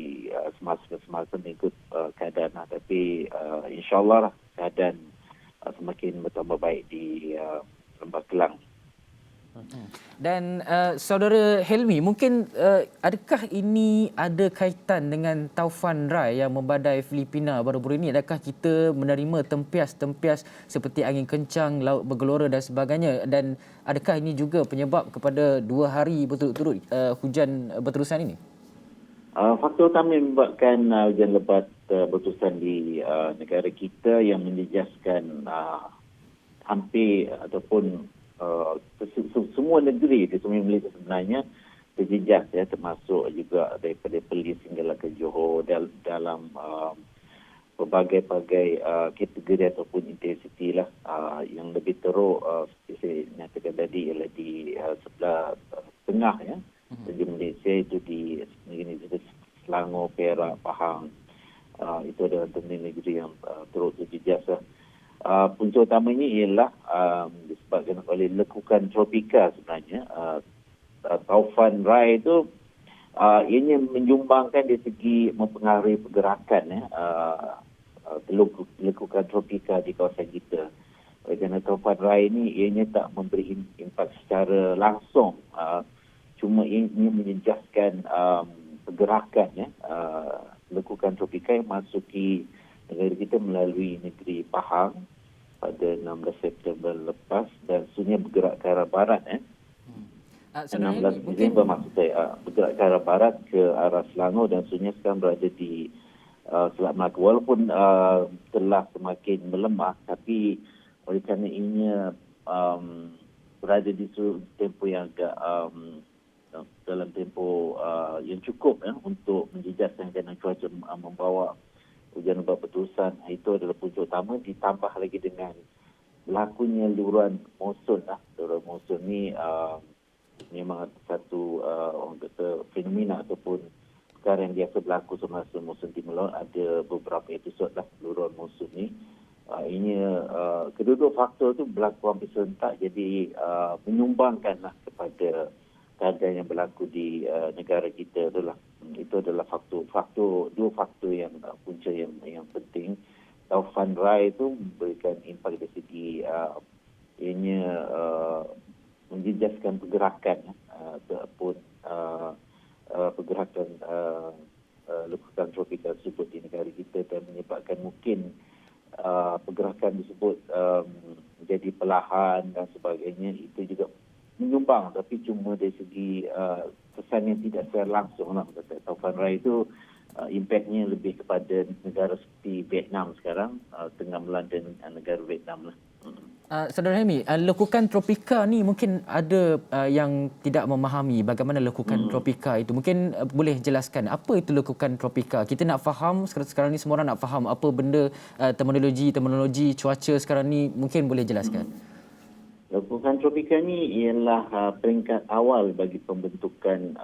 semasa ke semasa mengikut keadaan. Tapi insyaAllah keadaan semakin bertambah baik di Lembah Kelang. Dan saudara Helmi, mungkin adakah ini ada kaitan dengan taufan Rai yang membadai Filipina baru-baru ini? Adakah kita menerima tempias-tempias seperti angin kencang, laut bergelora dan sebagainya? Dan adakah ini juga penyebab kepada 2 hari berturut-turut hujan berterusan ini? Faktor utama yang menyebabkan hujan lebat berterusan di negara kita yang menjejaskan hampir ataupun semua negeri di seluruh Malaysia sebenarnya terjejas, termasuk juga daripada Perlis hinggalah ke Johor dalam pelbagai kategori ataupun intensiti lah. Yang lebih teruk seperti saya nyatakan tadi ialah di sebelah tengah di Malaysia, itu di negeri Selangor, Perak, Pahang. Itu adalah negeri yang teruk terjejas lah. Punca utamanya ialah disebabkan oleh lekukan tropika sebenarnya. Taufan Rai itu ianya menyumbangkan dari segi mempengaruhi pergerakan lekukan tropika di kawasan kita. Oleh kerana Taufan Rai ini ianya tak memberi impak secara langsung, cuma ianya menjejaskan pergerakan lekukan tropika yang masuki negara kita melalui negeri Pahang pada 16 September lepas, dan sunyi bergerak ke arah barat. 16 Disember maksud saya, bergerak ke arah barat ke arah Selangor, dan sunyi sekarang berada di Selat Melaka. Walaupun telah semakin melemah, tapi oleh kerana ianya berada di tempoh yang agak dalam tempoh yang cukup untuk menjejaskan keadaan cuaca membawa hujan lebat berterusan, itu adalah punca utama, ditambah lagi dengan berlakunya luruan monsun. Luruan monsun ni memang satu orang kata fenomena ataupun perkara yang biasa berlaku semasa monsun timur laut. Ada beberapa episod luruan monsun ni. Ini kedua-dua faktor tu berlaku hampir serentak, jadi menyumbangkan kepada keadaan yang berlaku di negara kita itulah. Itu adalah dua faktor yang punca yang penting. Taufan Rai itu memberikan impak dari segi ianya menjejaskan pergerakan ataupun pergerakan lekukan tropika tersebut di negara kita, dan menyebabkan mungkin pergerakan tersebut menjadi perlahan dan sebagainya. Itu juga menyumbang, tapi cuma dari segi kesan yang tidak secara langsung lah. Taufan Rai itu impaknya lebih kepada negara seperti Vietnam sekarang, tengah melanda negara Vietnam lah. Saudara Helmi, lekukan tropika ni mungkin ada yang tidak memahami bagaimana lekukan tropika itu. Mungkin boleh jelaskan apa itu lekukan tropika. Kita nak faham, sekarang ni semua orang nak faham apa benda terminologi cuaca sekarang ni, mungkin boleh jelaskan. Lekukan tropika ni ialah peringkat awal bagi pembentukan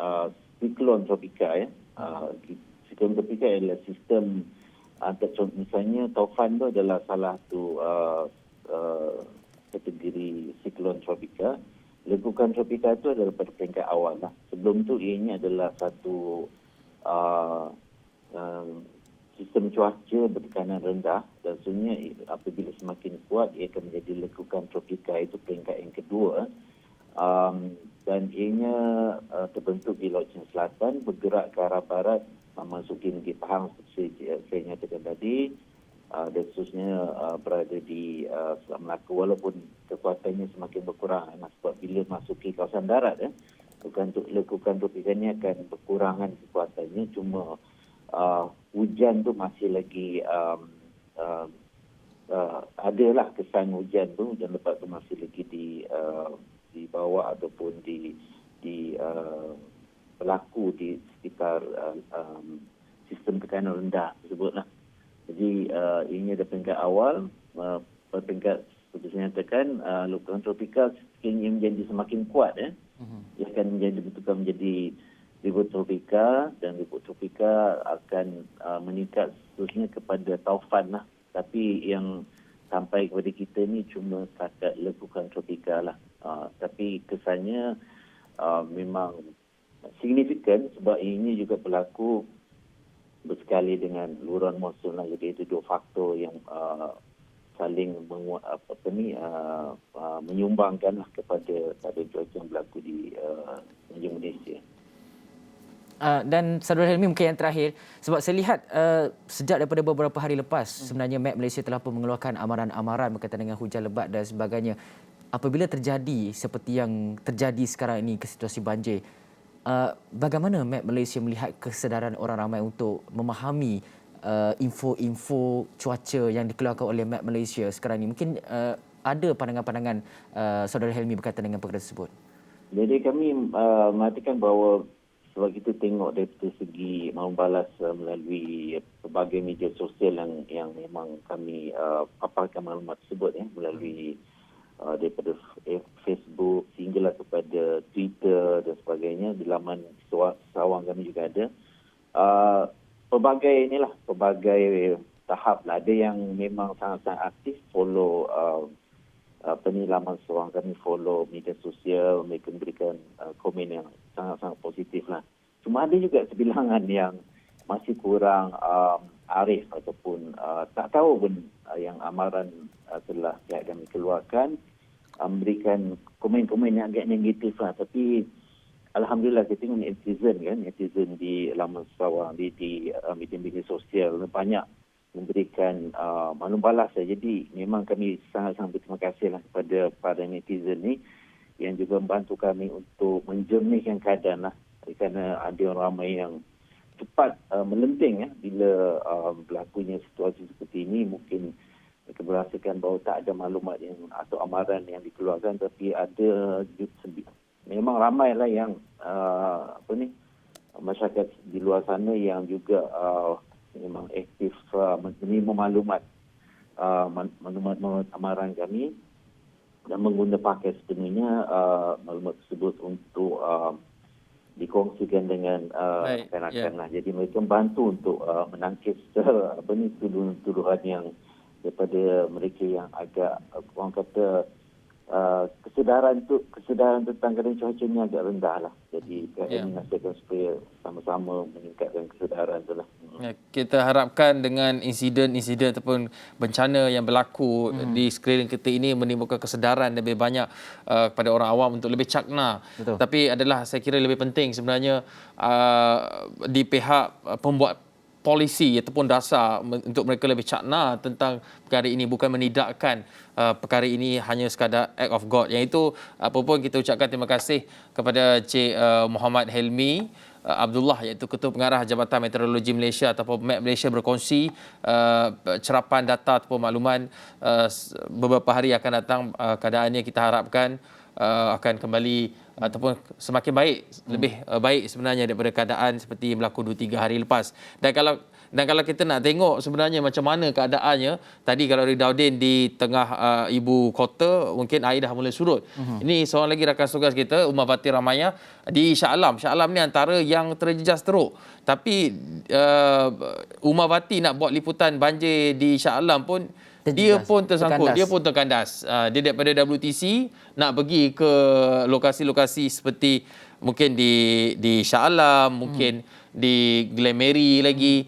siklon tropika ya. Siklon tropika adalah sistem misalnya taufan tu adalah salah satu kategori siklon tropika. Lekukan tropika itu adalah pada peringkat awal lah. Sebelum tu ianya adalah satu sistem cuaca bertekanan rendah dan sebenarnya apabila semakin kuat ia akan menjadi lekukan tropika, itu peringkat yang kedua. Dan ianya terbentuk di Laut Cina Selatan, bergerak ke arah barat memasuki Negeri Pahang seperti saya nyatakan tadi. Dan seterusnya berada di Selat Melaka, walaupun kekuatannya semakin berkurang sebab bila masuki kawasan darat lekukan tropika ini akan berkurangan kekuatannya, cuma hujan tu masih lagi adalah kesan hujan lebat tu masih lagi di bawah ataupun di berlaku di sekitar sistem tekanan rendah tersebutlah. Jadi ini ada peringkat awal, peringkat seperti saya nyatakan, lekukan tropika ingin menjadi semakin kuat ia akan bentukkan menjadi ribut tropika, dan ribut tropika akan meningkat seterusnya kepada taufan lah. Tapi yang sampai kepada kita ni cuma setakat lekukan tropika lah. Tapi kesannya memang signifikan sebab ini juga berlaku bersekali dengan luaran monsun lah. Jadi itu dua faktor yang saling menyumbangkan lah kepada cuaca yang berlaku di Malaysia. Dan saudara Helmi, mungkin yang terakhir, sebab saya lihat sejak daripada beberapa hari lepas sebenarnya Met Malaysia telah pun mengeluarkan amaran-amaran berkaitan dengan hujan lebat dan sebagainya. Apabila terjadi seperti yang terjadi sekarang ini ke situasi banjir, bagaimana Met Malaysia melihat kesedaran orang ramai untuk memahami info-info cuaca yang dikeluarkan oleh Met Malaysia sekarang ini? Mungkin ada pandangan-pandangan saudara Helmi berkaitan dengan perkara tersebut. Jadi kami mengatakan bahawa sebab kita tengok dari segi mahu balas melalui pelbagai media sosial yang memang kami paparkan maklumat tersebut melalui daripada Facebook sehinggalah kepada Twitter dan sebagainya. Di laman Sawang kami juga ada pelbagai tahap lah. Ada yang memang sangat-sangat aktif follow laman Sawang kami, follow media sosial, mereka memberikan komen yang sangat-sangat positif lah. Cuma ada juga sebilangan yang masih kurang arif ataupun tak tahu pun yang amaran telah pihak kami keluarkan, memberikan komen-komen yang agak negatif lah. Tapi alhamdulillah kita tengok netizen di laman Sawang, di media sosial banyak memberikan maklum balas. Jadi memang kami sangat-sangat berterima kasih lah kepada para netizen ni yang juga membantu kami untuk menjernihkan keadaan lah. Kerana ada orang ramai yang cepat melenting bila berlakunya situasi seperti ini. Mungkin mereka berasakan bahawa tak ada maklumat atau amaran yang dikeluarkan, tapi ada memang ramailah yang masyarakat di luar sana yang juga memang aktif menerima maklumat amaran kami dan mengguna pakai sepenuhnya maklumat tersebut untuk dikongsikan dengan rakan-rakan lah. Jadi mereka membantu untuk menangkis tuduhan yang daripada mereka yang agak orang kata kesedaran tentang keadaan cuaca ni agak rendah lah. Jadi kami nasihatkan supaya sama-sama meningkatkan kesedaran tu lah. Kita harapkan dengan insiden ataupun bencana yang berlaku di sekeliling kita ini menimbulkan kesedaran lebih banyak kepada orang awam untuk lebih cakna. Betul. Tapi adalah saya kira lebih penting sebenarnya di pihak pembuat polisi ataupun dasar untuk mereka lebih cakna tentang perkara ini, bukan menidakkan perkara ini hanya sekadar act of God. Yang itu apa pun kita ucapkan terima kasih kepada Cik Muhammad Helmi Abdullah, iaitu Ketua Pengarah Jabatan Meteorologi Malaysia ataupun MET Malaysia, berkongsi cerapan data ataupun makluman beberapa hari akan datang. Keadaannya kita harapkan akan kembali ataupun semakin baik, lebih baik sebenarnya daripada keadaan seperti berlaku 2-3 hari lepas. Dan kalau kita nak tengok sebenarnya macam mana keadaannya, tadi kalau Ridauddin di tengah ibu kota, mungkin air dah mula surut. Ini seorang lagi rakan tugas kita, Umar Fatir Ramaya, di Shah Alam. Shah Alam ni antara yang terjejas teruk. Tapi Umar Fatir nak buat liputan banjir di Shah Alam pun, dia pun tersangkut, dia pun terkandas. Dia daripada WTC nak pergi ke lokasi-lokasi seperti mungkin di Shah Alam, mungkin di Glen Mary lagi,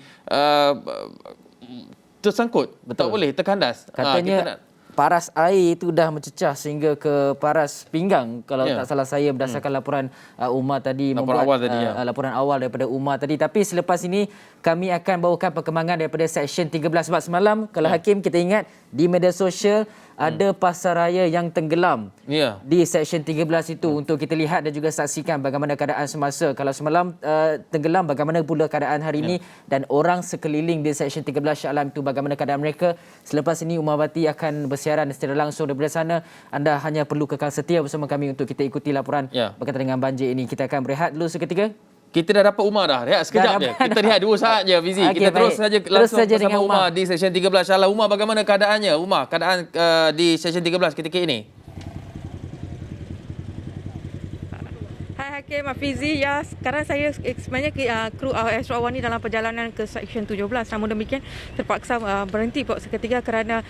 tersangkut. Betul. Tak boleh, terkandas. Katanya paras air itu dah mencecah sehingga ke paras pinggang, kalau tak salah saya, berdasarkan laporan Umar tadi, laporan awal daripada Umar tadi. Tapi selepas ini kami akan bawakan perkembangan daripada Seksyen 13. Sebab semalam kalau Hakim kita ingat di media sosial ada pasaraya yang tenggelam di Seksyen 13 itu, untuk kita lihat dan juga saksikan bagaimana keadaan semasa. Kalau semalam tenggelam, bagaimana pula keadaan hari ini, dan orang sekeliling di Seksyen 13 Shah Alam itu bagaimana keadaan mereka. Selepas ini Umar Bati akan bersiaran secara langsung daripada sana. Anda hanya perlu kekal setia bersama kami untuk kita ikuti laporan berkaitan dengan banjir ini. Kita akan berehat dulu seketika. Kita dah dapat Umar dah. Rehat sekejap je. Kita rehat 2 saat je, Fizi. Kita terus saja langsung bersama Umar di Seksyen 13 Shah Alam. Umar, bagaimana keadaannya? Umar, keadaan di Seksyen 13 ketika ini? Hai Hakim, Fizi. Ya, sekarang saya sebenarnya kru Astro Awani dalam perjalanan ke Seksyen 17. Namun demikian terpaksa berhenti seketika kerana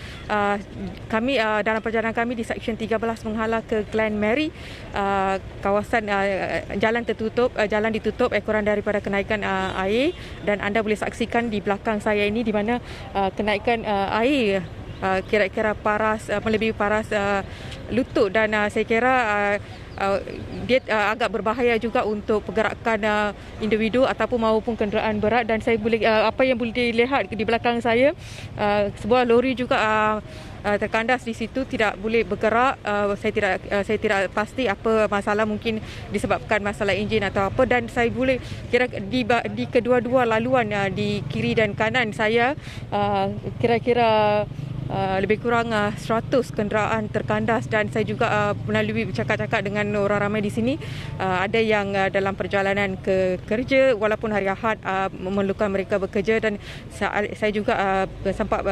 kami dalam perjalanan kami di Seksyen 13 menghala ke Glen Mary. Kawasan jalan tertutup, jalan ditutup ekoran daripada kenaikan air, dan anda boleh saksikan di belakang saya ini di mana kenaikan air kira-kira paras, melebihi paras lutut, dan saya kira dia agak berbahaya juga untuk pergerakan individu ataupun maupun kenderaan berat. Dan saya boleh apa yang boleh dilihat di belakang saya, sebuah lori juga terkandas di situ, tidak boleh bergerak. Saya tidak pasti apa masalah, mungkin disebabkan masalah enjin atau apa. Dan saya boleh kira di kedua-dua laluan, di kiri dan kanan saya, kira-kira lebih kurang 100 kenderaan terkandas. Dan saya juga melalui bercakap-cakap dengan orang ramai di sini, ada yang dalam perjalanan ke kerja walaupun hari Ahad, memerlukan mereka bekerja. Dan saya juga sempat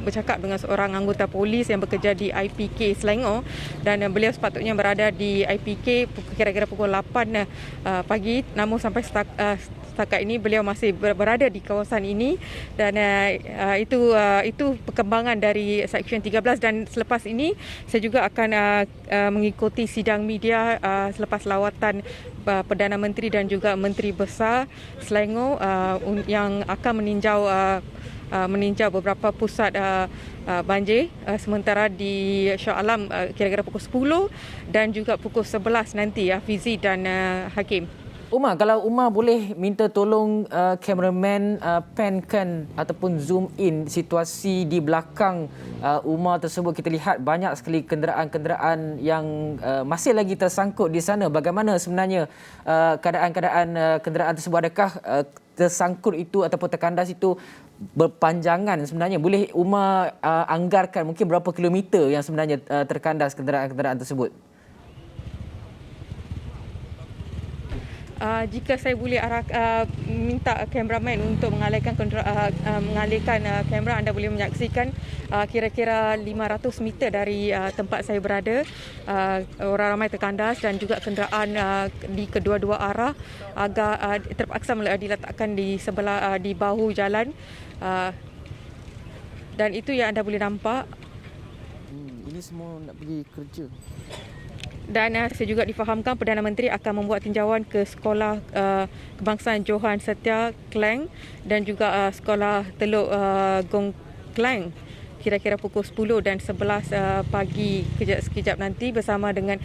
bercakap dengan seorang anggota polis yang bekerja di IPK Selangor, dan beliau sepatutnya berada di IPK kira-kira pukul 8 pagi, namun sampai setakat ini beliau masih berada di kawasan ini. Dan itu perkembangan dari Seksyen 13. Dan selepas ini saya juga akan mengikuti sidang media selepas lawatan Perdana Menteri dan juga Menteri Besar Selangor yang akan meninjau beberapa pusat banjir, sementara di Shah Alam kira-kira pukul 10 dan juga pukul 11 nanti, Fizi dan Hakim. Umar, kalau Umar boleh minta tolong kameraman pankan ataupun zoom in situasi di belakang Umar tersebut. Kita lihat banyak sekali kenderaan-kenderaan yang masih lagi tersangkut di sana. Bagaimana sebenarnya keadaan-keadaan kenderaan tersebut? Adakah tersangkut itu ataupun terkandas itu berpanjangan sebenarnya? Boleh Umar anggarkan mungkin berapa kilometer yang sebenarnya terkandas kenderaan-kenderaan tersebut? Jika saya boleh minta kameraman untuk mengalihkan kamera, anda boleh menyaksikan kira-kira 500 meter dari tempat saya berada, orang ramai terkandas dan juga kenderaan di kedua-dua arah agak terpaksa diletakkan di sebelah di bahu jalan, dan itu yang anda boleh nampak. Ini semua nak pergi kerja. Dan saya juga difahamkan Perdana Menteri akan membuat tinjauan ke Sekolah Kebangsaan Johan Setia Klang dan juga Sekolah Teluk Gong Klang. kira-kira pukul 10 dan 11 pagi sekejap nanti bersama dengan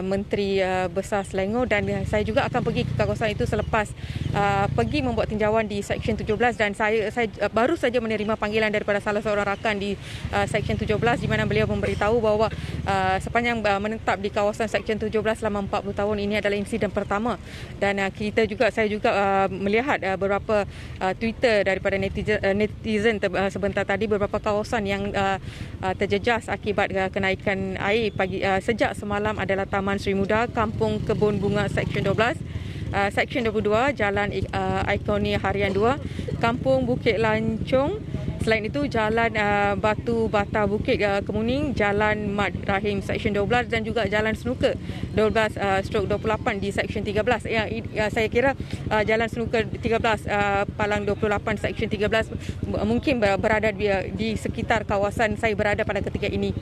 Menteri Besar Selangor, dan saya juga akan pergi ke kawasan itu selepas pergi membuat tinjauan di Seksyen 17, dan saya baru saja menerima panggilan daripada salah seorang rakan di Seksyen 17 di mana beliau memberitahu bahawa sepanjang menetap di kawasan Seksyen 17 selama 40 tahun ini adalah insiden pertama. Dan saya juga melihat beberapa Twitter daripada netizen sebentar tadi, beberapa kawasan yang terjejas akibat kenaikan air sejak semalam adalah Taman Seri Muda, Kampung Kebun Bunga Seksyen 12, Seksyen 22, Jalan Ikonia Harian 2, Kampung Bukit Lancong. Selain itu, Jalan Batu Bata Bukit Kemuning, Jalan Mat Rahim Seksyen 12 dan juga Jalan Snooker 12/28 di Seksyen 13. Saya kira Jalan Snooker 13 Palang 28 Seksyen 13 mungkin berada di sekitar kawasan saya berada pada ketika ini.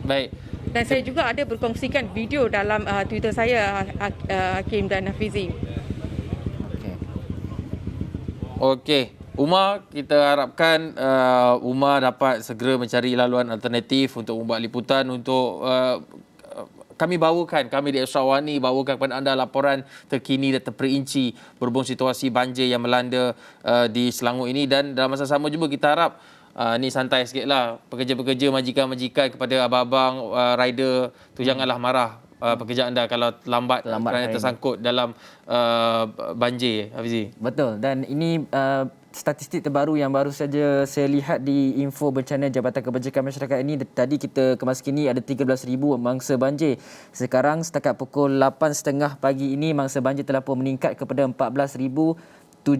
Baik. Dan saya juga ada berkongsikan video dalam Twitter saya, Hakim dan Hafizi. Okey. Umar, kita harapkan Umar dapat segera mencari laluan alternatif untuk membuat liputan untuk kami di Extra Warni bawakan kepada anda laporan terkini dan terperinci berhubung situasi banjir yang melanda di Selangor ini. Dan dalam masa sama juga kita harap ni santai sikitlah pekerja-pekerja majikan-majikan kepada abang-abang rider tu, janganlah marah pekerja anda kalau lambat kerana tersangkut dalam banjir, Hafizi. Betul, dan ini statistik terbaru yang baru saja saya lihat di info bencana Jabatan Kebajikan Masyarakat ini. Tadi kita kemas kini ada 13,000 mangsa banjir. Sekarang setakat pukul 8.30 pagi ini mangsa banjir telah pun meningkat kepada 14,707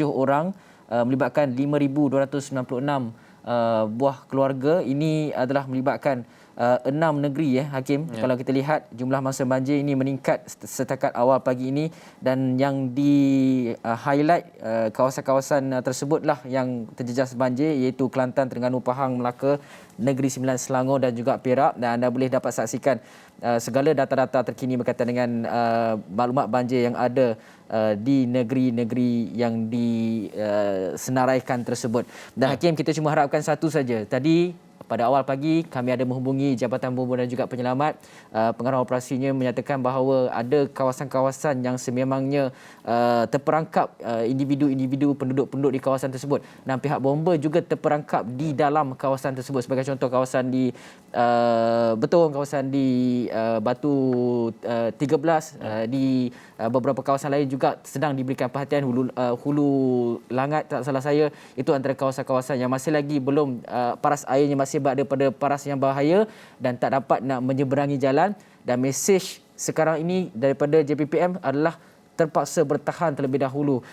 orang, melibatkan 5,296 buah keluarga. Ini adalah melibatkan 6 negeri, Hakim. Ya. Kalau kita lihat jumlah mangsa banjir ini meningkat setakat awal pagi ini, dan yang di highlight kawasan-kawasan tersebutlah yang terjejas banjir, iaitu Kelantan, Terengganu, Pahang, Melaka, Negeri Sembilan, Selangor dan juga Perak. Dan anda boleh dapat saksikan segala data-data terkini berkaitan dengan maklumat banjir yang ada di negeri-negeri yang disenaraikan tersebut. Dan Hakim, kita cuma harapkan satu saja. Tadi pada awal pagi kami ada menghubungi Jabatan Bomba dan juga Penyelamat. Pengarah operasinya menyatakan bahawa ada kawasan-kawasan yang sememangnya terperangkap individu-individu penduduk-penduduk di kawasan tersebut, dan pihak bomba juga terperangkap di dalam kawasan tersebut. Sebagai contoh, kawasan di Betong, kawasan di Batu 13, di beberapa kawasan lain juga sedang diberikan perhatian. Hulu Langat, tak salah saya, itu antara kawasan-kawasan yang masih lagi belum paras airnya masih berada pada paras yang bahaya dan tak dapat nak menyeberangi jalan. Dan mesej sekarang ini daripada JPPM adalah terpaksa bertahan terlebih dahulu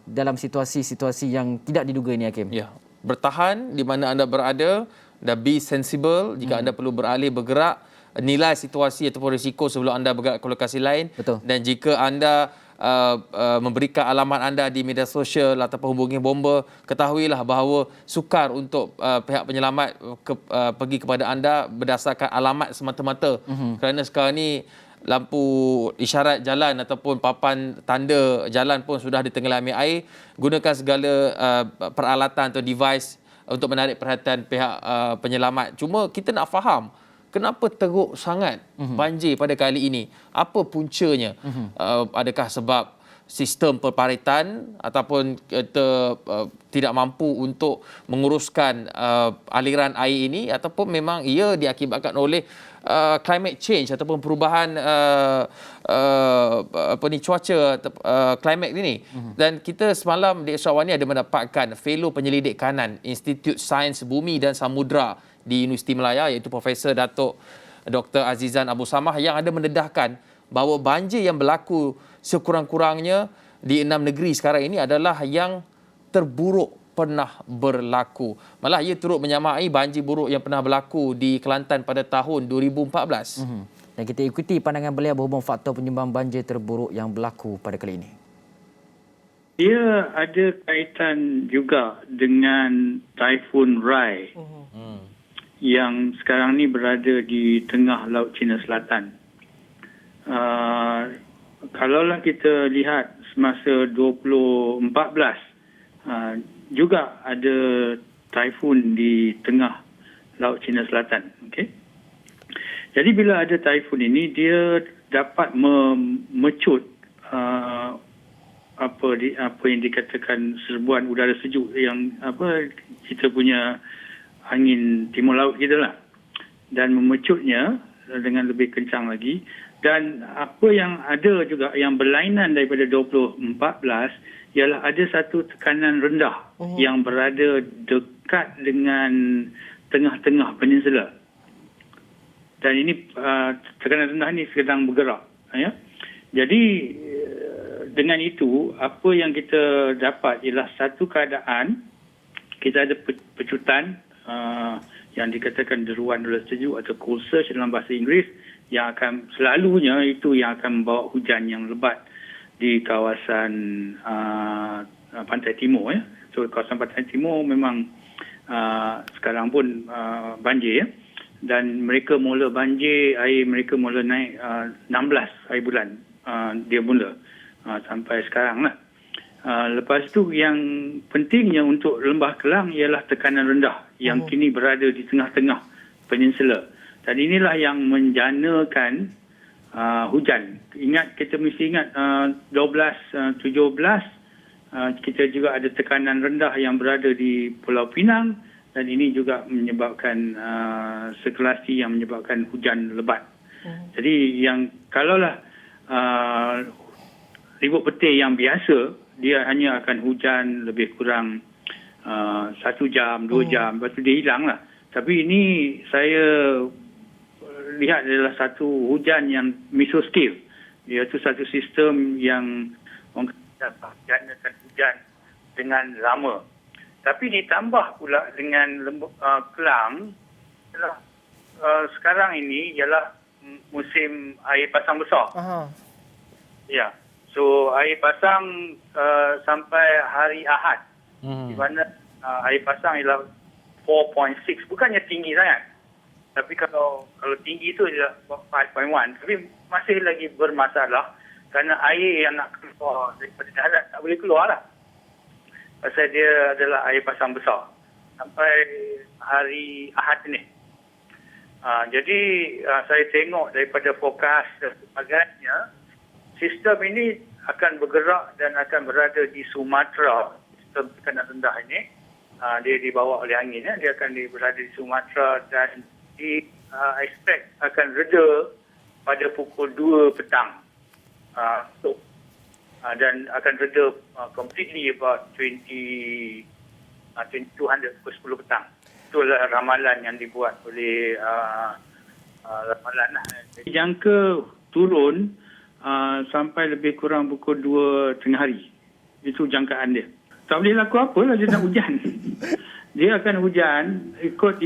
dalam situasi-situasi yang tidak diduga ini, Hakim. Ya, bertahan di mana anda berada dan be sensible jika anda perlu beralih bergerak. Nilai situasi ataupun risiko sebelum anda bergerak ke lokasi lain. Betul. Dan jika anda memberikan alamat anda di media sosial ataupun hubungi bomba, ketahuilah bahawa sukar untuk pihak penyelamat pergi kepada anda berdasarkan alamat semata-mata. Kerana sekarang ni lampu isyarat jalan ataupun papan tanda jalan pun sudah ditenggelami air. Gunakan segala peralatan atau device untuk menarik perhatian pihak penyelamat. Cuma kita nak faham kenapa teruk sangat banjir pada kali ini? Apa puncanya? Adakah sebab sistem perparitan ataupun tidak mampu untuk menguruskan aliran air ini, ataupun memang ia diakibatkan oleh climate change ataupun perubahan cuaca climate ini. Dan kita semalam di Extra Warni ada mendapatkan fellow penyelidik kanan Institut Sains Bumi dan Samudra di Universiti Melaya, iaitu Profesor Datuk Dr. Azizan Abu Samah, yang ada mendedahkan bahawa banjir yang berlaku sekurang-kurangnya di 6 negeri sekarang ini adalah yang terburuk pernah berlaku. Malah ia turut menyamai banjir buruk yang pernah berlaku di Kelantan pada tahun 2014. Dan kita ikuti pandangan beliau berhubung faktor penyumbang banjir terburuk yang berlaku pada kali ini. Dia ada kaitan juga dengan Taifun Rai yang sekarang ni berada di tengah Laut Cina Selatan. Kalaulah kita lihat semasa 2014, juga ada taifun di tengah Laut Cina Selatan. Okey. Jadi bila ada taifun ini, dia dapat memecut apa yang dikatakan serbuan udara sejuk yang kita punya angin timur laut kita lah, dan memecutnya dengan lebih kencang lagi. Dan apa yang ada juga yang berlainan daripada 2014 ialah ada satu tekanan rendah yang berada dekat dengan tengah-tengah peninsula. Dan ini tekanan rendah ini sedang bergerak, ya. Jadi dengan itu apa yang kita dapat ialah satu keadaan kita ada pecutan yang dikatakan deruan udara sejuk atau cold surge dalam bahasa Inggeris, yang akan selalunya itu yang akan membawa hujan yang lebat di kawasan pantai timur, ya. So kawasan pantai timur memang sekarang pun banjir, ya. Dan mereka mula banjir, air mereka mula naik 16 air bulan dia mula sampai sekarang lah. Lepas tu yang pentingnya untuk Lembah Kelang ialah tekanan rendah yang kini berada di tengah-tengah peninsula. Dan inilah yang menjanakan hujan. Kita mesti ingat 12, 17 kita juga ada tekanan rendah yang berada di Pulau Pinang, dan ini juga menyebabkan sirkulasi yang menyebabkan hujan lebat. Jadi yang kalaulah ribut petir yang biasa, dia hanya akan hujan lebih kurang 1 jam, 2 jam, lepas tu dia hilang lah. Tapi ini saya lihat adalah satu hujan yang mesoscale, iaitu satu sistem yang orang dapat janakan hujan dengan lama. Tapi ditambah pula dengan Kelang, sekarang ini ialah musim air pasang besar. Ya, so air pasang sampai hari Ahad, di mana air pasang ialah 4.6, bukannya tinggi sangat. Tapi kalau tinggi tu ialah 5.1, tapi masih lagi bermasalah kerana air yang nak keluar daripada darat tak boleh keluar lah. Pasal dia adalah air pasang besar sampai hari Ahad ni. Jadi saya tengok daripada forecast dan sebagainya, sistem ini akan bergerak dan akan berada di Sumatera. Sistem tekanan rendah ini dia dibawa oleh angin, ya. Dia akan berada di Sumatera dan expect akan reda pada pukul 2 petang. Dan akan reda completely about 2200 pukul 10 petang. Itulah ramalan yang dibuat oleh ramalan lah. Jangka turun sampai lebih kurang pukul 2 tengah hari. Itu jangkaan dia. Tak boleh laku apa lah, dia nak hujan. Dia akan hujan ikut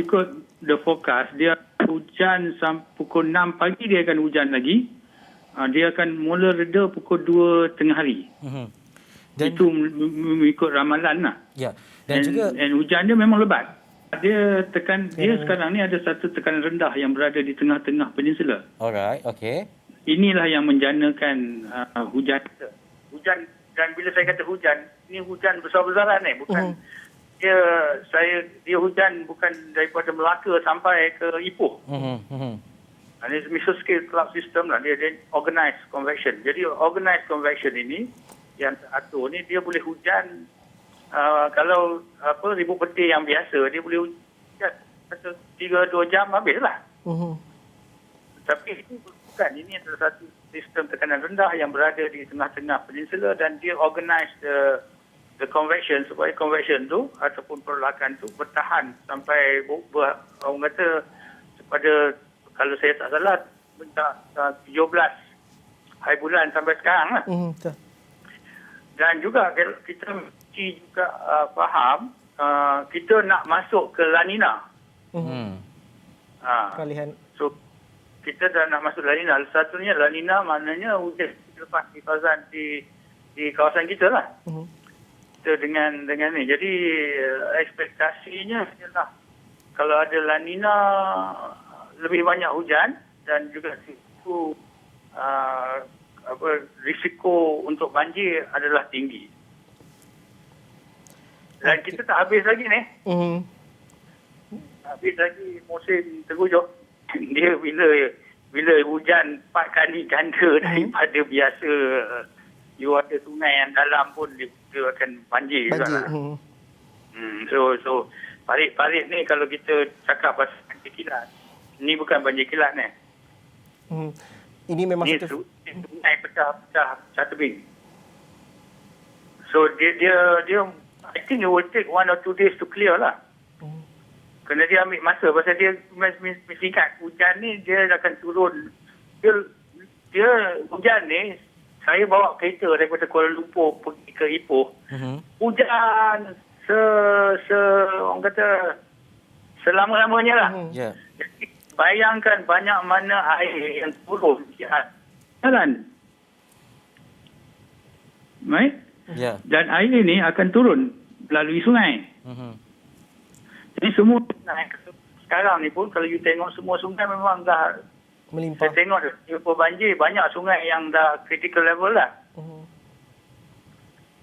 the forecast. Dia hujan sampai pukul 6 pagi, dia akan hujan lagi. Dia akan mula reda pukul 2 tengah hari. Dan itu mengikut ramalan lah. Ya. Dan hujan dia memang lebat. Dia sekarang ni ada satu tekanan rendah yang berada di tengah-tengah peninsula. Alright, okay. Inilah yang menjanakan hujan. Hujan, dan bila saya kata hujan, ini hujan besar-besaran ni, bukan dia hujan bukan daripada Melaka sampai ke Ipoh. Ini mesoscale cloud system lah, dia organized convection. Jadi organized convection ini yang teratur ni, dia boleh hujan kalau ribut petir yang biasa, dia boleh hujan 3-2 jam habislah. Tapi ini bukan, ini adalah satu sistem tekanan rendah yang berada di tengah-tengah peninsula, dan dia organize the convection supaya convection tu ataupun perlakan tu bertahan sampai orang kata pada, kalau saya tak salah, 17 hari bulan sampai sekarang lah. Dan juga kita mesti juga faham kita nak masuk ke La Nina. So kita dah nak masuk La Nina. Satunya La Nina maknanya hujan lepas di kawasan kita lah. Kita dengan ni. Jadi ekspektasinya ialah kalau ada La Nina, lebih banyak hujan, dan juga risiko untuk banjir adalah tinggi. Dan kita tak habis lagi ni. habis lagi musim tenggujuk. Dia bila hujan 4 kali ganda daripada biasa, you ada sungai yang dalam pun dia akan banjir juga. So parit ni kalau kita cakap pasal banjir kilat, ni bukan banjir kilat ni. Ini memang ni sungai pecah tebing. So dia I think it will take 1 or 2 days to clear lah. Kena dia ambil masa pasal dia mesti ingat hujan ni dia akan turun. Dia hujan ni, saya bawa kereta daripada Kuala Lumpur pergi ke Ipoh. Hujan orang kata selama-lamanya lah. Jadi, bayangkan banyak mana air yang turun di jalan. Right? Dan air ni akan turun melalui sungai. Jadi semua sungai sekarang ni pun kalau you tengok semua sungai memang dah melimpah. Saya tengok Ipoh banjir, banyak sungai yang dah critical level lah.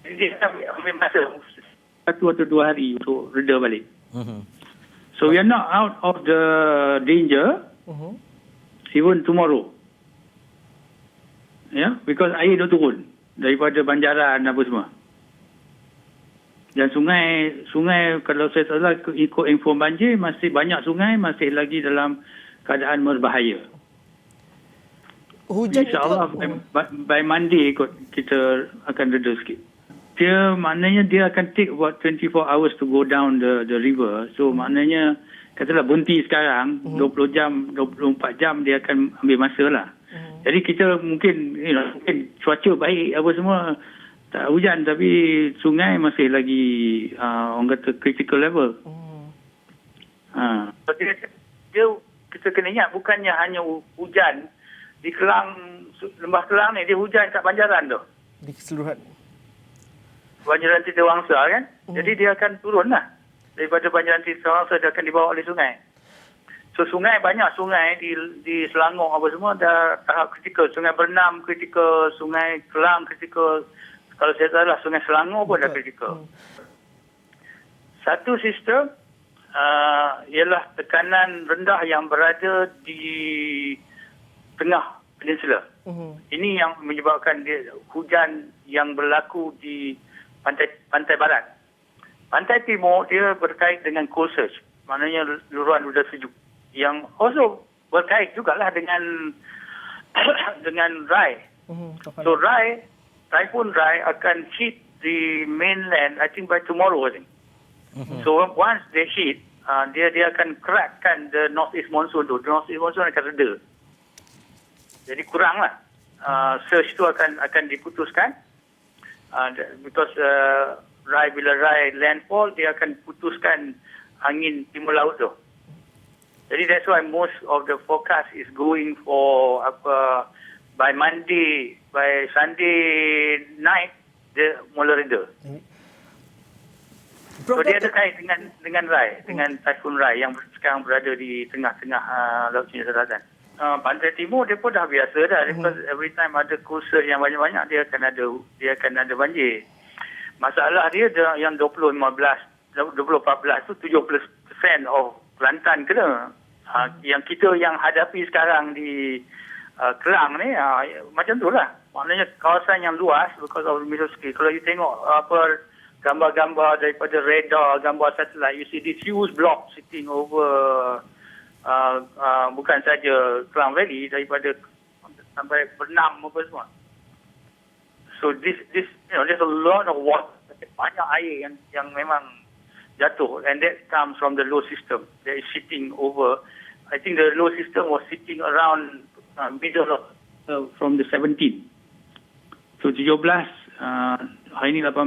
Jadi dia ambil masa 1 atau 2 hari untuk reda balik. So we are not out of the danger even tomorrow. Because air dah turun daripada banjaran apa semua. Dan sungai kalau saya salah ikut info banjir, masih banyak sungai masih lagi dalam keadaan berbahaya. Hujan InsyaAllah by Monday kita akan reda sikit. Maknanya dia akan take about 24 hours to go down the river. So maknanya katalah berhenti sekarang 20 jam, 24 jam dia akan ambil masa lah. Jadi kita mungkin cuaca baik apa semua, tak hujan tapi sungai masih lagi orang kata critical level. Dia kita kena ingat bukannya hanya hujan di Kelang, Lembah Kelang ni, dia hujan kat banjaran tu. Di keseluruhan. Banjaran Tita Wangsa kan. Jadi dia akan turun lah. Daripada banjaran Tita Wangsa dia akan dibawa oleh sungai. So sungai, banyak sungai di Selangor apa semua dah tahap kritikal. Sungai Bernam kritikal, Sungai Kelang kritikal. Kalau saya tahu lah Sungai Selangor pun dah kritikal. Satu sistem ialah tekanan rendah yang berada di tengah peninsula. Ini yang menyebabkan dia hujan yang berlaku di pantai barat. Pantai timur dia berkait dengan cold surge, maknanya luruan udara sejuk, yang also berkait jugalah dengan Rai. So Typhoon Rai akan hit the mainland I think by tomorrow I think. So once they hit, dia akan crackkan the northeast monsoon tu. The northeast monsoon akan reda. Jadi kuranglah. Surge tu akan diputuskan. Because bila Rai landfall, dia akan putuskan angin timur laut tu. Jadi that's why most of the forecast is going for by Monday, by Sunday night dia mula reda. So dia ada kait dengan Rai, dengan Typhoon Rai yang sekarang berada di tengah-tengah Laut Cina Selatan. Pantai Timur dia pun dah biasa dah, because every time ada kursus yang banyak-banyak dia akan ada banjir. Masalah dia yang 2014 tu 70% of Kelantan kena. Yang kita yang hadapi sekarang di Kelang ni macam tu lah. Maknanya kawasan yang luas because of the mesosphere. Kalau you tengok gambar-gambar daripada radar, gambar satelit, you see this huge block sitting over bukan saja Klang Valley, daripada sampai Bernam apa semua. So this there's a lot of water, banyak air yang memang jatuh, and that comes from the low system that is sitting over. I think the low system was sitting around middle of from the 17. So 17 hari ni 17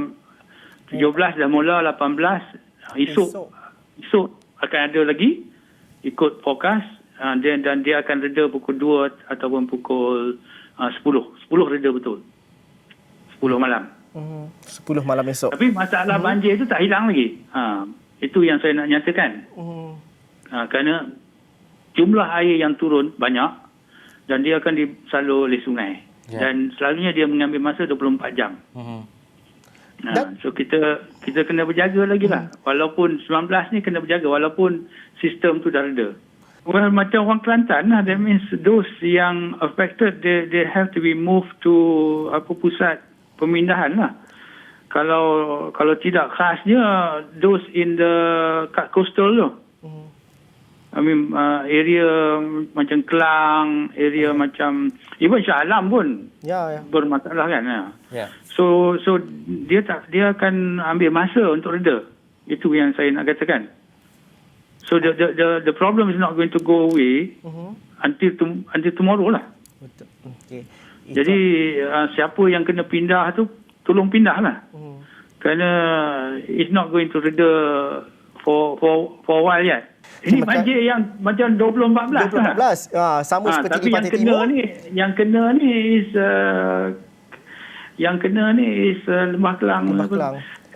dah mula, 18 esok akan ada lagi ikut forecast, dan dia akan reda pukul 2 ataupun pukul 10 reda betul. 10 malam. 10 malam esok. Tapi masalah banjir itu tak hilang lagi. Itu yang saya nak nyatakan. Kerana jumlah air yang turun banyak dan dia akan disalur oleh sungai. Dan selalunya dia mengambil masa 24 jam. So kita kena berjaga lagi lah. Walaupun 19 ni kena berjaga walaupun sistem tu dah reda. Well, macam orang Kelantan lah, that means those yang affected they have to be moved to pusat pemindahan lah. Kalau tidak khasnya those in the coastal tu. I mean area macam Kelang, area macam even Shah Alam pun bermasalah kan. So dia akan ambil masa untuk reda. Itu yang saya nak katakan. So the problem is not going to go away until tomorrow lah. Betul. Okay. Jadi siapa yang kena pindah tu tolong pindah lah. Kerana it's not going to reda for a while yet. Ini banjir yang macam 2014 lah. Sama seperti tapi di Pantai Timur. Yang kena ni is Lembah Kelang.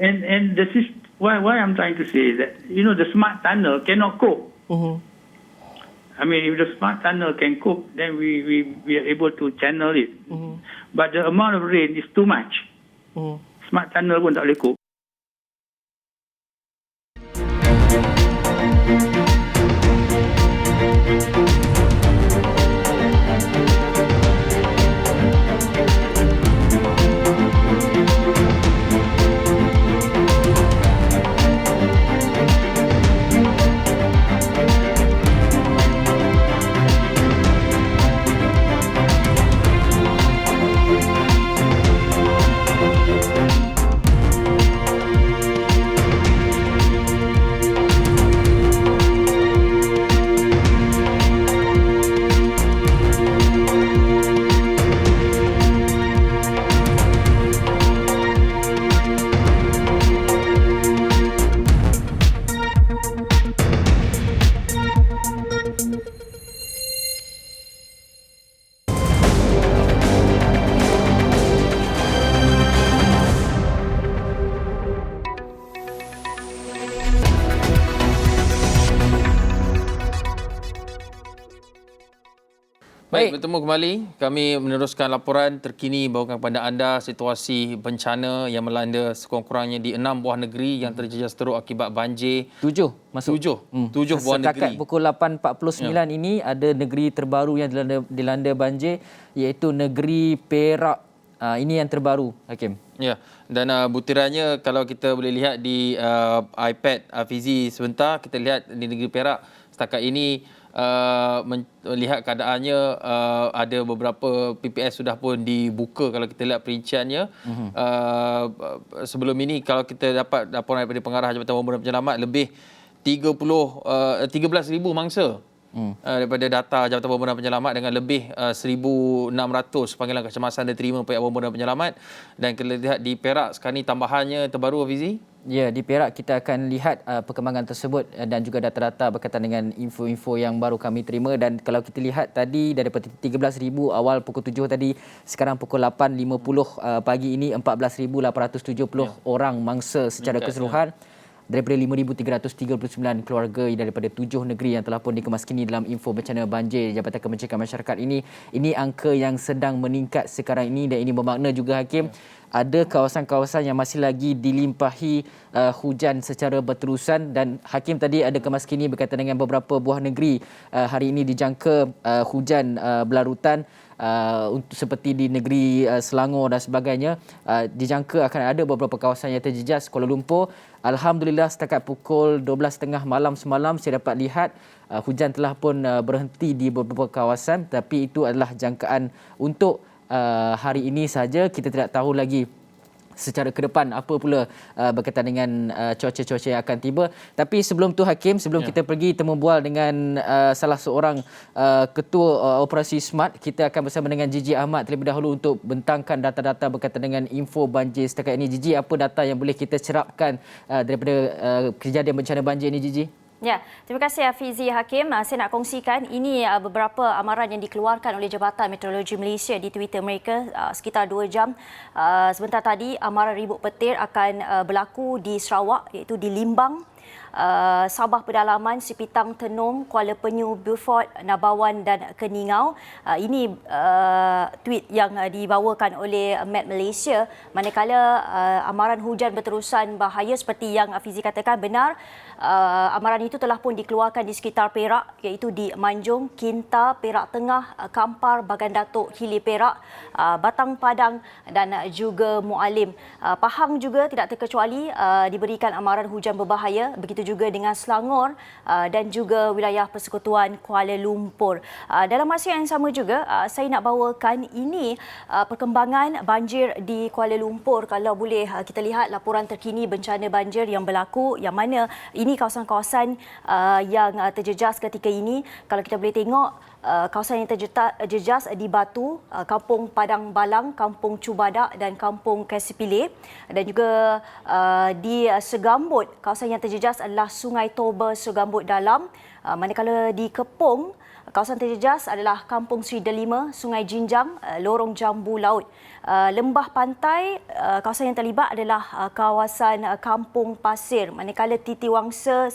And the system, why I'm trying to say that the smart tunnel cannot cope. I mean, if the smart tunnel can cope, then we are able to channel it. But the amount of rain is too much. Smart tunnel pun tak boleh cope. Baik, bertemu kembali. Kami meneruskan laporan terkini bawakan kepada anda situasi bencana yang melanda sekurang-kurangnya di 6 buah negeri yang terjejas teruk akibat banjir. 7 masuk. 7 buah negeri. Setakat pukul 8.49 ini ada negeri terbaru yang dilanda banjir iaitu negeri Perak. Ini yang terbaru, Hakim. Ya, dan butirannya kalau kita boleh lihat di iPad Fizi sebentar, kita lihat di negeri Perak setakat ini melihat keadaannya ada beberapa PPS sudah pun dibuka kalau kita lihat perinciannya. Sebelum ini kalau kita dapat laporan daripada pengarah Jabatan Bomba dan Penyelamat lebih 13,000 mangsa daripada data Jabatan Bomba dan Penyelamat dengan lebih 1,600 panggilan kecemasan diterima pihak Bomba dan Penyelamat. Dan kita lihat di Perak sekarang ni tambahannya terbaru, Fizi. Ya, di Perak kita akan lihat perkembangan tersebut dan juga data-data berkaitan dengan info-info yang baru kami terima. Dan kalau kita lihat tadi daripada 13,000 awal pukul 7 tadi, sekarang pukul 8.50 pagi ini 14,870 orang mangsa secara keseluruhan. Daripada 5,339 keluarga daripada 7 negeri yang telah pun dikemaskini dalam info bencana banjir Jabatan Kebajikan Masyarakat ini. Ini angka yang sedang meningkat sekarang ini dan ini bermakna juga, Hakim, ada kawasan-kawasan yang masih lagi dilimpahi hujan secara berterusan. Dan Hakim tadi ada kemaskini berkaitan dengan beberapa buah negeri hari ini dijangka hujan berlarutan. Seperti di negeri Selangor dan sebagainya, dijangka akan ada beberapa kawasan yang terjejas. Kuala Lumpur, alhamdulillah setakat pukul 12.30 malam semalam saya dapat lihat hujan telah pun berhenti di beberapa kawasan, tapi itu adalah jangkaan untuk hari ini saja. Kita tidak tahu lagi secara ke depan apa pula berkaitan dengan cuaca-cuaca yang akan tiba. Tapi sebelum tu, Hakim, sebelum kita pergi temu bual dengan salah seorang ketua operasi SMART, kita akan bersama dengan Gigi Ahmad terlebih dahulu untuk bentangkan data-data berkaitan dengan info banjir setakat ini. Gigi, apa data yang boleh kita cerapkan daripada kejadian bencana banjir ini, Gigi? Ya, terima kasih Fizi, Hakim. Saya nak kongsikan ini beberapa amaran yang dikeluarkan oleh Jabatan Meteorologi Malaysia di Twitter mereka sekitar 2 jam. Sebentar tadi amaran ribut petir akan berlaku di Sarawak iaitu di Limbang, Sabah Pedalaman, Sipitang, Tenom, Kuala Penyu, Beaufort, Nabawan dan Keningau. Ini tweet yang dibawakan oleh Met Malaysia. Manakala amaran hujan berterusan bahaya seperti yang Fizi katakan benar, amaran itu telah pun dikeluarkan di sekitar Perak, iaitu di Manjung, Kinta, Perak Tengah, Kampar, Bagan Datuk, Hilir Perak, Batang Padang dan juga Mualim. Pahang juga tidak terkecuali diberikan amaran hujan berbahaya, begitu juga dengan Selangor dan juga wilayah Persekutuan Kuala Lumpur. Dalam masa yang sama juga, saya nak bawakan ini perkembangan banjir di Kuala Lumpur. Kalau boleh kita lihat laporan terkini bencana banjir yang berlaku, yang mana ini kawasan-kawasan yang terjejas ketika ini. Kalau kita boleh tengok, kawasan yang terjejas di Batu, Kampung Padang Balang, Kampung Cubadak dan Kampung Kesipilih. Dan juga di Segambut, kawasan yang terjejas adalah Sungai Toba Segambut Dalam. Manakala di Kepong, kawasan terjejas adalah Kampung Sri Delima, Sungai Jinjang, Lorong Jambu Laut. Lembah Pantai, kawasan yang terlibat adalah kawasan Kampung Pasir. Manakala Setiawangsa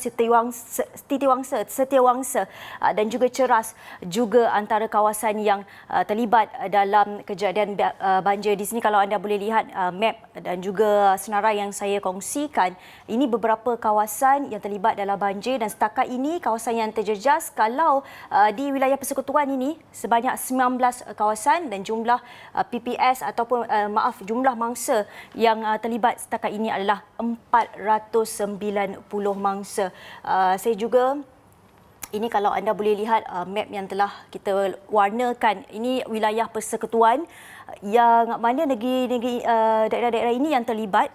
dan juga Ceras juga antara kawasan yang terlibat dalam kejadian banjir di sini. Kalau anda boleh lihat map dan juga senarai yang saya kongsikan, ini beberapa kawasan yang terlibat dalam banjir dan setakat ini kawasan yang terjejas kalau di wilayah persekutuan ini sebanyak 19 kawasan dan jumlah PPS ataupun jumlah mangsa yang terlibat setakat ini adalah 490 mangsa. Saya juga ini kalau anda boleh lihat map yang telah kita warnakan, ini wilayah persekutuan yang mana negeri-negeri daerah-daerah ini yang terlibat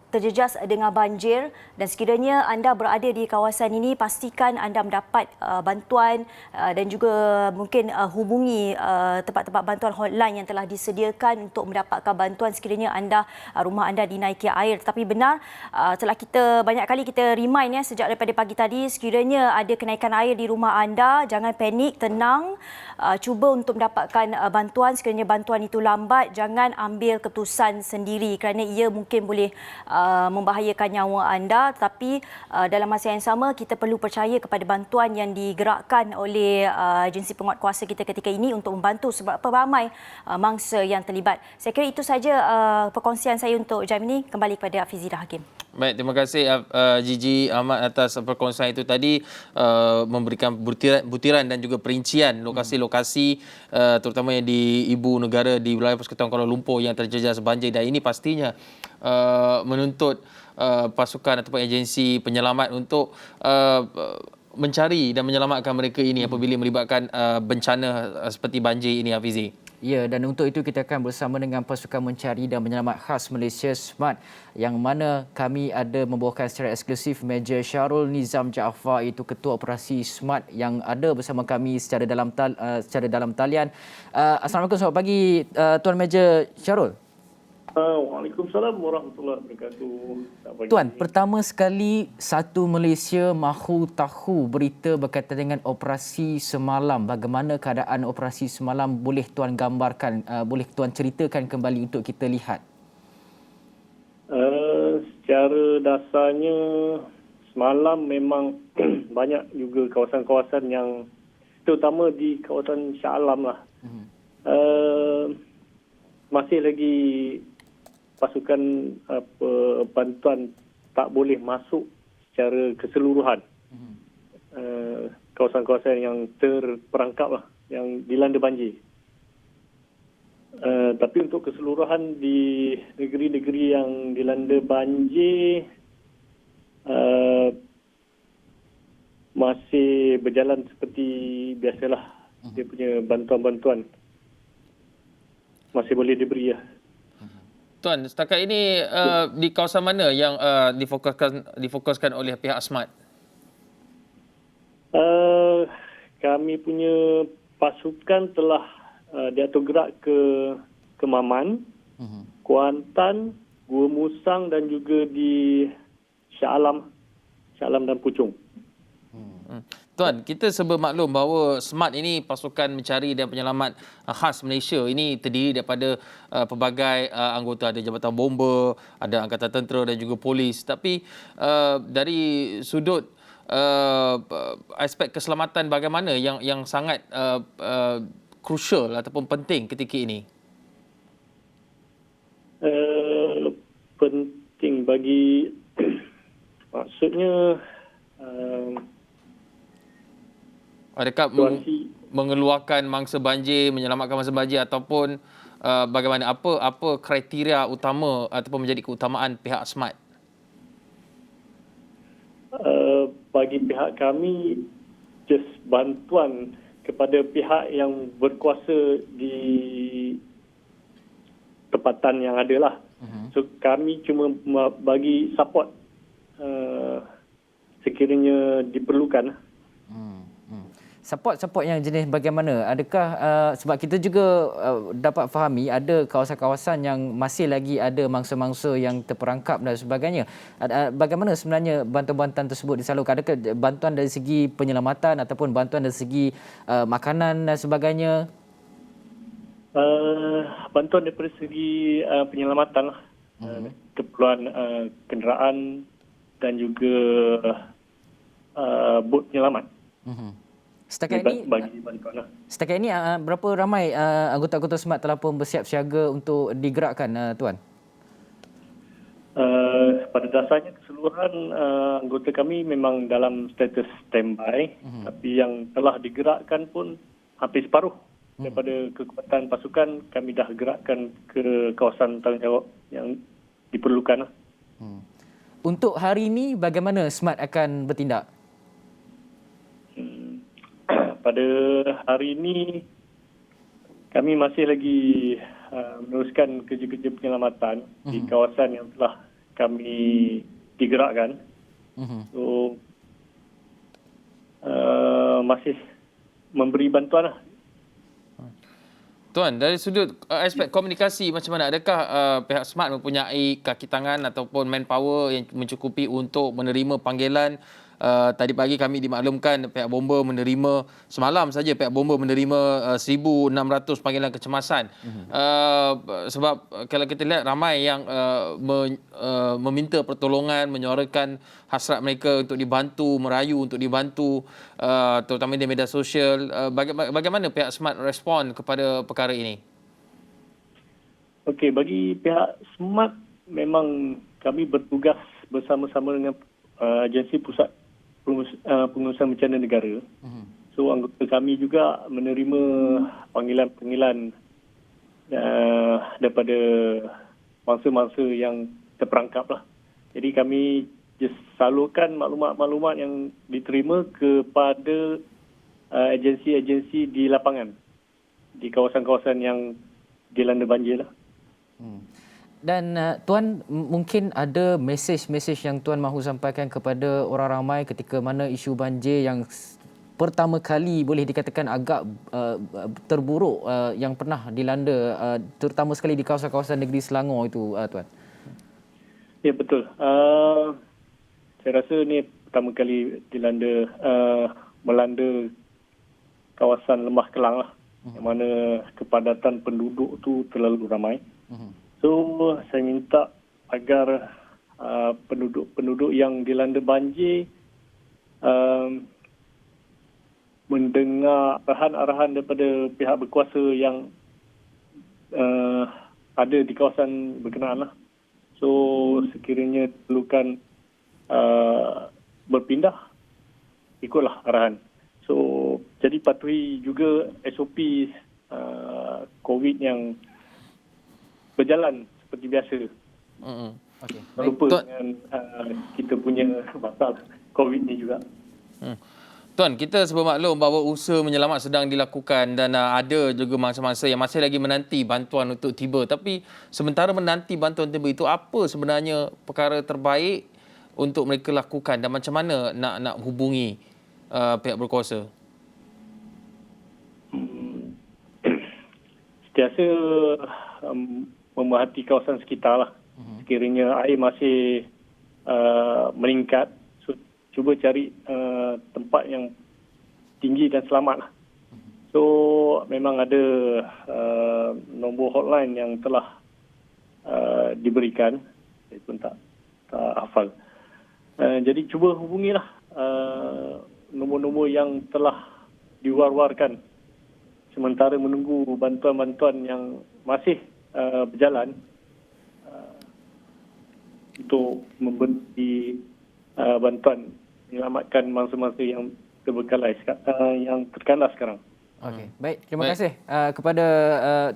terjejas dengan banjir. Dan sekiranya anda berada di kawasan ini, pastikan anda mendapat bantuan dan juga mungkin hubungi tempat-tempat bantuan hotline yang telah disediakan untuk mendapatkan bantuan sekiranya rumah anda dinaiki air. Tapi benar, telah kita banyak kali kita remind sejak daripada pagi tadi, sekiranya ada kenaikan air di rumah anda, jangan panik, tenang, cuba untuk mendapatkan bantuan. Sekiranya bantuan itu lambat, jangan ambil keputusan sendiri kerana ia mungkin boleh membahayakan nyawa anda. Tetapi dalam masa yang sama, kita perlu percaya kepada bantuan yang digerakkan oleh agensi penguatkuasa kita ketika ini untuk membantu sebab ramai mangsa yang terlibat. Saya kira itu saja perkongsian saya untuk jam ini. Kembali kepada Fizi dan Hakim. Baik, terima kasih Gigi Ahmad atas perkongsian itu tadi, memberikan butiran dan juga perincian lokasi-lokasi terutamanya di ibu negara di wilayah Persekutuan Kuala Lumpur yang terjejas banjir, dan ini pastinya menuntut pasukan ataupun agensi penyelamat untuk mencari dan menyelamatkan mereka ini apabila melibatkan bencana seperti banjir ini, Hafizi. Ya, dan untuk itu kita akan bersama dengan pasukan mencari dan menyelamat khas Malaysia SMART, yang mana kami ada membawakan secara eksklusif Major Syarul Nizam Jaafar, iaitu Ketua Operasi SMART yang ada bersama kami secara dalam talian. Assalamualaikum, selamat pagi Tuan Major Syarul. Waalaikumsalam warahmatullahi wabarakatuh. Tuan, pertama sekali Satu Malaysia mahu tahu berita berkaitan dengan operasi semalam. Bagaimana keadaan operasi semalam? Boleh Tuan gambarkan, boleh Tuan ceritakan kembali untuk kita lihat? Secara dasarnya semalam memang banyak juga kawasan-kawasan yang, terutama di kawasan Shah Alam lah, masih lagi pasukan bantuan tak boleh masuk secara keseluruhan. Kawasan-kawasan yang terperangkap lah, yang dilanda banjir. Tapi untuk keseluruhan di negeri-negeri yang dilanda banjir masih berjalan seperti biasalah. Dia punya bantuan-bantuan masih boleh diberi lah. Tuan, setakat ini di kawasan mana yang difokuskan oleh pihak SMART? Kami punya pasukan telah diatur gerak ke Maman, Kuantan, Gua Musang dan juga di Shah Alam dan Puchong. Tuan, kita serba maklum bahawa SMART ini pasukan mencari dan penyelamat khas Malaysia. Ini terdiri daripada pelbagai anggota, ada Jabatan Bomba, ada Angkatan Tentera dan juga polis. Tapi dari sudut aspek keselamatan bagaimana yang sangat crucial ataupun penting ketika ini? Penting bagi maksudnya adakah mengeluarkan mangsa banjir, menyelamatkan mangsa banjir ataupun bagaimana, apa kriteria utama ataupun menjadi keutamaan pihak SMART? Bagi pihak kami, just bantuan kepada pihak yang berkuasa di tempatan yang ada lah. So kami cuma bagi support sekiranya diperlukan. Support yang jenis bagaimana? Adakah sebab kita juga dapat fahami ada kawasan-kawasan yang masih lagi ada mangsa-mangsa yang terperangkap dan sebagainya. Bagaimana sebenarnya bantuan-bantuan tersebut disalurkan? Adakah bantuan dari segi penyelamatan ataupun bantuan dari segi makanan dan sebagainya? Bantuan daripada segi penyelamatan lah. Keperluan kenderaan dan juga bot penyelamat. Setakat ini berapa ramai anggota-anggota SMART telah pun bersiap siaga untuk digerakkan, Tuan? Pada dasarnya keseluruhan anggota kami memang dalam status standby, tapi yang telah digerakkan pun hampir separuh daripada kekuatan pasukan kami dah gerakkan ke kawasan tanggungjawab yang diperlukan. Untuk hari ini bagaimana SMART akan bertindak? Pada hari ini kami masih lagi meneruskan kerja-kerja penyelamatan di kawasan yang telah kami digerakkan. So masih memberi bantuan lah. Tuan, dari sudut aspek komunikasi macam mana? Adakah pihak SMART mempunyai kaki tangan ataupun manpower yang mencukupi untuk menerima panggilan? Tadi pagi kami dimaklumkan pihak bomba menerima, semalam saja pihak bomba menerima 1,600 panggilan kecemasan. Sebab kalau kita lihat ramai yang meminta pertolongan, menyuarakan hasrat mereka untuk dibantu, merayu untuk dibantu, terutama di media sosial. Bagaimana pihak SMART respon kepada perkara ini? Okey, bagi pihak SMART memang kami bertugas bersama-sama dengan agensi pusat pengurusan bencana negara. So anggota kami juga menerima panggilan-panggilan daripada mangsa-mangsa yang terperangkap lah. Jadi kami just salurkan maklumat-maklumat yang diterima kepada agensi-agensi di lapangan, di kawasan-kawasan yang dilanda banjir lah. Dan Tuan, mungkin ada mesej-mesej yang Tuan mahu sampaikan kepada orang ramai ketika mana isu banjir yang pertama kali boleh dikatakan agak terburuk yang pernah dilanda, terutama sekali di kawasan-kawasan negeri Selangor itu, Tuan? Ya, betul. Saya rasa ni pertama kali melanda kawasan Lembah Kelang lah, yang mana kepadatan penduduk tu terlalu ramai. So, saya minta agar penduduk-penduduk yang dilanda banjir mendengar arahan-arahan daripada pihak berkuasa yang ada di kawasan berkenaan lah. So, sekiranya perlukan berpindah, ikutlah arahan. So, jadi patuhi juga SOP COVID yang berjalan seperti biasa. Okay. Lupa dengan kita punya masalah COVID ni juga. Tuan, kita sebab maklum bahawa usaha menyelamat sedang dilakukan dan ada juga mangsa-mangsa yang masih lagi menanti bantuan untuk tiba. Tapi sementara menanti bantuan tiba itu, apa sebenarnya perkara terbaik untuk mereka lakukan dan macam mana nak hubungi pihak berkuasa? Sentiasa memerhati kawasan sekitar lah. Sekiranya air masih meningkat, so, cuba cari tempat yang tinggi dan selamat lah. So memang ada nombor hotline yang telah diberikan, saya pun tak hafal. Jadi cuba hubungilah nombor-nombor yang telah diwar-warkan sementara menunggu bantuan-bantuan yang masih berjalan untuk memberi bantuan menyelamatkan mangsa-mangsa yang terbekalai, yang terkandas sekarang. Okey, baik. Terima kasih kepada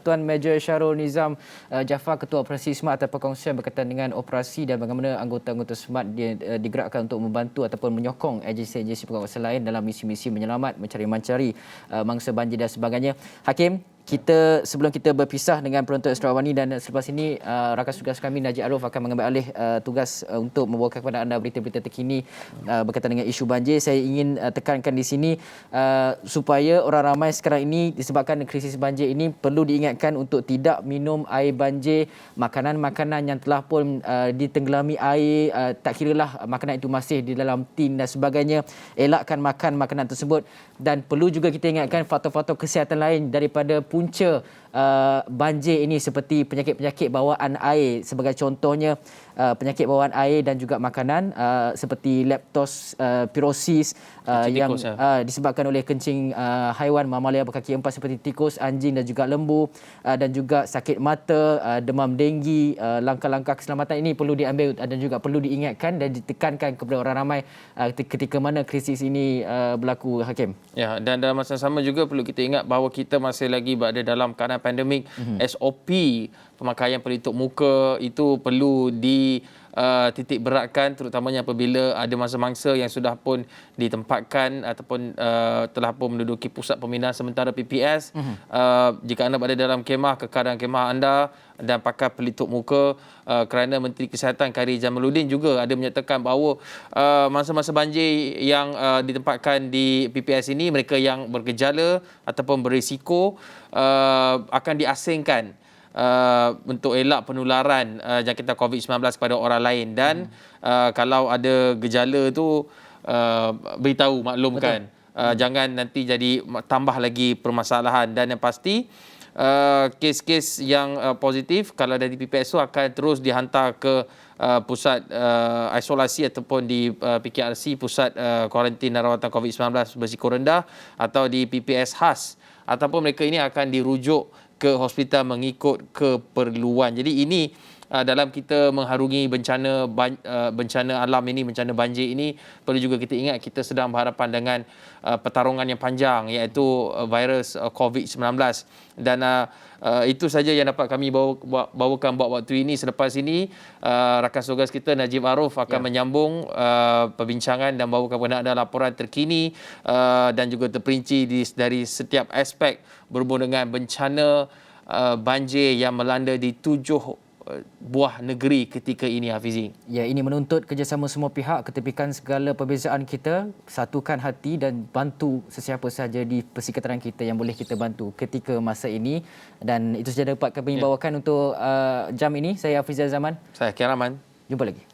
Tuan Major Syarul Nizam Jaafar, Ketua Operasi SMART, atas perkongsian berkaitan dengan operasi dan bagaimana anggota-anggota SMART digerakkan untuk membantu ataupun menyokong agensi-agensi pengawasan lain dalam misi-misi menyelamat, mencari mangsa banjir dan sebagainya. Hakim, sebelum kita berpisah dengan penonton Ekstrawani, dan selepas ini rakan tugas kami Najib Arif akan mengambil alih tugas untuk membawakan kepada anda berita-berita terkini berkaitan dengan isu banjir. Saya ingin tekankan di sini supaya orang ramai sekarang ini disebabkan krisis banjir ini perlu diingatkan untuk tidak minum air banjir, makanan-makanan yang telah pun ditenggelami air, tak kiralah makanan itu masih di dalam tin dan sebagainya, elakkan makan makanan tersebut. Dan perlu juga kita ingatkan faktor-faktor kesihatan lain daripada punca banjir ini, seperti penyakit-penyakit bawaan air. Sebagai contohnya penyakit bawaan air dan juga makanan seperti leptospirosis yang disebabkan oleh kencing haiwan mamalia berkaki empat seperti tikus, anjing dan juga lembu, dan juga sakit mata, demam denggi. Langkah-langkah keselamatan ini perlu diambil dan juga perlu diingatkan dan ditekankan kepada orang ramai ketika mana krisis ini berlaku, Hakim. Ya, dan dalam masa sama juga perlu kita ingat bahawa kita masih lagi berada dalam keadaan pandemik. SOP pemakaian pelitup muka itu perlu titik beratkan, terutamanya apabila ada mangsa-mangsa yang sudah pun ditempatkan ataupun telah pun menduduki pusat pembinaan sementara PPS. Jika anda berada dalam kemah, kekal dalam kemah anda dan pakai pelitup muka, kerana Menteri Kesihatan Khairy Jamaluddin juga ada menyatakan bahawa mangsa-mangsa banjir yang ditempatkan di PPS ini, mereka yang bergejala ataupun berisiko akan diasingkan untuk elak penularan jangkitan COVID-19 kepada orang lain. Dan kalau ada gejala tu beritahu, maklumkan. Jangan nanti jadi tambah lagi permasalahan. Dan yang pasti kes-kes yang positif kalau dari PPS tu akan terus dihantar ke pusat isolasi ataupun di PKRC, pusat kuarantin dan rawatan COVID-19 berisiko rendah, atau di PPS khas, ataupun mereka ini akan dirujuk ke hospital mengikut keperluan. Jadi ini dalam kita mengharungi bencana alam ini, bencana banjir ini, perlu juga kita ingat kita sedang berhadapan dengan pertarungan yang panjang, iaitu virus COVID-19. Dan itu saja yang dapat kami bawakan buat waktu ini. Selepas ini rakan tugas kita Najib Arif akan menyambung perbincangan dan bawakan kepada anda laporan terkini dan juga terperinci dari setiap aspek berhubung dengan bencana banjir yang melanda di 7 buah negeri ketika ini, Hafizi. Ya, ini menuntut kerjasama semua pihak, ketepikan segala perbezaan kita, satukan hati dan bantu sesiapa sahaja di persekitaran kita yang boleh kita bantu ketika masa ini. Dan itu saja dapat kami bawakan untuk jam ini. Saya Hafizal Zaman. Saya Kiaraman. Jumpa lagi.